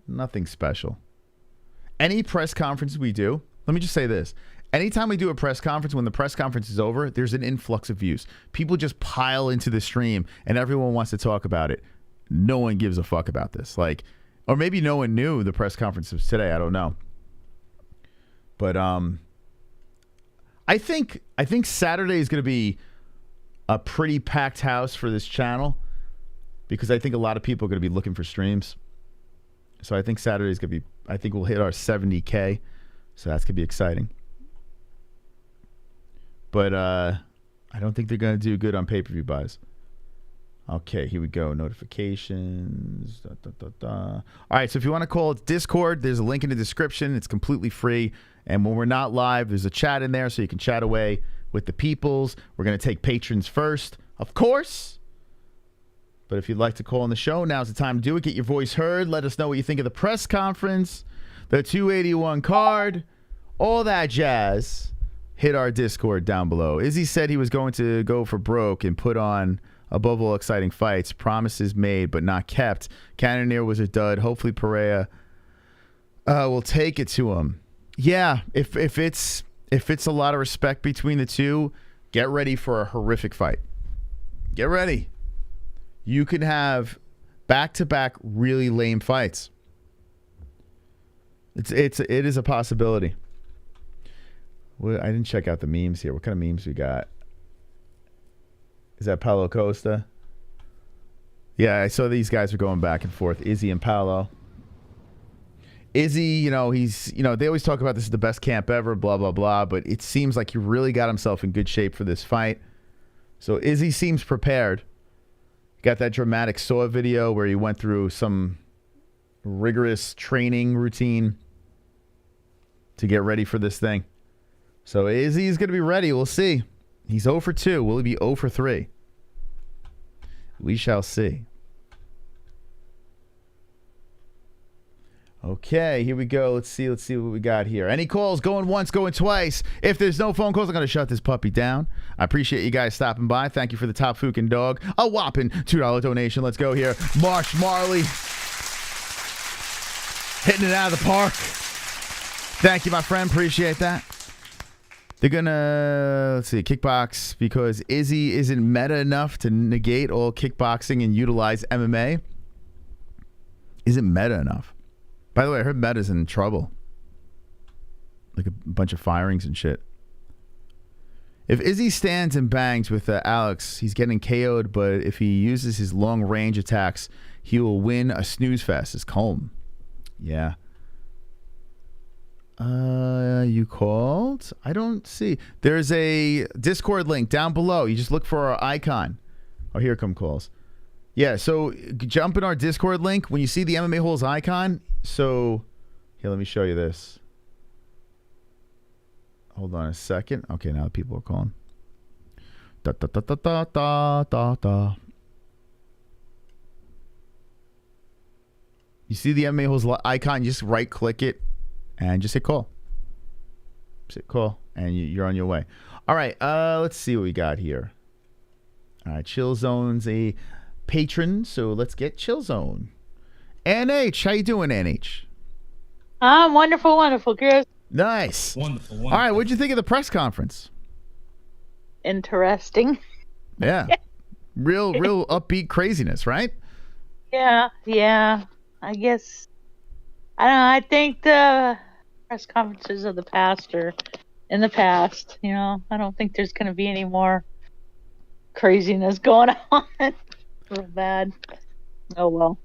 Nothing special. Any press conference we do, let me just say this. Anytime we do a press conference, when the press conference is over, there's an influx of views. People just pile into the stream, and everyone wants to talk about it. No one gives a fuck about this. Or maybe no one knew the press conference was today. I don't know. But I think Saturday is going to be a pretty packed house for this channel, because I think a lot of people are going to be looking for streams. So I think Saturday is going to be, I think we'll hit our 70K. So that's going to be exciting. But I don't think they're going to do good on pay-per-view buys. Okay, here we go. Notifications. All right, so if you want to call it Discord, there's a link in the description. It's completely free. And when we're not live, there's a chat in there so you can chat away with the peoples. We're going to take patrons first, of course. But if you'd like to call on the show, now's the time to do it. Get your voice heard. Let us know what you think of the press conference, the 281 card, all that jazz. Hit our Discord down below. Izzy said he was going to go for broke and put on above all exciting fights. Promises made but not kept. Cannonier was a dud. Hopefully Pereira will take it to him. Yeah, if it's if it's a lot of respect between the two, get ready for a horrific fight. Get ready. You can have back-to-back really lame fights. It is a possibility. Well, I didn't check out the memes here. What kind of memes we got? Is that Paulo Costa? Yeah, I saw these guys were going back and forth. Izzy and Paulo. Izzy, he's, they always talk about this is the best camp ever, blah, blah, blah, but it seems like he really got himself in good shape for this fight. So Izzy seems prepared. Got that dramatic SAW video where he went through some rigorous training routine to get ready for this thing. So Izzy's going to be ready. We'll see. He's 0 for 2. Will he be 0 for 3? We shall see. Okay, here we go. Let's see what we got here. Any calls? Going once, going twice. If there's no phone calls, I'm going to shut this puppy down. I appreciate you guys stopping by. Thank you for the top fucking dog. A whopping $2 donation. Let's go here. Marsh Marley. Hitting it out of the park. Thank you, my friend. Appreciate that. They're going to, let's see, kickbox because Izzy isn't meta enough to negate all kickboxing and utilize MMA. Isn't meta enough. By the way, I heard Meta's in trouble. Like a bunch of firings and shit. If Izzy stands and bangs with Alex, he's getting KO'd, but if he uses his long-range attacks, he will win a snooze fest. It's calm. Yeah. You called? I don't see. There's a Discord link down below. You just look for our icon. Oh, here come calls. Yeah, so jump in our Discord link. When you see the MMA-Holes icon, so here, let me show you this. Hold on a second. Okay, now the people are calling. Da, da, da, da, da, da, da, da. You see the MMA-Holes icon, you just right-click it and just hit call. Just hit call, and you're on your way. All right, let's see what we got here. All right, Chill Zone's a patron, so let's get Chill Zone. NH, how you doing, NH? Wonderful, Chris. Nice. Wonderful. All right, what'd you think of the press conference? Interesting. Yeah. Real upbeat craziness, right? Yeah. I guess, I don't know, I think the press conferences of the past are in the past, I don't think there's going to be any more craziness going on. Real bad. Oh, well.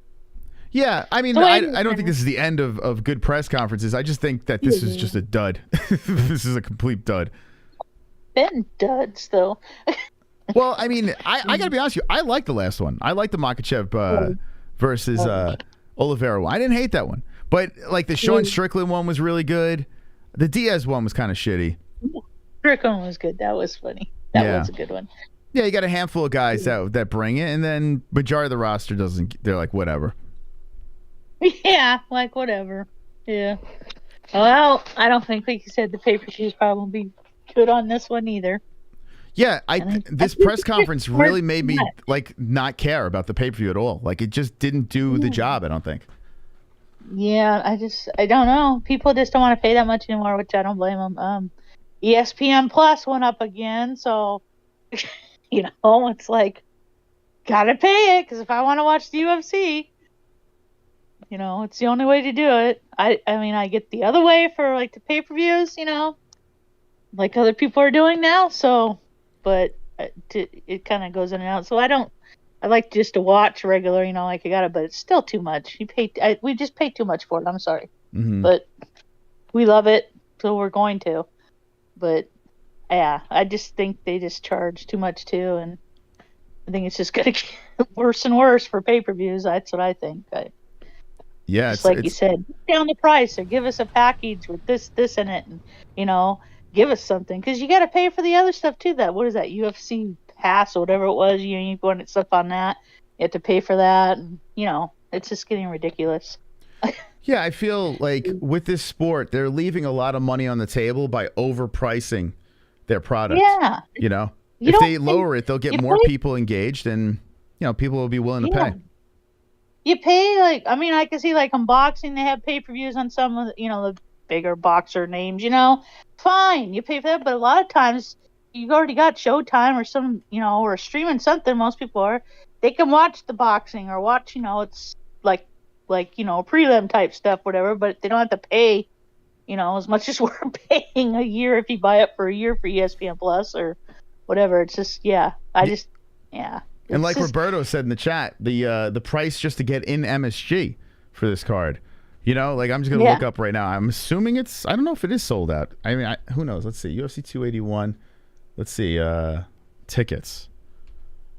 Yeah, I mean, So I don't think this is the end of good press conferences. I just think that this is just a dud. This is a complete dud. Been duds, though. Well, I mean, I got to be honest with you. I like the last one. I like the Makhachev versus Oliveira one. I didn't hate that one. But, like, the Sean Strickland one was really good. The DIAZ one was kind of shitty. Strickland was good. That was funny. That was a good one. Yeah, you got a handful of guys that bring it, and then majority of the roster doesn't. They're like, whatever. Yeah, like whatever. Yeah. Well, I don't think, like you said, the pay-per-view is probably be good on this one either. Yeah, this press conference really made me like not care about the pay-per-view at all. Like it just didn't do the job, I don't think. Yeah, I don't know. People just don't want to pay that much anymore, which I don't blame them. ESPN Plus went up again, so it's like gotta pay it because if I want to watch the UFC, it's the only way to do it. I mean, I get the other way for like the pay-per-views, like other people are doing now. So, but it kind of goes in and out. So I like just to watch regular, like I got it, but it's still too much. We just pay too much for it. I'm sorry, but we love it, so we're going to. But yeah, I just think they just charge too much too, and I think it's just gonna get worse and worse for pay-per-views. That's what I think. Yeah, it's like you said, down the price or give us a package with this in it, and give us something because you got to pay for the other stuff too. What is that UFC Pass or whatever it was? You wanted stuff on that, you have to pay for that, and it's just getting ridiculous. Yeah, I feel like with this sport, they're leaving a lot of money on the table by overpricing their product. Yeah, if they lower it, they'll get more people engaged, and people will be willing to pay. You pay I can see like unboxing. They have pay-per-views on some of the bigger boxer names, fine, you pay for that. But a lot of times you've already got Showtime or some, or streaming something. Most people are. They can watch the boxing or watch, it's like prelim type stuff, whatever. But they don't have to pay, as much as we're paying a year if you buy it for a year for ESPN Plus or whatever. It's just, yeah. And like Roberto said in the chat, the price just to get in MSG for this card, I'm just gonna look up right now. I'm assuming I don't know if it is sold out. I mean, who knows? Let's see. UFC 281. Let's see. Tickets.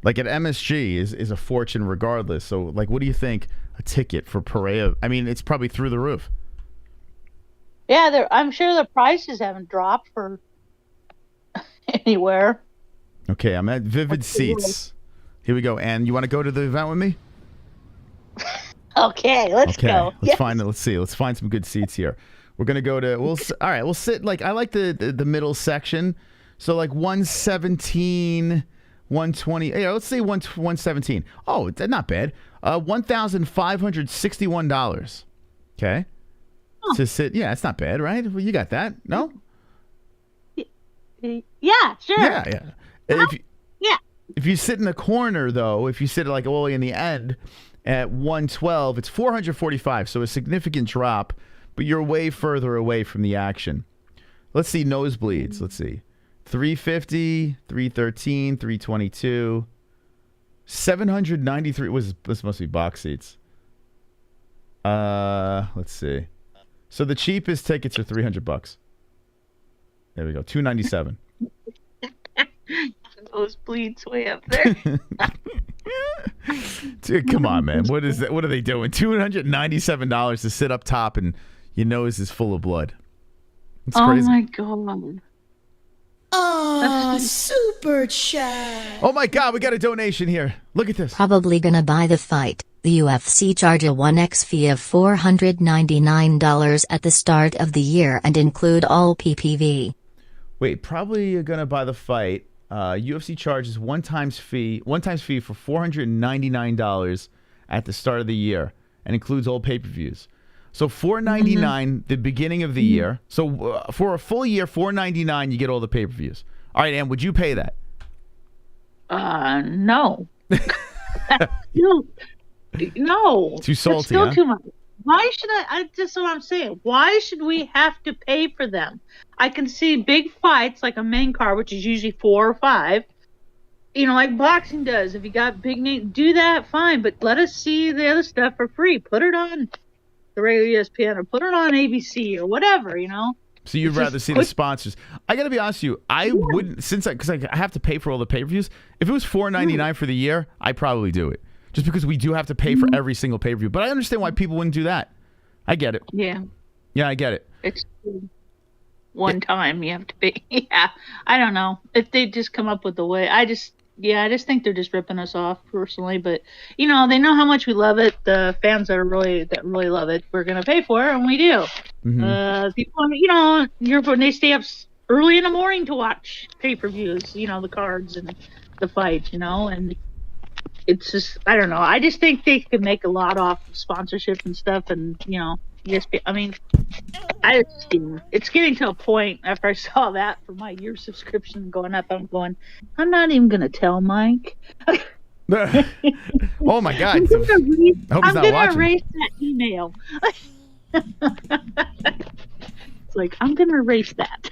Like at MSG is a fortune regardless. So like, what do you think a ticket for Pereira? I mean, it's probably through the roof. Yeah, I'm sure the prices haven't dropped for anywhere. Okay, I'm at Vivid Seats. Here we go. And you want to go to the event with me? Okay, let's go. Let's find it. Let's see. Let's find some good seats here. We're gonna go to. All right. We'll sit like I like the middle section. So like 117, 120. Yeah, let's say 117. Oh, not bad. $1,561. Okay. To sit. Yeah, it's not bad, right? Well, you got that. No. Yeah, sure. Yeah. If you sit in the corner, though, if you sit like all the way in the end at 112, it's 445, so a significant drop, but you're way further away from the action. Let's see nosebleeds. Let's see. 350, 313, 322, 793. This must be box seats. Let's see. So the cheapest tickets are $300. There we go. 297. Those bleeds way up there. Dude, come on, man. What is that? What are they doing? $297 to sit up top and your nose is full of blood. It's crazy. Oh my god. Oh, super chat. Oh my god, we got a donation here. Look at this. Probably gonna buy the fight. The UFC charge a 1x fee of $499 at the start of the year and include all PPV. Wait, probably you're gonna buy the fight. UFC charges one-time fee for $499 at the start of the year and includes all pay-per-views. So $499 the beginning of the year. So for a full year, $499 you get all the pay-per-views. All right, Ann, would you pay that? No. No. Too salty, It's still huh? too much. Why should I? That's what I'm saying. Why should we have to pay for them? I can see big fights like a main card, which is usually 4 or 5. Like boxing does. If you got big name, do that, fine. But let us see the other stuff for free. Put it on the regular ESPN or put it on ABC or whatever. So you'd rather see the sponsors. I got to be honest with you. I wouldn't, because I have to pay for all the pay-per-views. If it was $499 for the year, I'd probably do it. Just because we do have to pay for every single pay-per-view. But I understand why people wouldn't do that. I get it. Yeah. Yeah, I get it. It's one time you have to pay. Yeah. I don't know. If they just come up with the way. I just think they're just ripping us off personally. But, they know how much we love it. The fans that really love it, we're going to pay for it, and we do. Mm-hmm. People, they stay up early in the morning to watch pay-per-views, the cards and the fights, and it's just, I don't know. I just think they could make a lot off sponsorship and stuff, and ESPN. I mean, it's getting to a point after I saw that for my year subscription going up. I'm not even gonna tell Mike. Oh my god! I'm gonna watching. erase that email. It's like I'm gonna erase that.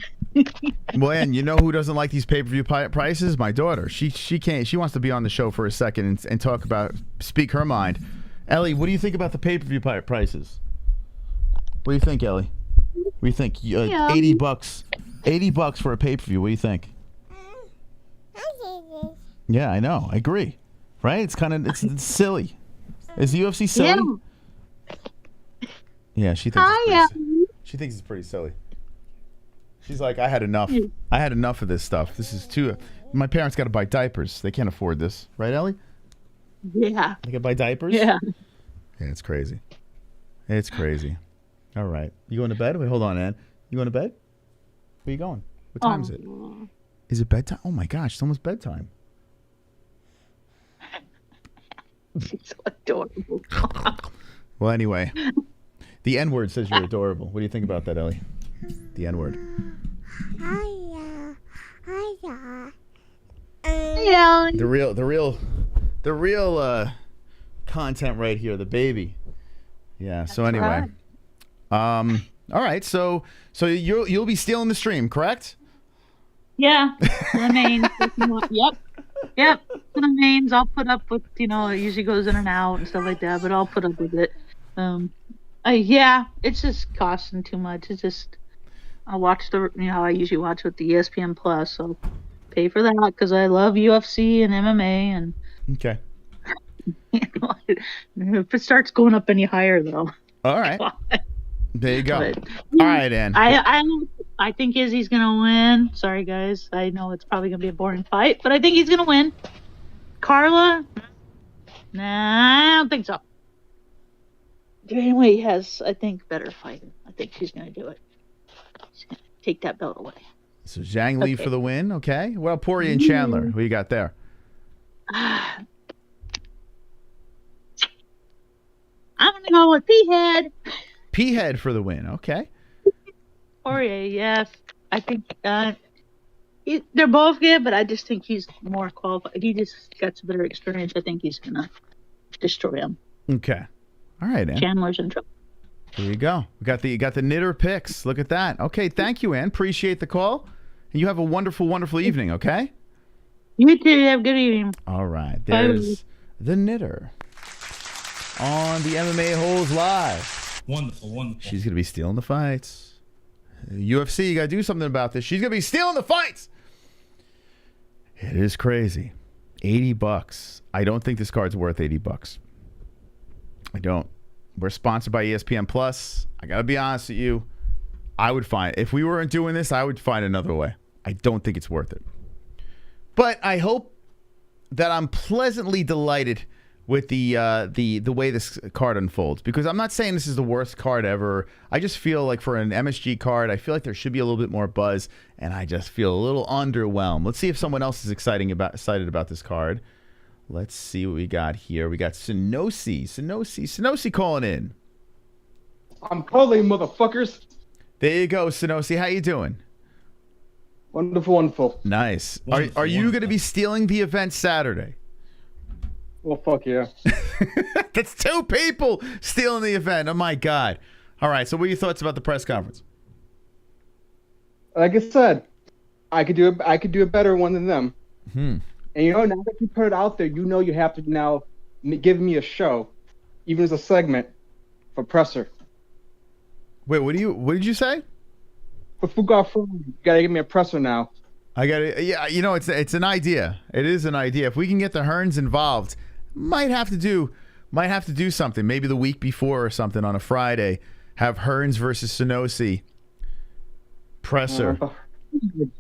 Well, and you know who doesn't like these pay-per-view prices? My daughter. She can't. She wants to be on the show for a second and talk about, speak her mind. Ellie, what do you think about the pay-per-view prices? What do you think, Ellie? What do you think? $80. $80 for a pay-per-view. What do you think? Yeah, I know. I agree. Right? It's kind of it's silly. Is the UFC silly? Yeah, she thinks she thinks it's pretty silly. She's like, I had enough. I had enough of this stuff. This is too. My parents got to buy diapers. They can't afford this, right, Ellie? Yeah. They can buy diapers. Yeah. Yeah, it's crazy. It's crazy. All right, you going to bed? Wait, hold on, Ann. You going to bed? Where you going? What time is it? Is it bedtime? Oh my gosh, it's almost bedtime. She's so adorable. Well, anyway, The N-word says you're adorable. What do you think about that, Ellie? The N-word. The real content right here, the baby. Yeah. So anyway, all right. So you'll be stealing the stream, correct? Yeah, the mains. Yep. For the mains, I'll put up with, it usually goes in and out and stuff like that, but I'll put up with it. Yeah, it's just costing too much. It's just, I'll watch how I usually watch with the ESPN Plus, so pay for that because I love UFC and MMA and. Okay. If it starts going up any higher, though. All right. There you go. But, all right, Ann. I think Izzy's gonna win. Sorry, guys. I know it's probably gonna be a boring fight, but I think he's gonna win. Carla? Nah, I don't think so. Anyway, has, I think, better fighting. I think she's gonna do it. She's gonna take that belt away. So Zhang Li for the win. Okay. Well, Poirier and Chandler. Who you got there? I'm gonna go with P-Head. P-Head for the win. Okay. Poirier, yes. I think they're both good, but I just think he's more qualified. He just got some better experience. I think he's gonna destroy him. Okay. All right, Ann. Chandler's in trouble. There you go. You got the knitter picks. Look at that. Okay, thank you, Ann. Appreciate the call. And you have a wonderful, wonderful evening, okay? You too. Have a good evening. All right. There's the knitter on the MMA-Holes Live. Wonderful, wonderful. She's going to be stealing the fights. UFC, you got to do something about this. She's going to be stealing the fights. It is crazy. $80. I don't think this card's worth $80. I don't. We're sponsored by ESPN Plus. I got to be honest with you. I would find, if we weren't doing this, I would find another way. I don't think it's worth it. But I hope that I'm pleasantly delighted with the way this card unfolds, because I'm not saying this is the worst card ever. I just feel like for an MSG card, I feel like there should be a little bit more buzz, and I just feel a little underwhelmed. Let's see if someone else is excited about this card. Let's see what we got here. We got Sinosi calling in. I'm calling, motherfuckers. There you go, Sinosi. How you doing? Wonderful, wonderful. Nice. Are you going to be stealing the event Saturday? Well, fuck yeah. That's two people stealing the event. Oh, my God. All right, so what are your thoughts about the press conference? Like I said, I could do a better one than them. And now that you put it out there, you have to now give me a show, even as a segment for presser. Wait, what did you say? For Fuga, you gotta give me a presser now. I gotta, yeah, it's an idea. It is an idea. If we can get the Hearns involved, might have to do something. Maybe the week before or something on a Friday. Have Hearns versus Sinosi presser.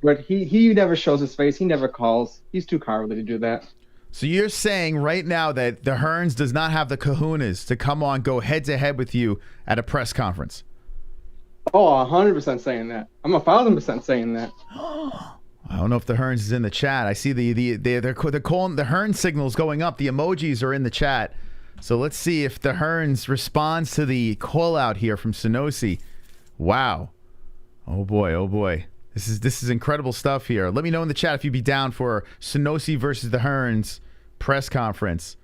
But he never shows his face. He never calls. He's too cowardly to do that. So you're saying right now that the Hearns does not have the kahunas to come on, go head to head with you at a press conference? Oh, 100% saying that. I'm 1,000% saying that. I don't know if the Hearns is in the chat. I see they're calling the Hearns signals going up. The emojis are in the chat. So let's see if the Hearns responds to the call out here from Sinosi. Wow. Oh boy, oh boy. This is incredible stuff here. Let me know in the chat if you'd be down for Sinosi versus the Hearns press conference.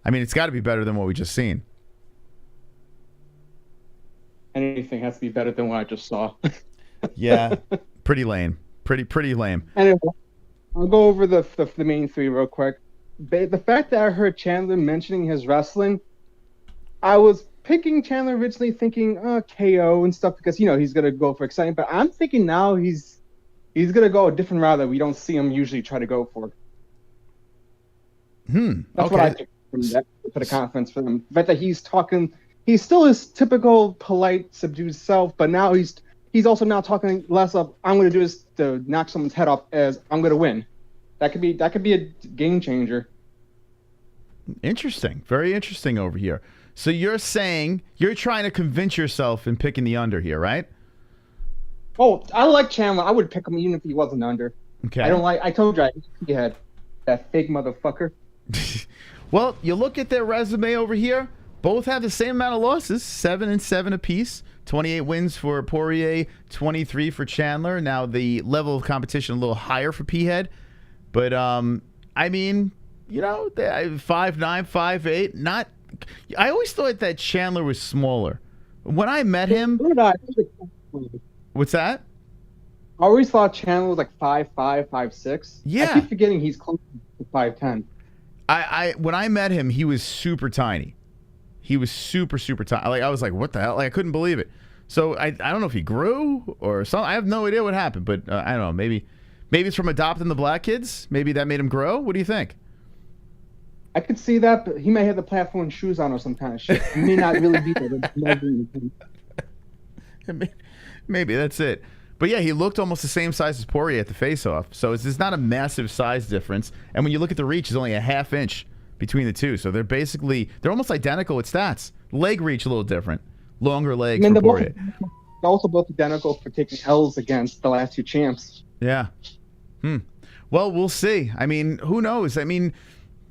I mean, it's got to be better than what we just seen. Anything has to be better than what I just saw. Yeah, pretty lame. Pretty lame. Anyway, I'll go over the main three real quick. The fact that I heard Chandler mentioning his wrestling, I was picking Chandler originally thinking KO and stuff because he's gonna go for exciting, but I'm thinking now he's gonna go a different route that we don't see him usually try to go for. That's what I picked from that for the conference for them. The fact that he's still his typical polite, subdued self, but now he's also now talking less of I'm gonna do this to knock someone's head off as I'm gonna win. That could be a game changer. Interesting. Very interesting over here. So you're saying you're trying to convince yourself in picking the under here, right? Oh, I like Chandler. I would pick him even if he wasn't under. Okay. I told you he had that fake motherfucker. Well, you look at their resume over here. both have the same amount of losses, 7-7 apiece. 28 wins for Poirier, 23 for Chandler. Now the level of competition a little higher for P-Head, but I mean, you know, 5'9", 5'8". Not. I always thought that Chandler was smaller. When I met him, what's that? I always thought Chandler was like 5'5", 5'6". Yeah. I keep forgetting he's close to 5'10". When I met him, he was super tiny. He was super tiny. Like I was like, what the hell? Like I couldn't believe it. So I don't know if he grew or something. I have no idea what happened, but I don't know. Maybe it's from adopting the black kids. Maybe that made him grow. What do you think? I could see that, but he may have the platform shoes on or some kind of shit. He may not really be there. Maybe that's it. But yeah, he looked almost the same size as Poirier at the face-off. So it's not a massive size difference. And when you look at the reach, it's only a half inch between the two. So they're almost identical with stats. Leg reach a little different. Longer legs for Poirier. They're also both identical for taking L's against the last two champs. Yeah. Well, we'll see. I mean, who knows? I mean,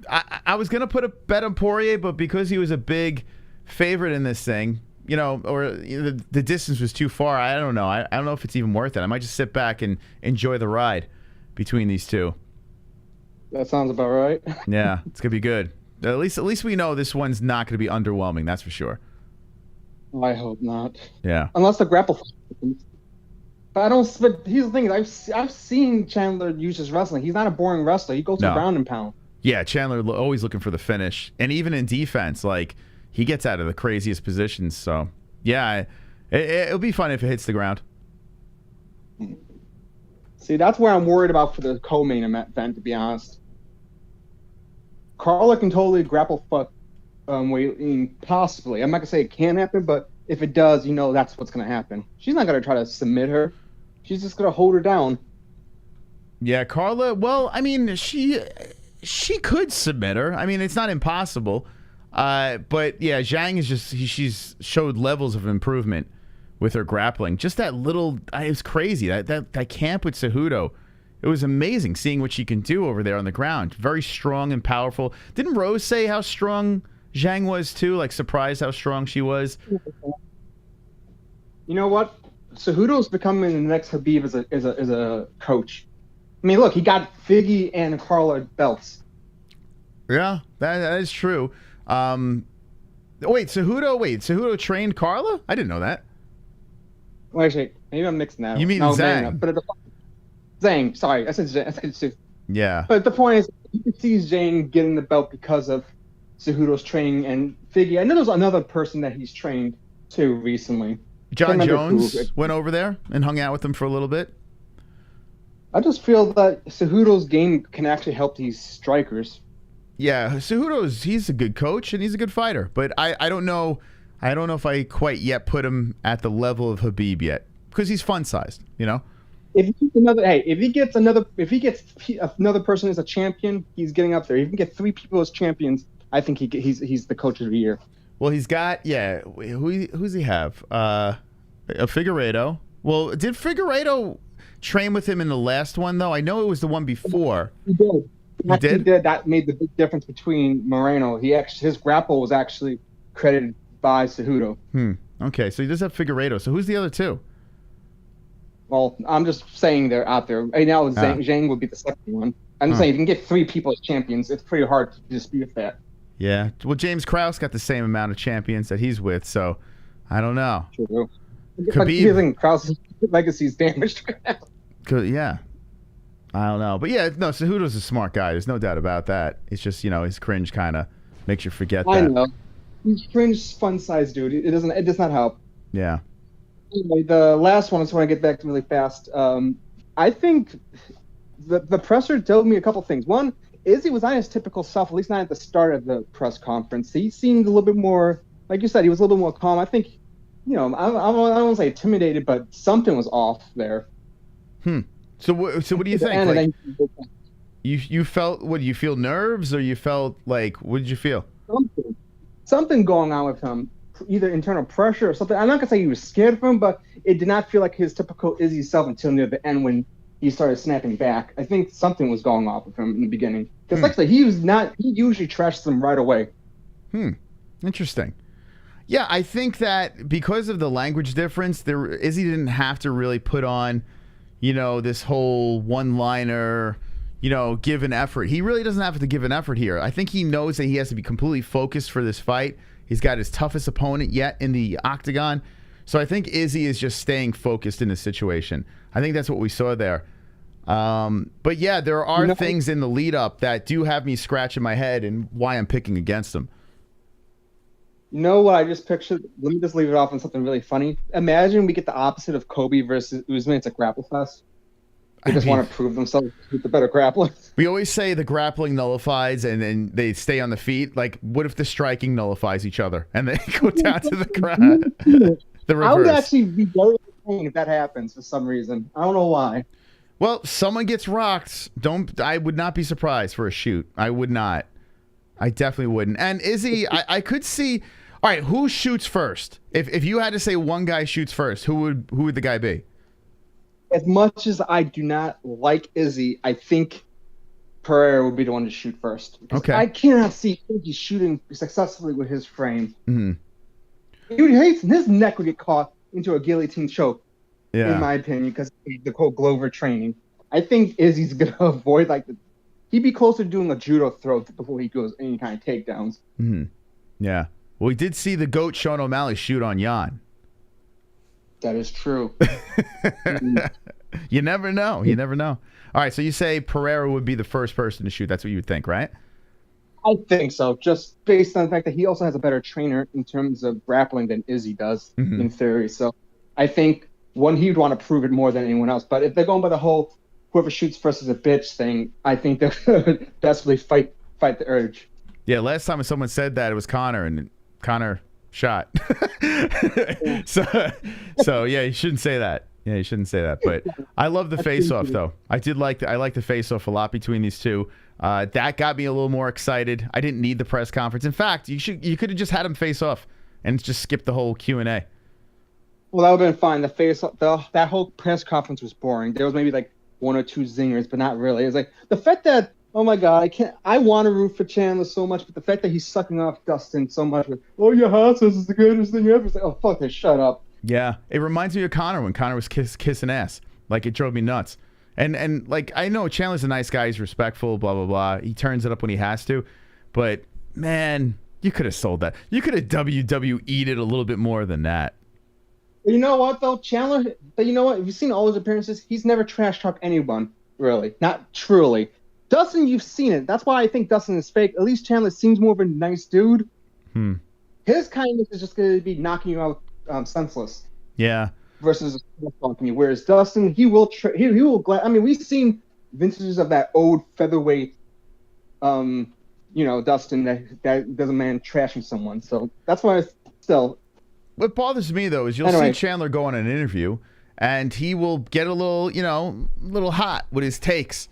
I was going to put a bet on Poirier, but because he was a big favorite in this thing, you know, or the distance was too far, I don't know. I don't know if it's even worth it. I might just sit back and enjoy the ride between these two. That sounds about right. Yeah, it's going to be good. At least we know this one's not going to be underwhelming, that's for sure. I hope not. Yeah. Unless the grapple. But here's the thing: I've seen Chandler use his wrestling. He's not a boring wrestler. He goes to ground and pound. Yeah, Chandler always looking for the finish, and even in defense, like he gets out of the craziest positions. So yeah, it'll be fun if it hits the ground. See, that's where I'm worried about for the co-main event. To be honest, Carla can totally grapple fuck Weili, possibly. I'm not gonna say it can happen, but if it does, you know that's what's gonna happen. She's not gonna try to submit her. She's just gonna hold her down. Yeah, Carla. Well, I mean, she could submit her. I mean, it's not impossible. But yeah, Zhang is she's showed levels of improvement with her grappling. Just that little, it was crazy. That camp with Cejudo, it was amazing seeing what she can do over there on the ground. Very strong and powerful. Didn't Rose say how strong Zhang was too? Like surprised how strong she was. You know what? Cejudo's becoming the next Khabib as a coach. I mean, look, he got Figgy and Carla belts. Yeah, that is true. Cejudo trained Carla? I didn't know that. Well, actually, maybe I'm mixing that. You mean Zhang? Zhang. Sorry, I said Zhang. Yeah. But the point is, you can see Zhang getting the belt because of Cejudo's training and Figgy. I know there's another person that he's trained too recently. John Jones went over there and hung out with him for a little bit. I just feel that Cejudo's game can actually help these strikers. Yeah, he's a good coach and he's a good fighter, but I don't know if I quite yet put him at the level of Khabib yet because he's fun sized, you know. If he gets another person as a champion, he's getting up there. If he can get 3 people as champions, I think he's the coach of the year. Well, he's got who's he have? A Figueiredo. Well, did Figueiredo train with him in the last one though? I know it was the one before. He did. He did? That made the big difference between Moreno. His grapple was actually credited by Cejudo. Okay, so he does have Figueiredo. So who's the other two? Well, I'm just saying they're out there. Right now, Zhang would be the second one. I'm just saying, if you can get 3 people as champions, it's pretty hard to dispute that. Yeah. Well, James Krause got the same amount of champions that he's with, so I don't know. True. Khabib, Krause's legacy is damaged right now. Yeah. I don't know. But yeah, no, Cejudo's a smart guy. There's no doubt about that. It's just, his cringe kind of makes you forget that. I know. He's cringe, fun-sized dude. It does not help. Yeah. Anyway, the last one I just want to get back to really fast. I think the presser told me a couple things. One, Izzy was not his typical self, at least not at the start of the press conference. He seemed a little bit more, like you said, he was a little bit more calm. I think, I don't want to say intimidated, but something was off there. So what do you think? Like, you felt, what, you feel nerves or you felt like, what did you feel? Something going on with him, either internal pressure or something. I'm not going to say he was scared of him, but it did not feel like his typical Izzy self until near the end when he started snapping back. I think something was going off with him in the beginning. Because like I said, he usually trashes them right away. Interesting. Yeah, I think that because of the language difference, Izzy didn't have to really put on, this whole one-liner, give an effort. He really doesn't have to give an effort here. I think he knows that he has to be completely focused for this fight. He's got his toughest opponent yet in the octagon. So I think Izzy is just staying focused in this situation. I think that's what we saw there. But yeah, there are things in the lead-up that do have me scratching my head and why I'm picking against him. You know what I just pictured? Let me just leave it off on something really funny. Imagine we get the opposite of Kobe versus Usman. It's a grapple fest. They just want to prove themselves with the better grappling. We always say the grappling nullifies and then they stay on the feet. Like, what if the striking nullifies each other and they go down to the ground? The reverse. I would actually be very entertained if that happens for some reason. I don't know why. Well, someone gets rocked. I would not be surprised for a shoot. I would not. I definitely wouldn't. And Izzy, I could see. All right, who shoots first? If you had to say one guy shoots first, who would the guy be? As much as I do not like Izzy, I think Pereira would be the one to shoot first. Okay. I cannot see Izzy shooting successfully with his frame. Mm-hmm. His neck would get caught into a guillotine choke, in my opinion, because the whole Glover training. I think Izzy's gonna avoid he'd be closer to doing a judo throw before he goes any kind of takedowns. Mm-hmm. Yeah. Well, we did see the GOAT Sean O'Malley shoot on Jan. That is true. You never know. You never know. All right, so you say Pereira would be the first person to shoot. That's what you would think, right? I think so, just based on the fact that he also has a better trainer in terms of grappling than Izzy does, in theory. So I think, he would want to prove it more than anyone else. But if they're going by the whole whoever shoots first is a bitch thing, I think they're going to desperately fight the urge. Yeah, last time someone said that, it was Conor, and Conor shot. so yeah, you shouldn't say that. Yeah, you shouldn't say that. But I love the face-off, though. I like the face-off a lot between these two. That got me a little more excited. I didn't need the press conference. In fact, you could have just had them face off and just skipped the whole Q&A. Well, that would have been fine. That whole press conference was boring. There was maybe one or two zingers, but not really. It was the fact that, oh my God, I want to root for Chandler so much, but the fact that he's sucking off Dustin so much with, oh, your house is the greatest thing ever. It's oh, fuck this, shut up. Yeah, it reminds me of Conor when Conor was kissing ass. It drove me nuts. And I know Chandler's a nice guy. He's respectful, blah, blah, blah. He turns it up when he has to. But, man, you could have sold that. You could have WWE'd it a little bit more than that. You know what, though? Chandler, but you know what? If you've seen all his appearances, he's never trash-talked anyone, really. Not truly. Dustin, you've seen it. That's why I think Dustin is fake. At least Chandler seems more of a nice dude. His kindness is just going to be knocking you out senseless. Yeah. Versus talking you. Whereas Dustin, he will. I mean, we've seen vintages of that old featherweight, Dustin that does a man trashing someone. So that's why still. What bothers me though is you'll see Chandler go on an interview, and he will get a little hot with his takes,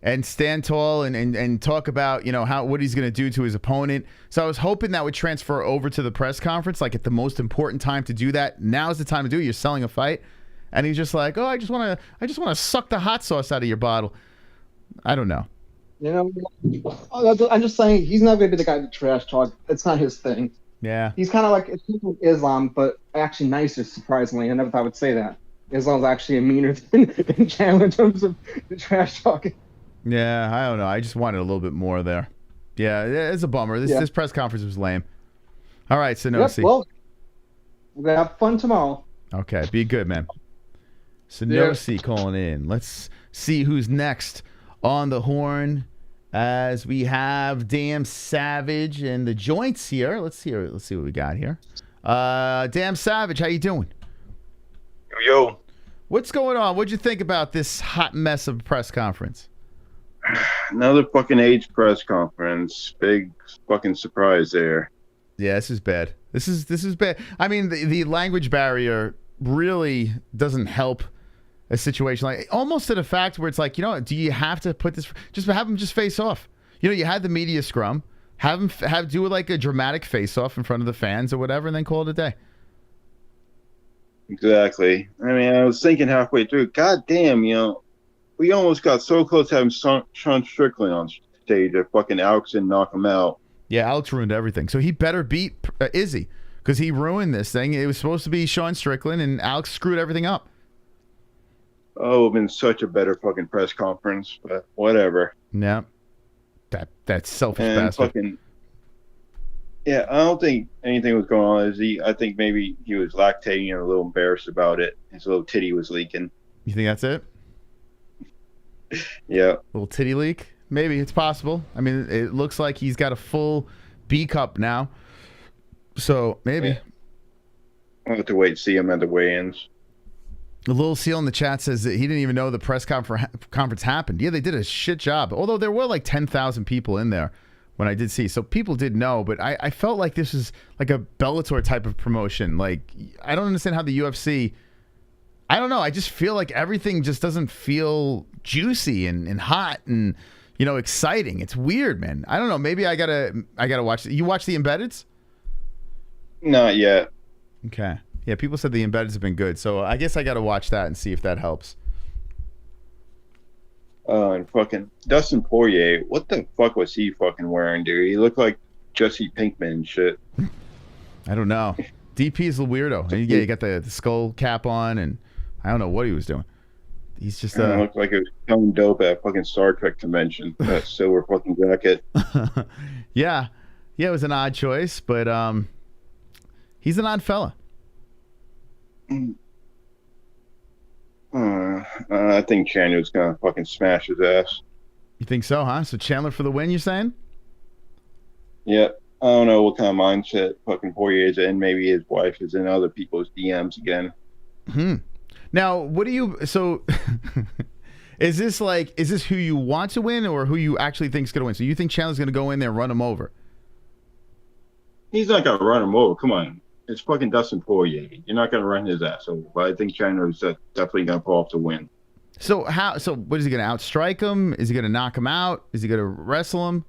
and stand tall and talk about, what he's going to do to his opponent. So I was hoping that would transfer over to the press conference, at the most important time to do that. Now's the time to do it. You're selling a fight. And he's just like, oh, I just want to suck the hot sauce out of your bottle. I don't know. I'm just saying he's not going to be the guy to trash talk. It's not his thing. Yeah. He's kind of like Islam, but actually nicer, surprisingly. I never thought I would say that. Islam's actually meaner than Chandler in terms of the trash talking. Yeah, I don't know. I just wanted a little bit more there. Yeah, it's a bummer. This press conference was lame. All right, Sanosi. Yep, well, we're going to have fun tomorrow. Okay, be good, man. Sanosi calling in. Let's see who's next on the horn as we have Damn Savage and the Joints here. Let's see what we got here. Damn Savage, how you doing? Yo. What's going on? What'd you think about this hot mess of a press conference? Another fucking AIDS press conference. Big fucking surprise there. Yeah, this is bad. This is bad. I mean, the language barrier really doesn't help a situation almost to the fact where it's do you have to put this? Just have them just face off. You had the media scrum. Have them do a dramatic face off in front of the fans or whatever, and then call it a day. Exactly. I mean, I was thinking halfway through. God damn, we almost got so close to having Sean Strickland on stage that fucking Alex didn't knock him out. Yeah, Alex ruined everything. So he better beat Izzy, because he ruined this thing. It was supposed to be Sean Strickland, and Alex screwed everything up. Oh, it would have been such a better fucking press conference, but whatever. Yeah. That's selfish And bastard. fucking, yeah, I don't think anything was going on. I think maybe he was lactating and a little embarrassed about it. His little titty was leaking. You think that's it? Yeah. Little titty leak? Maybe. It's possible. I mean, it looks like he's got a full B cup now. So, maybe. Yeah. I'll have to wait and see him at the weigh-ins. The little seal in the chat says that he didn't even know the press conference happened. Yeah, they did a shit job. Although there were like 10,000 people in there when I did see. So people did know, but I felt like this is like a Bellator type of promotion. Like, I don't understand how the UFC... I don't know. I just feel like everything just doesn't feel juicy and hot and, you know, exciting. It's weird, man. I don't know. Maybe I gotta watch it. You watch the Embeddeds? Not yet. Okay. Yeah, people said the Embeddeds have been good, so I guess I gotta watch that and see if that helps. And fucking Dustin Poirier, what the fuck was he fucking wearing, dude? He looked like Jesse Pinkman and shit. I don't know. DP is a weirdo. And yeah, he got the skull cap on, and I don't know what he was doing. He's just It looked like it was selling dope at a fucking Star Trek convention. That silver fucking jacket. yeah, it was an odd choice, but he's an odd fella. I think Chandler's gonna fucking smash his ass. You think so, huh? So Chandler for the win, you're saying? Yep. I don't know what kind of mindset fucking Poirier is in. Maybe his wife is in other people's DMs again. Now, what do you... So, is this who you want to win or who you actually think is going to win? So you think Chandler's going to go in there and run him over? He's not gonna run him over. Come on. It's fucking Dustin Poirier. You're not gonna run his ass over. But I think Chandler's definitely gonna pull off the win. So what is he gonna outstrike him? Is he gonna knock him out? Is he gonna wrestle him?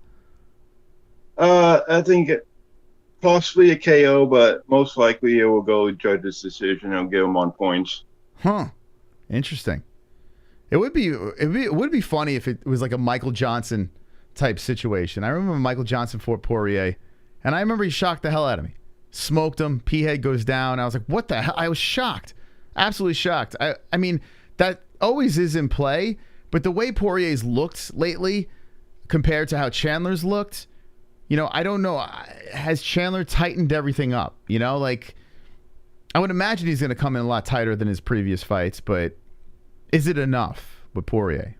I think possibly a KO, but most likely it will go judge's decision. I'll give him on points. Huh. Interesting. It would be funny if it was like a Michael Johnson type situation. I remember Michael Johnson fought Poirier, and I remember he shocked the hell out of me. Smoked him. P-head goes down. I was like, what the hell? I was shocked. Absolutely shocked. I mean, that always is in play, but the way Poirier's looked lately compared to how Chandler's looked, you know, I don't know. Has Chandler tightened everything up? You know, like, I would imagine he's going to come in a lot tighter than his previous fights, but is it enough with Poirier?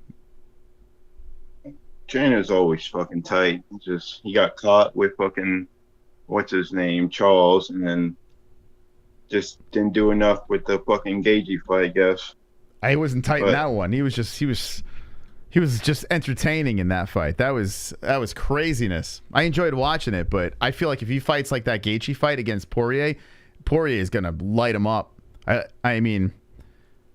Chandler's always fucking tight. Just, he got caught with fucking... what's his name, Charles, and then just didn't do enough with the fucking Gagey fight, I guess. I wasn't tight in that one. He was just entertaining in that fight. That was craziness. I enjoyed watching it, but I feel like if he fights like that Gaethje fight against Poirier is gonna light him up. I mean,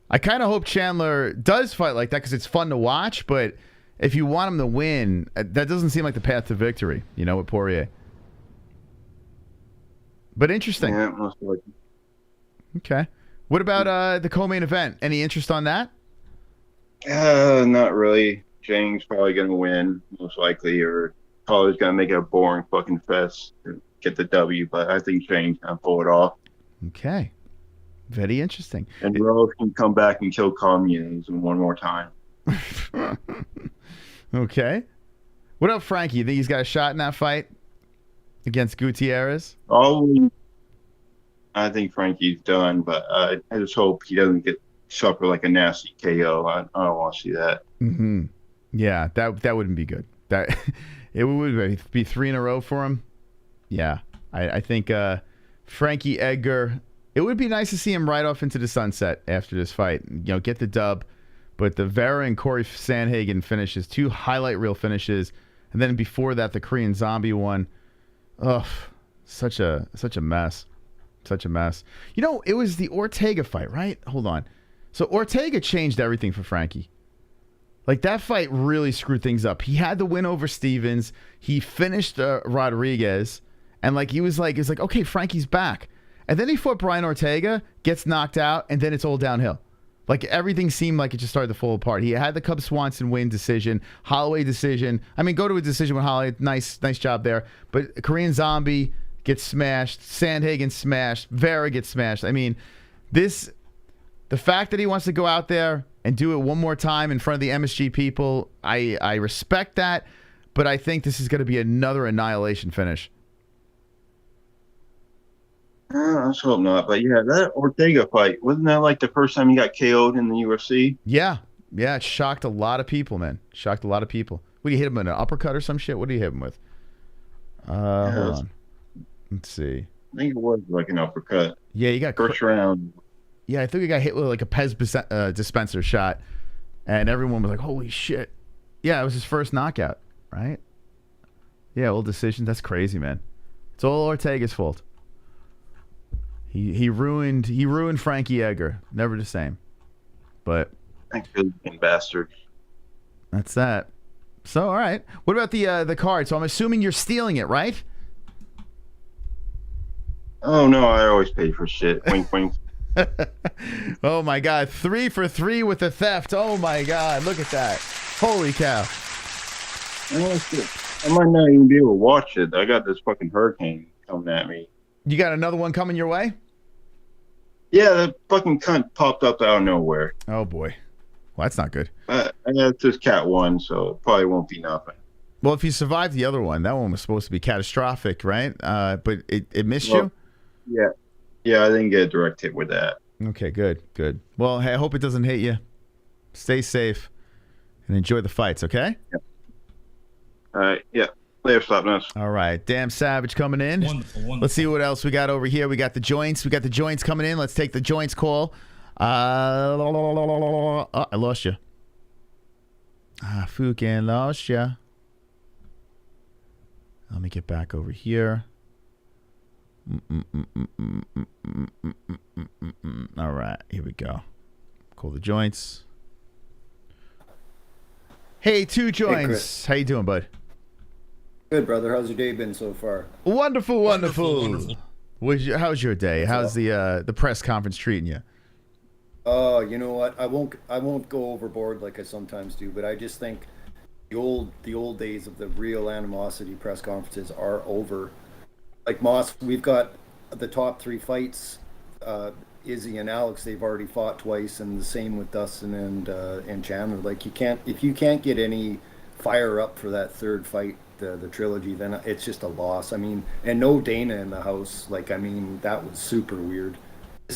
I kind of hope Chandler does fight like that because it's fun to watch. But if you want him to win, that doesn't seem like the path to victory. You know, with Poirier. But interesting. Yeah, most likely. Okay. What about the co-main event? Any interest on that? Not really. Jang's probably going to win, most likely, or probably going to make it a boring fucking fest to get the W, but I think Jang's going to pull it off. Okay. Very interesting. And Rose can come back and kill Communes one more time. Okay. What up, Frankie? You think he's got a shot in that fight against Gutierrez? I think Frankie's done, but I just hope he doesn't suffer like a nasty KO. I don't want to see that. Mm-hmm. Yeah, that wouldn't be good. That it would be 3 in a row for him. Yeah, I think Frankie Edgar. It would be nice to see him ride off into the sunset after this fight. You know, get the dub. But the Vera and Corey Sandhagen finishes, 2 highlight reel finishes, and then before that, the Korean Zombie one. Ugh, such a mess. Such a mess. You know, it was the Ortega fight, right? Hold on. So Ortega changed everything for Frankie. Like, that fight really screwed things up. He had the win over Stevens. He finished Rodriguez. And, like, it was like, okay, Frankie's back. And then he fought Brian Ortega, gets knocked out, and then it's all downhill. Like, everything seemed like it just started to fall apart. He had the Cub Swanson win decision, Holloway decision. I mean, go to a decision with Holloway. Nice job there. But Korean Zombie, gets smashed. Sandhagen smashed. Vera gets smashed. I mean, the fact that he wants to go out there and do it one more time in front of the MSG people, I respect that, but I think this is going to be another annihilation finish. Let's hope not. But yeah, that Ortega fight, wasn't that like the first time he got KO'd in the UFC? Yeah. Yeah, it shocked a lot of people, man. Shocked a lot of people. What, do you hit him with an uppercut or some shit? What do you hit him with? Hold on. Let's see. I think it was like an uppercut. Yeah, you got first round. Yeah, I think he got hit with like a Pez dispenser shot, and everyone was like, "Holy shit!" Yeah, it was his first knockout, right? Yeah, old decision. That's crazy, man. It's all Ortega's fault. He ruined Frankie Edgar. Never the same. But good bastard. That's that. So all right. What about the card? So I'm assuming you're stealing it, right? Oh no, I always pay for shit. Wink, wink. Oh my God, 3 for 3 with the theft. Oh my God, look at that. Holy cow. I might not even be able to watch it. I got this fucking hurricane coming at me. You got another one coming your way? Yeah, the fucking cunt popped up out of nowhere. Oh boy. Well, that's not good. It's just cat one, so it probably won't be nothing. Well, if you survived the other one, that one was supposed to be catastrophic, right? But it missed you? Yeah, I didn't get a direct hit with that. Okay, good. Well, hey, I hope it doesn't hit you. Stay safe and enjoy the fights, okay? Yeah. All right, yeah. Later, Slapnuts. All right, Damn Savage coming in. Wonderful. Let's see what else we got over here. We got the joints. We got the joints coming in. Let's take the joints call. I lost you. Fucking lost you. Let me get back over here. All right, here we go. Call the joints. Hey, two joints. Hey, Chris. How you doing, bud? Good, brother. How's your day been so far? Wonderful. How's your day? How's the press conference treating you? You know what? I won't go overboard like I sometimes do, but I just think the old days of the real animosity press conferences are over. Like Moss, we've got the top 3 fights. Izzy and Alex, they've already fought twice, and the same with Dustin and Chandler. Like if you can't get any fire up for that third fight, the trilogy, then it's just a loss. I mean, and no Dana in the house. Like, I mean, that was super weird. I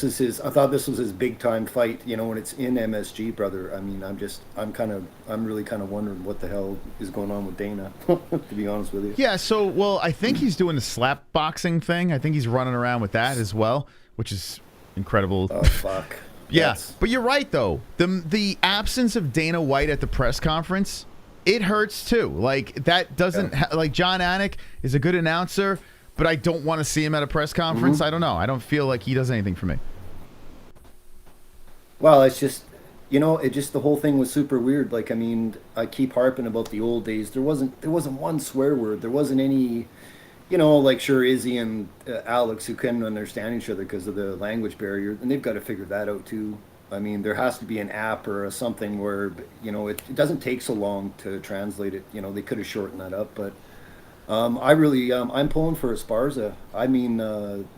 thought this was his big time fight, you know, when it's in MSG, brother. I mean, I'm really kind of wondering what the hell is going on with Dana, to be honest with you. Yeah, so, well, I think he's doing the slap boxing thing. I think he's running around with that as well, which is incredible. Oh, fuck. Yeah, Yes. But you're right, though. The absence of Dana White at the press conference, it hurts, too. Like, that doesn't, like, John Anik is a good announcer, but I don't want to see him at a press conference. I don't know. I don't feel like he does anything for me. Well, it's just, you know, the whole thing was super weird. Like, I mean, I keep harping about the old days. There wasn't one swear word. There wasn't any, you know, like, sure, Izzy and Alex, who couldn't understand each other because of the language barrier, and they've got to figure that out too. I mean, there has to be an app or something where, you know, it doesn't take so long to translate it. You know, they could have shortened that up, but I'm pulling for Esparza. I mean,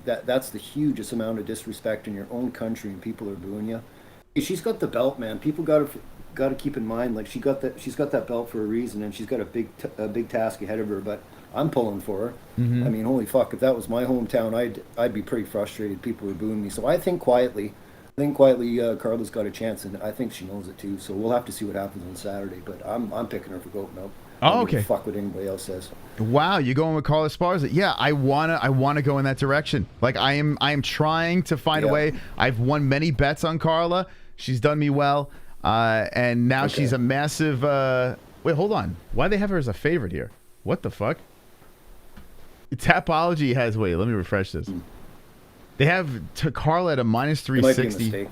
that's the hugest amount of disrespect in your own country, and people are booing you. She's got the belt, man. People got to keep in mind, like, she's got that belt for a reason, and she's got a big task ahead of her. But I'm pulling for her. I mean, holy fuck, if that was my hometown, I'd be pretty frustrated. People were booing me. So I think quietly, Carla's got a chance, and I think she knows it too. So we'll have to see what happens on Saturday. But I'm picking her for goat milk. Oh, okay. Fuck what anybody else says. Wow, you're going with Carla Esparza. Yeah, I wanna go in that direction. Like, I am trying to find a way. I've won many bets on Carla. She's done me well, and now she's a massive. Wait, hold on. Why they have her as a favorite here? What the fuck? Tapology has. Wait, let me refresh this. They have Carla at a minus 360.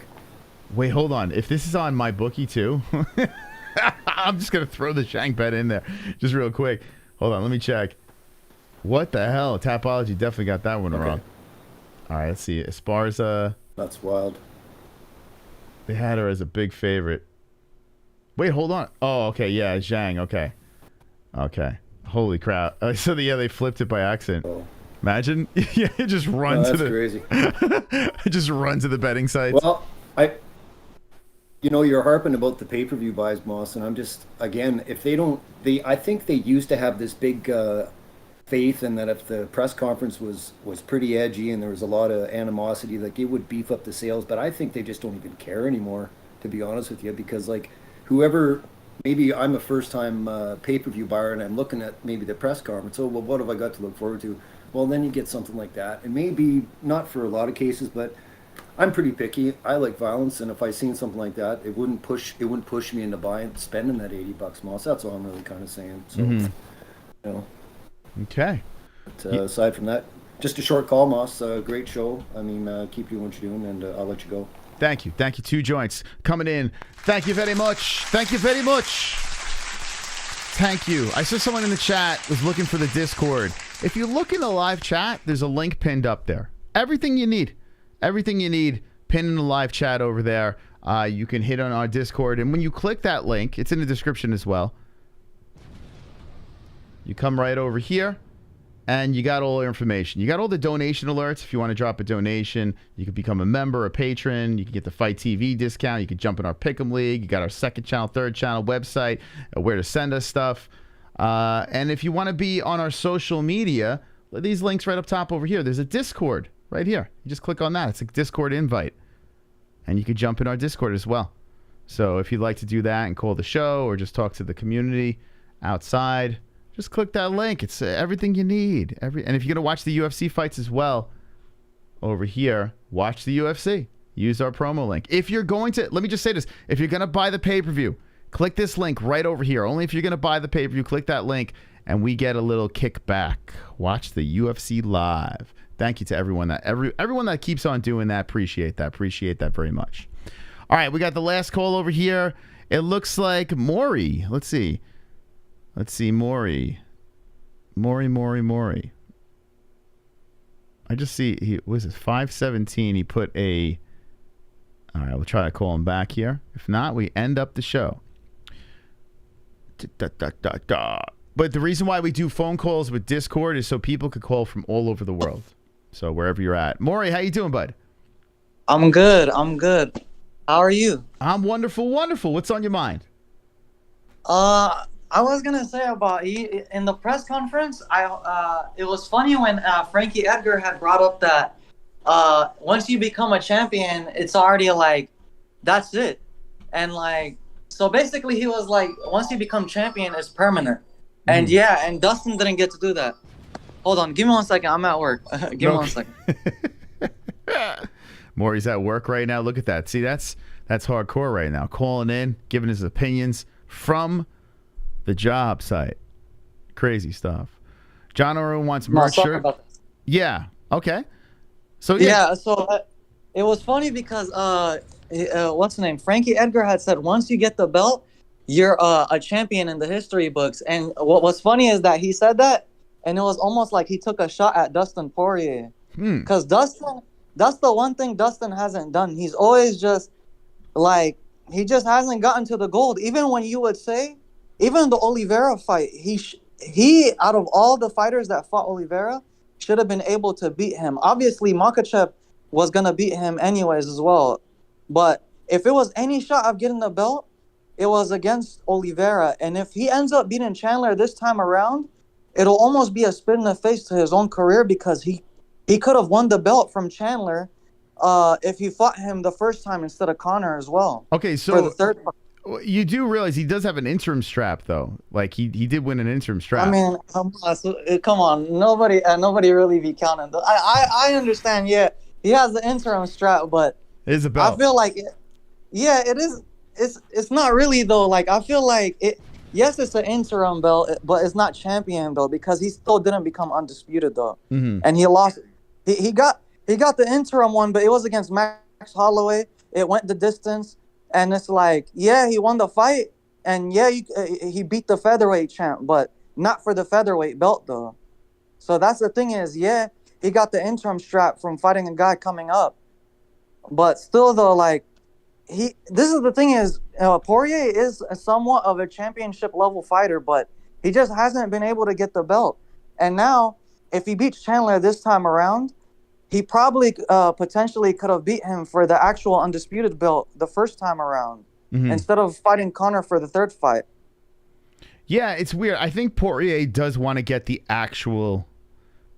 Wait, hold on. If this is on my bookie too. I'm just going to throw the Shank bet in there just real quick. Hold on. Let me check. What the hell? Tapology definitely got that one wrong. All right. Let's see. Esparza. That's wild. They had her as a big favorite. Wait, hold on. Oh, okay. Yeah. Zhang. Okay. Okay. Holy crap. So, they flipped it by accident. Imagine, yeah, just run to the crazy. just run to the betting sites. Well, you're harping about the pay-per-view buys, Moss, and I'm just, again, if they don't, I think they used to have this big faith in that if the press conference was pretty edgy and there was a lot of animosity, like it would beef up the sales. But I think they just don't even care anymore, to be honest with you, because like whoever. Maybe I'm a first-time pay-per-view buyer and I'm looking at maybe the press conference. Oh, well, what have I got to look forward to? Well, then you get something like that. And maybe not for a lot of cases, but I'm pretty picky. I like violence, and if I seen something like that, it wouldn't push me into spending that $80, Moss. That's all I'm really kind of saying. So, Okay. But, aside from that, just a short call, Moss. Great show. I mean, keep doing what you're doing, and I'll let you go. Thank you. Thank you. 2 joints coming in. Thank you very much. Thank you very much. Thank you. I saw someone in the chat was looking for the Discord. If you look in the live chat, there's a link pinned up there. Everything you need. Everything you need pinned in the live chat over there. You can hit on our Discord. And when you click that link, it's in the description as well. You come right over here. And you got all the information. You got all the donation alerts. If you want to drop a donation, you can become a member, a patron. You can get the Fight TV discount. You can jump in our Pick'em League. You got our second channel, third channel website, where to send us stuff. And if you want to be on our social media, these links right up top over here. There's a Discord right here. You just click on that. It's a Discord invite. And you can jump in our Discord as well. So if you'd like to do that and call the show or just talk to the community outside, just click that link. It's everything you need. And if you're going to watch the UFC fights as well, over here, watch the UFC. Use our promo link. If you're going to, let me just say this. If you're going to buy the pay-per-view, click this link right over here. Only if you're going to buy the pay-per-view, click that link, and we get a little kickback. Watch the UFC live. Thank you to everyone that keeps on doing that. Appreciate that. Appreciate that very much. All right, we got the last call over here. It looks like Maury. Let's see, Maury. I just see he was it 517. He put a. All right, we'll try to call him back here. If not, we end up the show. But the reason why we do phone calls with Discord is so people could call from all over the world. So wherever you're at, Maury, how you doing, bud? I'm good. How are you? I'm wonderful. What's on your mind? I was gonna say about in the press conference. It was funny when Frankie Edgar had brought up that once you become a champion, it's already like that's it, and like so basically he was like once you become champion, it's permanent, and yeah, and Dustin didn't get to do that. Hold on, give me 1 second. I'm at work. Give me 1 second. Maury's at work right now. Look at that. See, that's hardcore right now. Calling in, giving his opinions from the job site. Crazy stuff. John Oru wants merch shirt. Yeah. Okay. So yeah. So it was funny because what's the name? Frankie Edgar had said once you get the belt, you're a champion in the history books. And what was funny is that he said that, and it was almost like he took a shot at Dustin Poirier. Because Dustin, that's the one thing Dustin hasn't done. He's always just like he just hasn't gotten to the gold. Even when you would say. Even the Oliveira fight, he out of all the fighters that fought Oliveira, should have been able to beat him. Obviously, Makhachev was going to beat him anyways as well. But if it was any shot of getting the belt, it was against Oliveira. And if he ends up beating Chandler this time around, it'll almost be a spit in the face to his own career because he could have won the belt from Chandler if he fought him the first time instead of Conor as well. Okay, so... For the third fight. You do realize he does have an interim strap, though. Like he did win an interim strap. I mean, come on, nobody really be counting. I understand. Yeah, he has the interim strap, but it is a belt. I feel like, it is. It's not really though. Like I feel like it. Yes, it's an interim belt, but it's not champion belt because he still didn't become undisputed though, and he lost. He got the interim one, but it was against Max Holloway. It went the distance. And it's like, yeah, he won the fight, and yeah, he beat the featherweight champ, but not for the featherweight belt, though. So that's the thing is, yeah, he got the interim strap from fighting a guy coming up. But still, though, like, this is the thing is, Poirier is somewhat of a championship-level fighter, but he just hasn't been able to get the belt. And now, if he beats Chandler this time around, he probably potentially could have beat him for the actual undisputed belt the first time around instead of fighting Conor for the third fight. Yeah, it's weird. I think Poirier does want to get the actual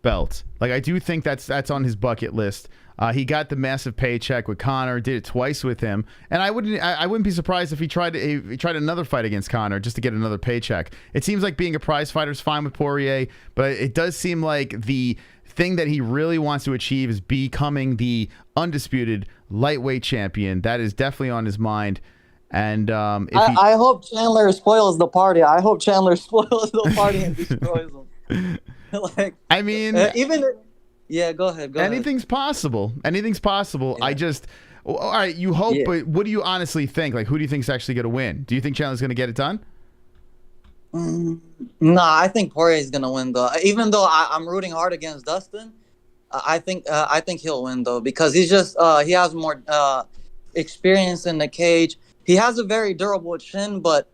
belt. Like, I do think that's on his bucket list. He got the massive paycheck with Conor, did it twice with him, and I wouldn't be surprised if he tried another fight against Conor just to get another paycheck. It seems like being a prize fighter is fine with Poirier, but it does seem like the thing that he really wants to achieve is becoming the undisputed lightweight champion. That is definitely on his mind. And I hope Chandler spoils the party. I hope Chandler spoils the party and destroys him. Like, I mean, yeah, go ahead. Anything's possible. Anything's possible. Yeah. All right, you hope, but what do you honestly think? Like, who do you think is actually going to win? Do you think Chandler's going to get it done? Nah, I think Poirier's gonna win though. Even though I'm rooting hard against Dustin, I think he'll win though, because he's just he has more experience in the cage. He has a very durable chin, but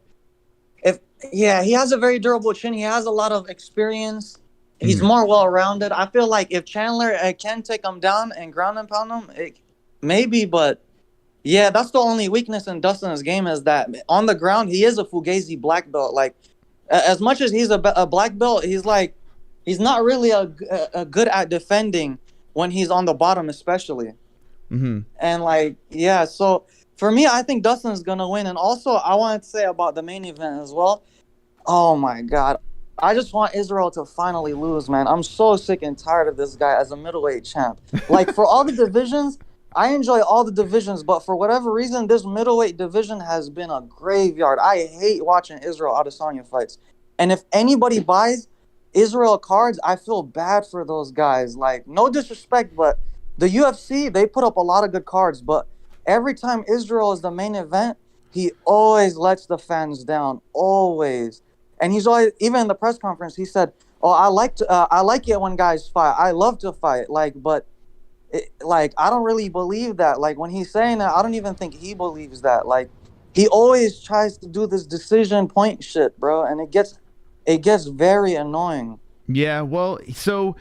he has a very durable chin. He has a lot of experience. He's more well-rounded. I feel like if Chandler can take him down and ground and pound him, maybe, but yeah, that's the only weakness in Dustin's game is that on the ground he is a Fugazi black belt. Like, as much as he's a black belt, he's not really a good at defending when he's on the bottom, especially. And like, yeah, so for me, I think Dustin's gonna win. And also, I wanted to say about the main event as well. Oh my God, I just want Israel to finally lose, man. I'm so sick and tired of this guy as a middleweight champ. Like, for all the divisions, I enjoy all the divisions, but for whatever reason, this middleweight division has been a graveyard. I hate watching Israel Adesanya fights. And if anybody buys Israel cards, I feel bad for those guys. Like, no disrespect, but the UFC, they put up a lot of good cards, but every time Israel is the main event, he always lets the fans down, always. And he's always, even in the press conference, he said, "Oh, I like it when guys fight. I love to fight." Like, but I don't really believe that. Like, when he's saying that, I don't even think he believes that. Like, he always tries to do this decision point shit, bro, and it gets very annoying. Yeah, well, so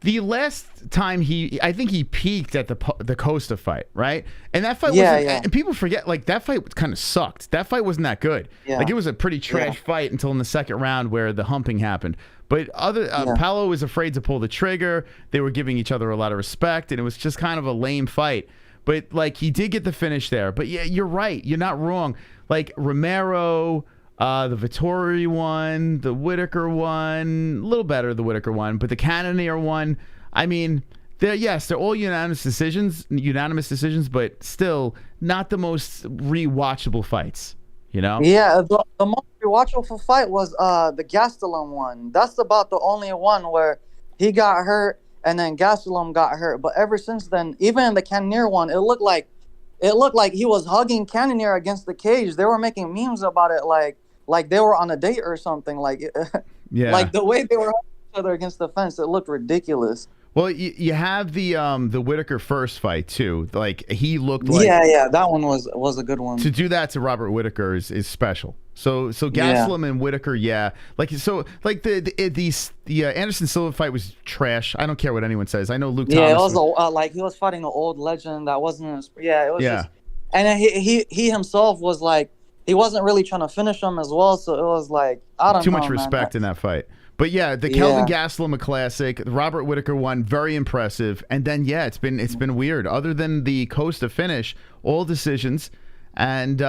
the last time I think he peaked at the Costa fight, right? And that fight and people forget, like, that fight kind of sucked. That fight wasn't that good. Yeah. Like, it was a pretty trash fight until in the second round where the humping happened. But Paulo was afraid to pull the trigger. They were giving each other a lot of respect, and it was just kind of a lame fight. But, like, he did get the finish there. But, yeah, you're right. You're not wrong. Like, Romero, the Vittori one, the Whitaker one, a little better, the Whitaker one, but the Cannonier one, I mean, they're all unanimous decisions, but still not the most rewatchable fights, you know? Yeah, the most rewatchable fight was the Gastelum one. That's about the only one where he got hurt and then Gastelum got hurt. But ever since then, even in the Cannonier one, it looked like he was hugging Cannonier against the cage. They were making memes about it, like they were on a date or something. Like, like the way they were hugging each other against the fence, it looked ridiculous. Well, you have the Whitaker first fight too. Like, he looked like that one was a good one. To do that to Robert Whitaker is special. So Gastelum and Whitaker, the Anderson Silva fight was trash. I don't care what anyone says. I know Luke Thomas. Yeah, it was like he was fighting an old legend that wasn't. It was just. And he himself was like, he wasn't really trying to finish him as well. So it was like, I don't know. Too much respect in that fight. But yeah, the Kelvin Gastelum a classic, the Robert Whitaker one, very impressive. And then it's been weird. Other than the Costa finish, all decisions, and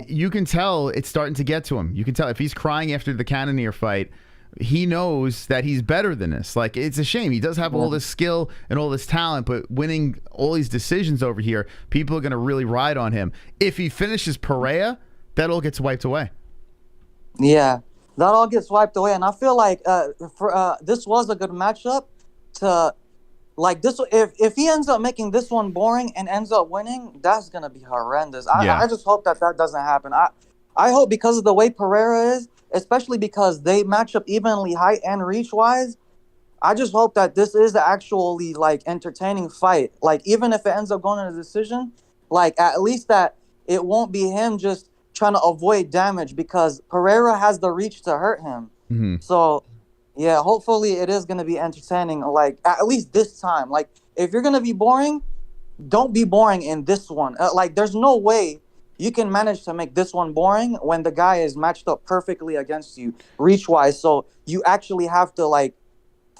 you can tell it's starting to get to him. You can tell if he's crying after the Cannonier fight, he knows that he's better than this. Like, it's a shame. He does have all this skill and all this talent, but winning all these decisions over here, people are going to really ride on him. If he finishes Pereira, that all gets wiped away. Yeah. That all gets wiped away, and I feel like this was a good matchup to, like, this. If he ends up making this one boring and ends up winning, that's gonna be horrendous. I just hope that doesn't happen. I hope, because of the way Pereira is, especially because they match up evenly height and reach wise. I just hope that this is actually like entertaining fight. Like, even if it ends up going in a decision, like, at least that it won't be him just trying to avoid damage, because Pereira has the reach to hurt him. So Yeah, hopefully it is gonna be entertaining. Like at least this time. Like if you're gonna be boring, don't be boring in this one. Like there's no way you can manage to make this one boring when the guy is matched up perfectly against you reach wise. So you actually have to like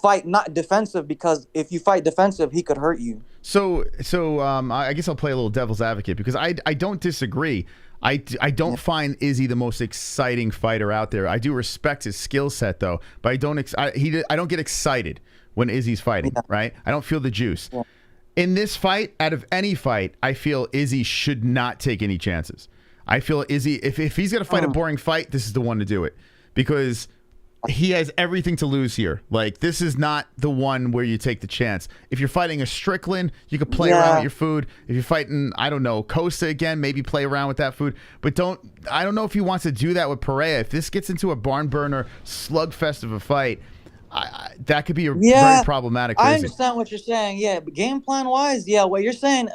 fight not defensive, because if you fight defensive, he could hurt you. So I guess I'll play a little devil's advocate, because I don't disagree. I don't find Izzy the most exciting fighter out there. I do respect his skill set though, but I don't get excited when Izzy's fighting, right? I don't feel the juice. Yeah. In this fight, out of any fight, I feel Izzy should not take any chances. I feel Izzy, if he's going to fight a boring fight, this is the one to do it, because he has everything to lose here. Like, this is not the one where you take the chance. If you're fighting a Strickland, you could play around with your food. If you're fighting, I don't know, COSTA again, maybe play around with that food. But I don't know if he wants to do that with Pereira. If this gets into a barn burner slugfest of a fight, that could be very problematic. I understand what you're saying. Yeah, but game plan wise, yeah, what you're saying,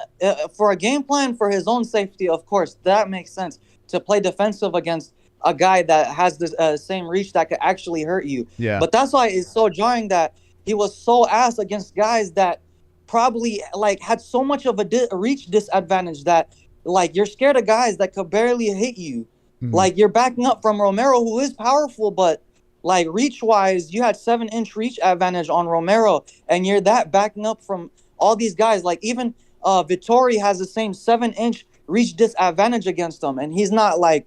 for a game plan for his own safety, of course, that makes sense. To play defensive against a guy that has this same reach that could actually hurt you. Yeah. But that's why it's so jarring that he was so ass against guys that probably like had so much of a reach disadvantage that like you're scared of guys that could barely hit you. Mm-hmm. Like you're backing up from Romero, who is powerful, but like reach wise, you had 7-inch reach advantage on Romero, and you're that backing up from all these guys. Like even Vettori has the same 7-inch reach disadvantage against him, and he's not like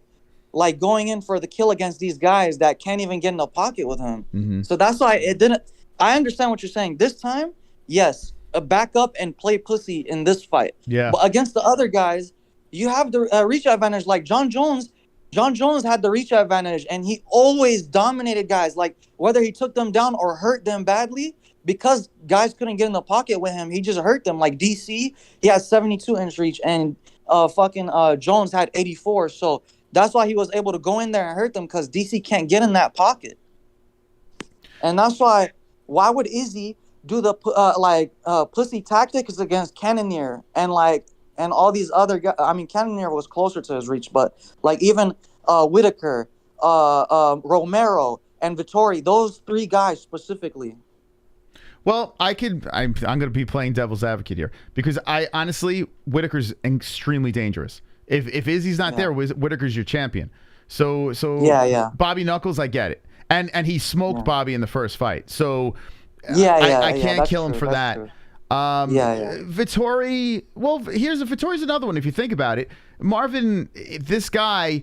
going in for the kill against these guys that can't even get in the pocket with him. Mm-hmm. So that's why it didn't. I understand what you're saying. This time, yes, back up and play pussy in this fight. Yeah. But against the other guys, you have the reach advantage. Like John Jones had the reach advantage, and he always dominated guys. Like whether he took them down or hurt them badly, because guys couldn't get in the pocket with him, he just hurt them. Like DC, he had 72-inch reach, and Jones had 84. So that's why he was able to go in there and hurt them, because DC can't get in that pocket. And that's why would Izzy do the pussy tactics against Cannonier and all these other guys? I mean, Cannonier was closer to his reach, but like even Whitaker, Romero, and Vettori, those three guys specifically. Well, I'm going to be playing devil's advocate here, because I honestly, Whitaker's extremely dangerous. If Izzy's not there, Whitaker's your champion. So Bobby Knuckles, I get it, and he smoked Bobby in the first fight. So I can't kill him for that. Vettori, well, Vittori's another one if you think about it. Marvin, this guy,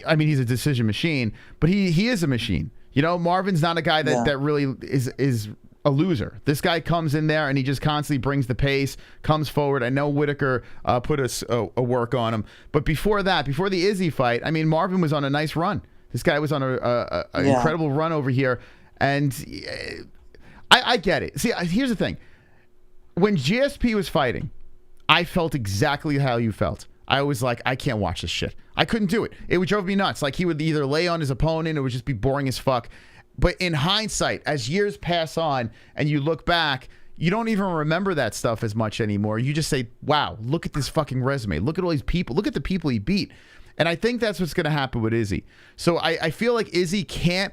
I mean, he's a decision machine, but he is a machine. You know, Marvin's not a guy that really is a loser. This guy comes in there and he just constantly brings the pace, comes forward. I know Whitaker put a work on him, but before the Izzy fight, I mean, Marvin was on a nice run. This guy was on an incredible run over here, and I get it. See, here's the thing. When GSP was fighting, I felt exactly how you felt. I was like, I can't watch this shit. I couldn't do it. It would drove me nuts. Like, he would either lay on his opponent, it would just be boring as fuck. But in hindsight, as years pass on and you look back, you don't even remember that stuff as much anymore. You just say, wow, look at this fucking resume. Look at all these people. Look at the people he beat. And I think that's what's going to happen with Izzy. So I feel like Izzy can't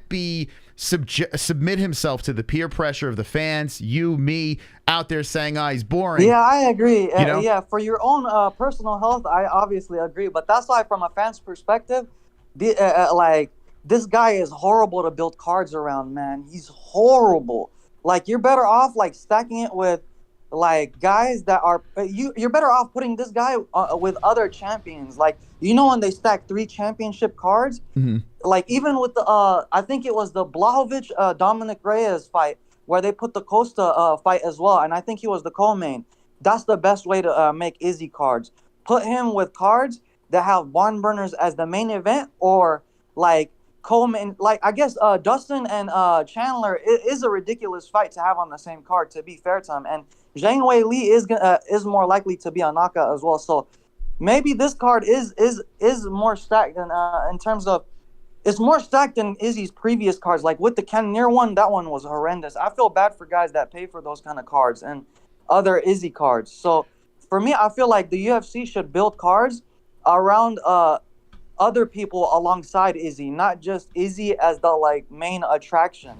submit himself to the peer pressure of the fans, you, me, out there saying, he's boring. Yeah, I agree. Yeah, for your own personal health, I obviously agree. But that's why, from a fan's perspective, this guy is horrible to build cards around, man. He's horrible. Like, you're better off like stacking it with like guys that are you're better off putting this guy with other champions. Like, you know, when they stack 3 championship cards, like even with the I think it was the Blachowicz Dominic Reyes fight where they put the Costa fight as well, and I think he was the co-main. That's the best way to make Izzy cards. Put him with cards that have barn burners as the main event, or like Coleman, like I guess Dustin and Chandler is a ridiculous fight to have on the same card, to be fair to him. And Zhang Weili is more likely to be a knockout as well. So maybe this card is more stacked than in terms of, it's more stacked than Izzy's previous cards. Like with the Cannonier one, that one was horrendous. I feel bad for guys that pay for those kind of cards and other Izzy cards. So for me, I feel like the UFC should build cards around other people alongside Izzy, not just Izzy as the like main attraction.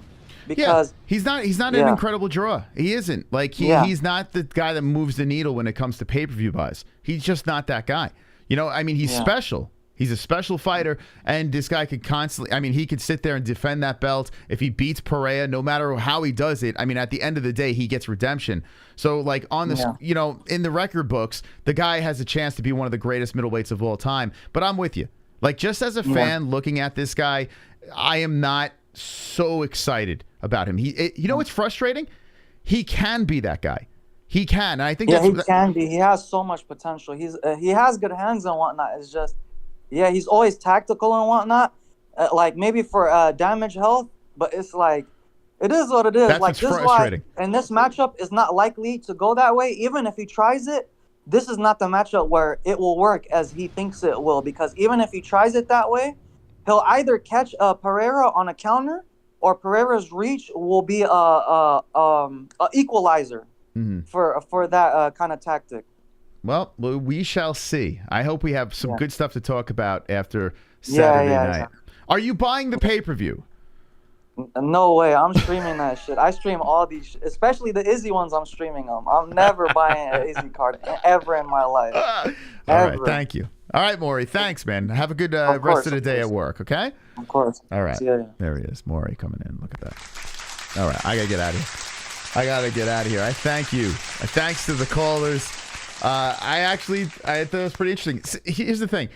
because he's not an incredible draw. He isn't. Like he's not the guy that moves the needle when it comes to pay-per-view buys. He's just not that guy. You know, I mean, he's special. He's a special fighter, and this guy could constantly, I mean, he could sit there and defend that belt. If he beats Pereira, no matter how he does it, I mean, at the end of the day, he gets redemption. So, like, on this, you know, in the record books, the guy has a chance to be one of the greatest middleweights of all time. But I'm with you. Like, just as a fan looking at this guy, I am not so excited about him. You know what's frustrating? He can be that guy. He can. And I think he can be. He has so much potential. He has good hands and whatnot. It's just, he's always tactical and whatnot. Like maybe for damage health, but it's like, it is what it is. That's like what's frustrating. And this matchup is not likely to go that way. Even if he tries it, this is not the matchup where it will work as he thinks it will. Because even if he tries it that way, he'll either catch Pereira on a counter, or Pereira's reach will be a equalizer for that kind of tactic. Well, we shall see. I hope we have some good stuff to talk about after Saturday night. Exactly. Are you buying the pay-per-view? No way. I'm streaming that shit. I stream all these, especially the IZZY ones. I'm streaming them. I'm never buying an IZZY card ever in my life. All right. Thank you. All right, Maury. Thanks, man. Have a good rest of the day at work, okay? Of course. All right. Yeah. There he is. Maury coming in. Look at that. All right. I got to get out of here. I thank you. Thanks to the callers. I thought it was pretty interesting. Here's the thing.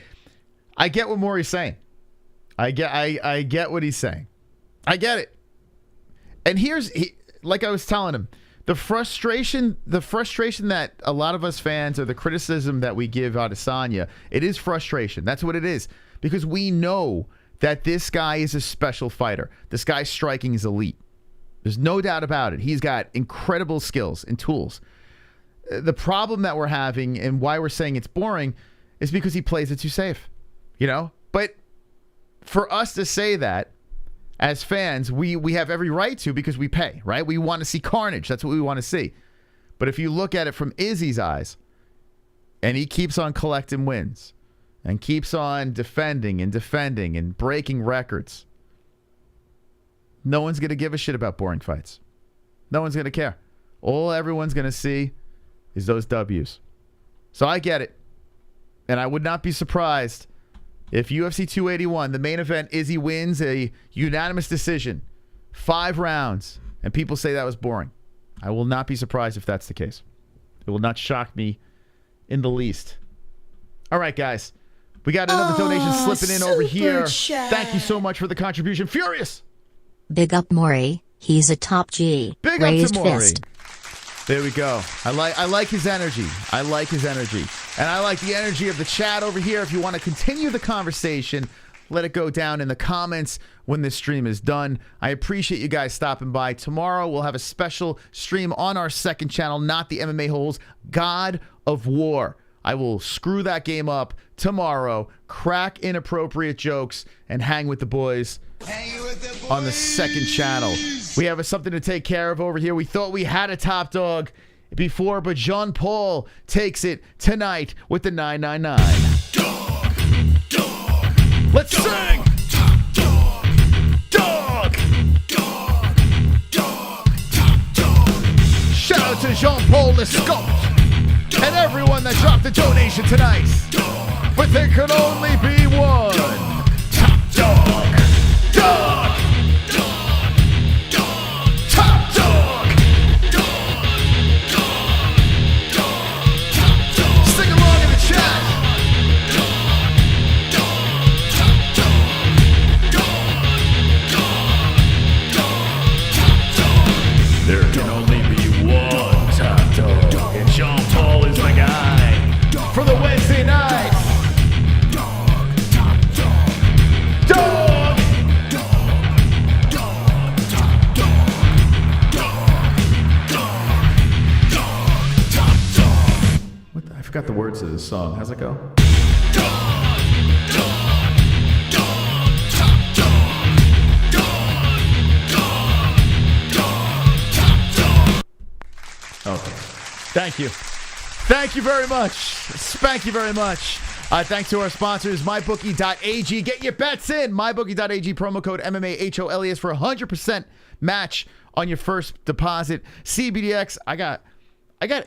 I get what Maury's saying. I get what he's saying. I get it. And like I was telling him, the frustration that a lot of us fans, or the criticism that we give Adesanya, it is frustration. That's what it is. Because we know that this guy is a special fighter. This guy's striking is elite. There's no doubt about it. He's got incredible skills and tools. The problem that we're having and why we're saying it's boring is because he plays it too safe. You know? But for us to say that, as fans, we have every right to, because we pay, right? We want to see carnage. That's what we want to see. But if you look at it from Izzy's eyes, and he keeps on collecting wins, and keeps on defending and breaking records, no one's going to give a shit about boring fights. No one's going to care. All everyone's going to see is those W's. So I get it. And I would not be surprised if UFC 281, the main event, Izzy wins a unanimous decision, 5 rounds, and people say that was boring. I will not be surprised if that's the case. It will not shock me in the least. All right, guys. We got another donation slipping in over here. Thank you so much for the contribution. Furious! Big up Maury. He's a top G. Big Raised up to Maury. fist. There we go. I like his energy. And I like the energy of the chat over here. If you want to continue the conversation, let it go down in the comments when this stream is done. I appreciate you guys stopping by. Tomorrow we'll have a special stream on our second channel, not the MMA-Holes, God of War. I will screw that game up tomorrow, crack inappropriate jokes, and hang with the boys on the second channel. We have something to take care of over here. We thought we had a top dog before, but Jean Paul takes it tonight with the 999. Let's sing! Shout out to Jean Paul Lescaut and everyone that dropped the donation tonight. But there could only be one top dog. Top dog. Sing along in the chat. There can only be one top dog, and Jean Paul is the guy for the Wednesday night. I forgot the words of this song. How's it go? Okay. Thank you. Thank you very much. Spank you very much. Thanks to our sponsors, MyBookie.ag. Get your bets in. MyBookie.ag, promo code MMA-HOLES for 100% match on your first deposit. CBDX, I got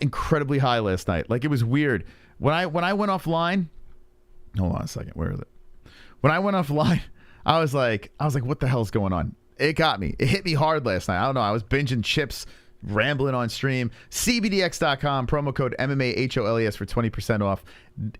incredibly high last night. Like, it was weird. When I went offline, hold on a second, where is it? When I went offline, I was like, what the hell's going on? It got me. It hit me hard last night. I don't know. I was binging chips, rambling on stream. CBDX.com, promo code MMA-HOLES for 20% off.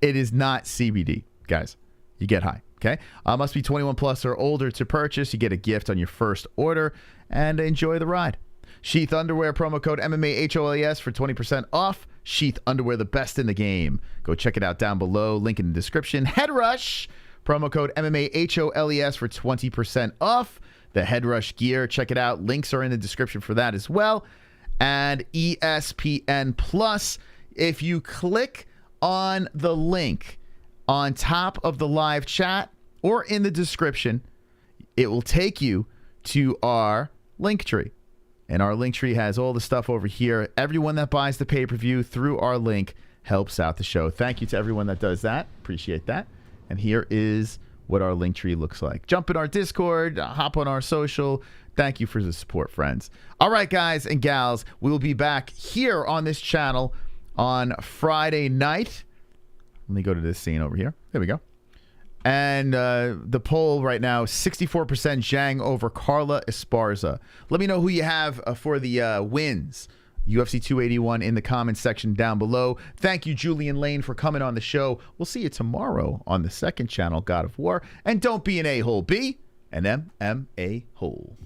It is not CBD, guys. You get high, okay? Must be 21 plus or older to purchase. You get a gift on your first order, and enjoy the ride. Sheath Underwear, promo code MMA-HOLES for 20% off. Sheath Underwear, the best in the game. Go check it out down below. Link in the description. Head Rush, promo code MMA-HOLES for 20% off. The Head Rush gear, check it out. Links are in the description for that as well. And ESPN Plus, if you click on the link on top of the live chat or in the description, it will take you to our link tree. And our link tree has all the stuff over here. Everyone that buys the pay-per-view through our link helps out the show. Thank you to everyone that does that. Appreciate that. And here is what our link tree looks like. Jump in our Discord, hop on our social. Thank you for the support, friends. All right, guys and gals, we will be back here on this channel on Friday night. Let me go to this scene over here. There we go. And the poll right now, 64% Zhang over Carla Esparza. Let me know who you have for the wins. UFC 281 in the comments section down below. Thank you, Julian Lane, for coming on the show. We'll see you tomorrow on the second channel, God of War. And don't be an a-hole, be an MMA hole.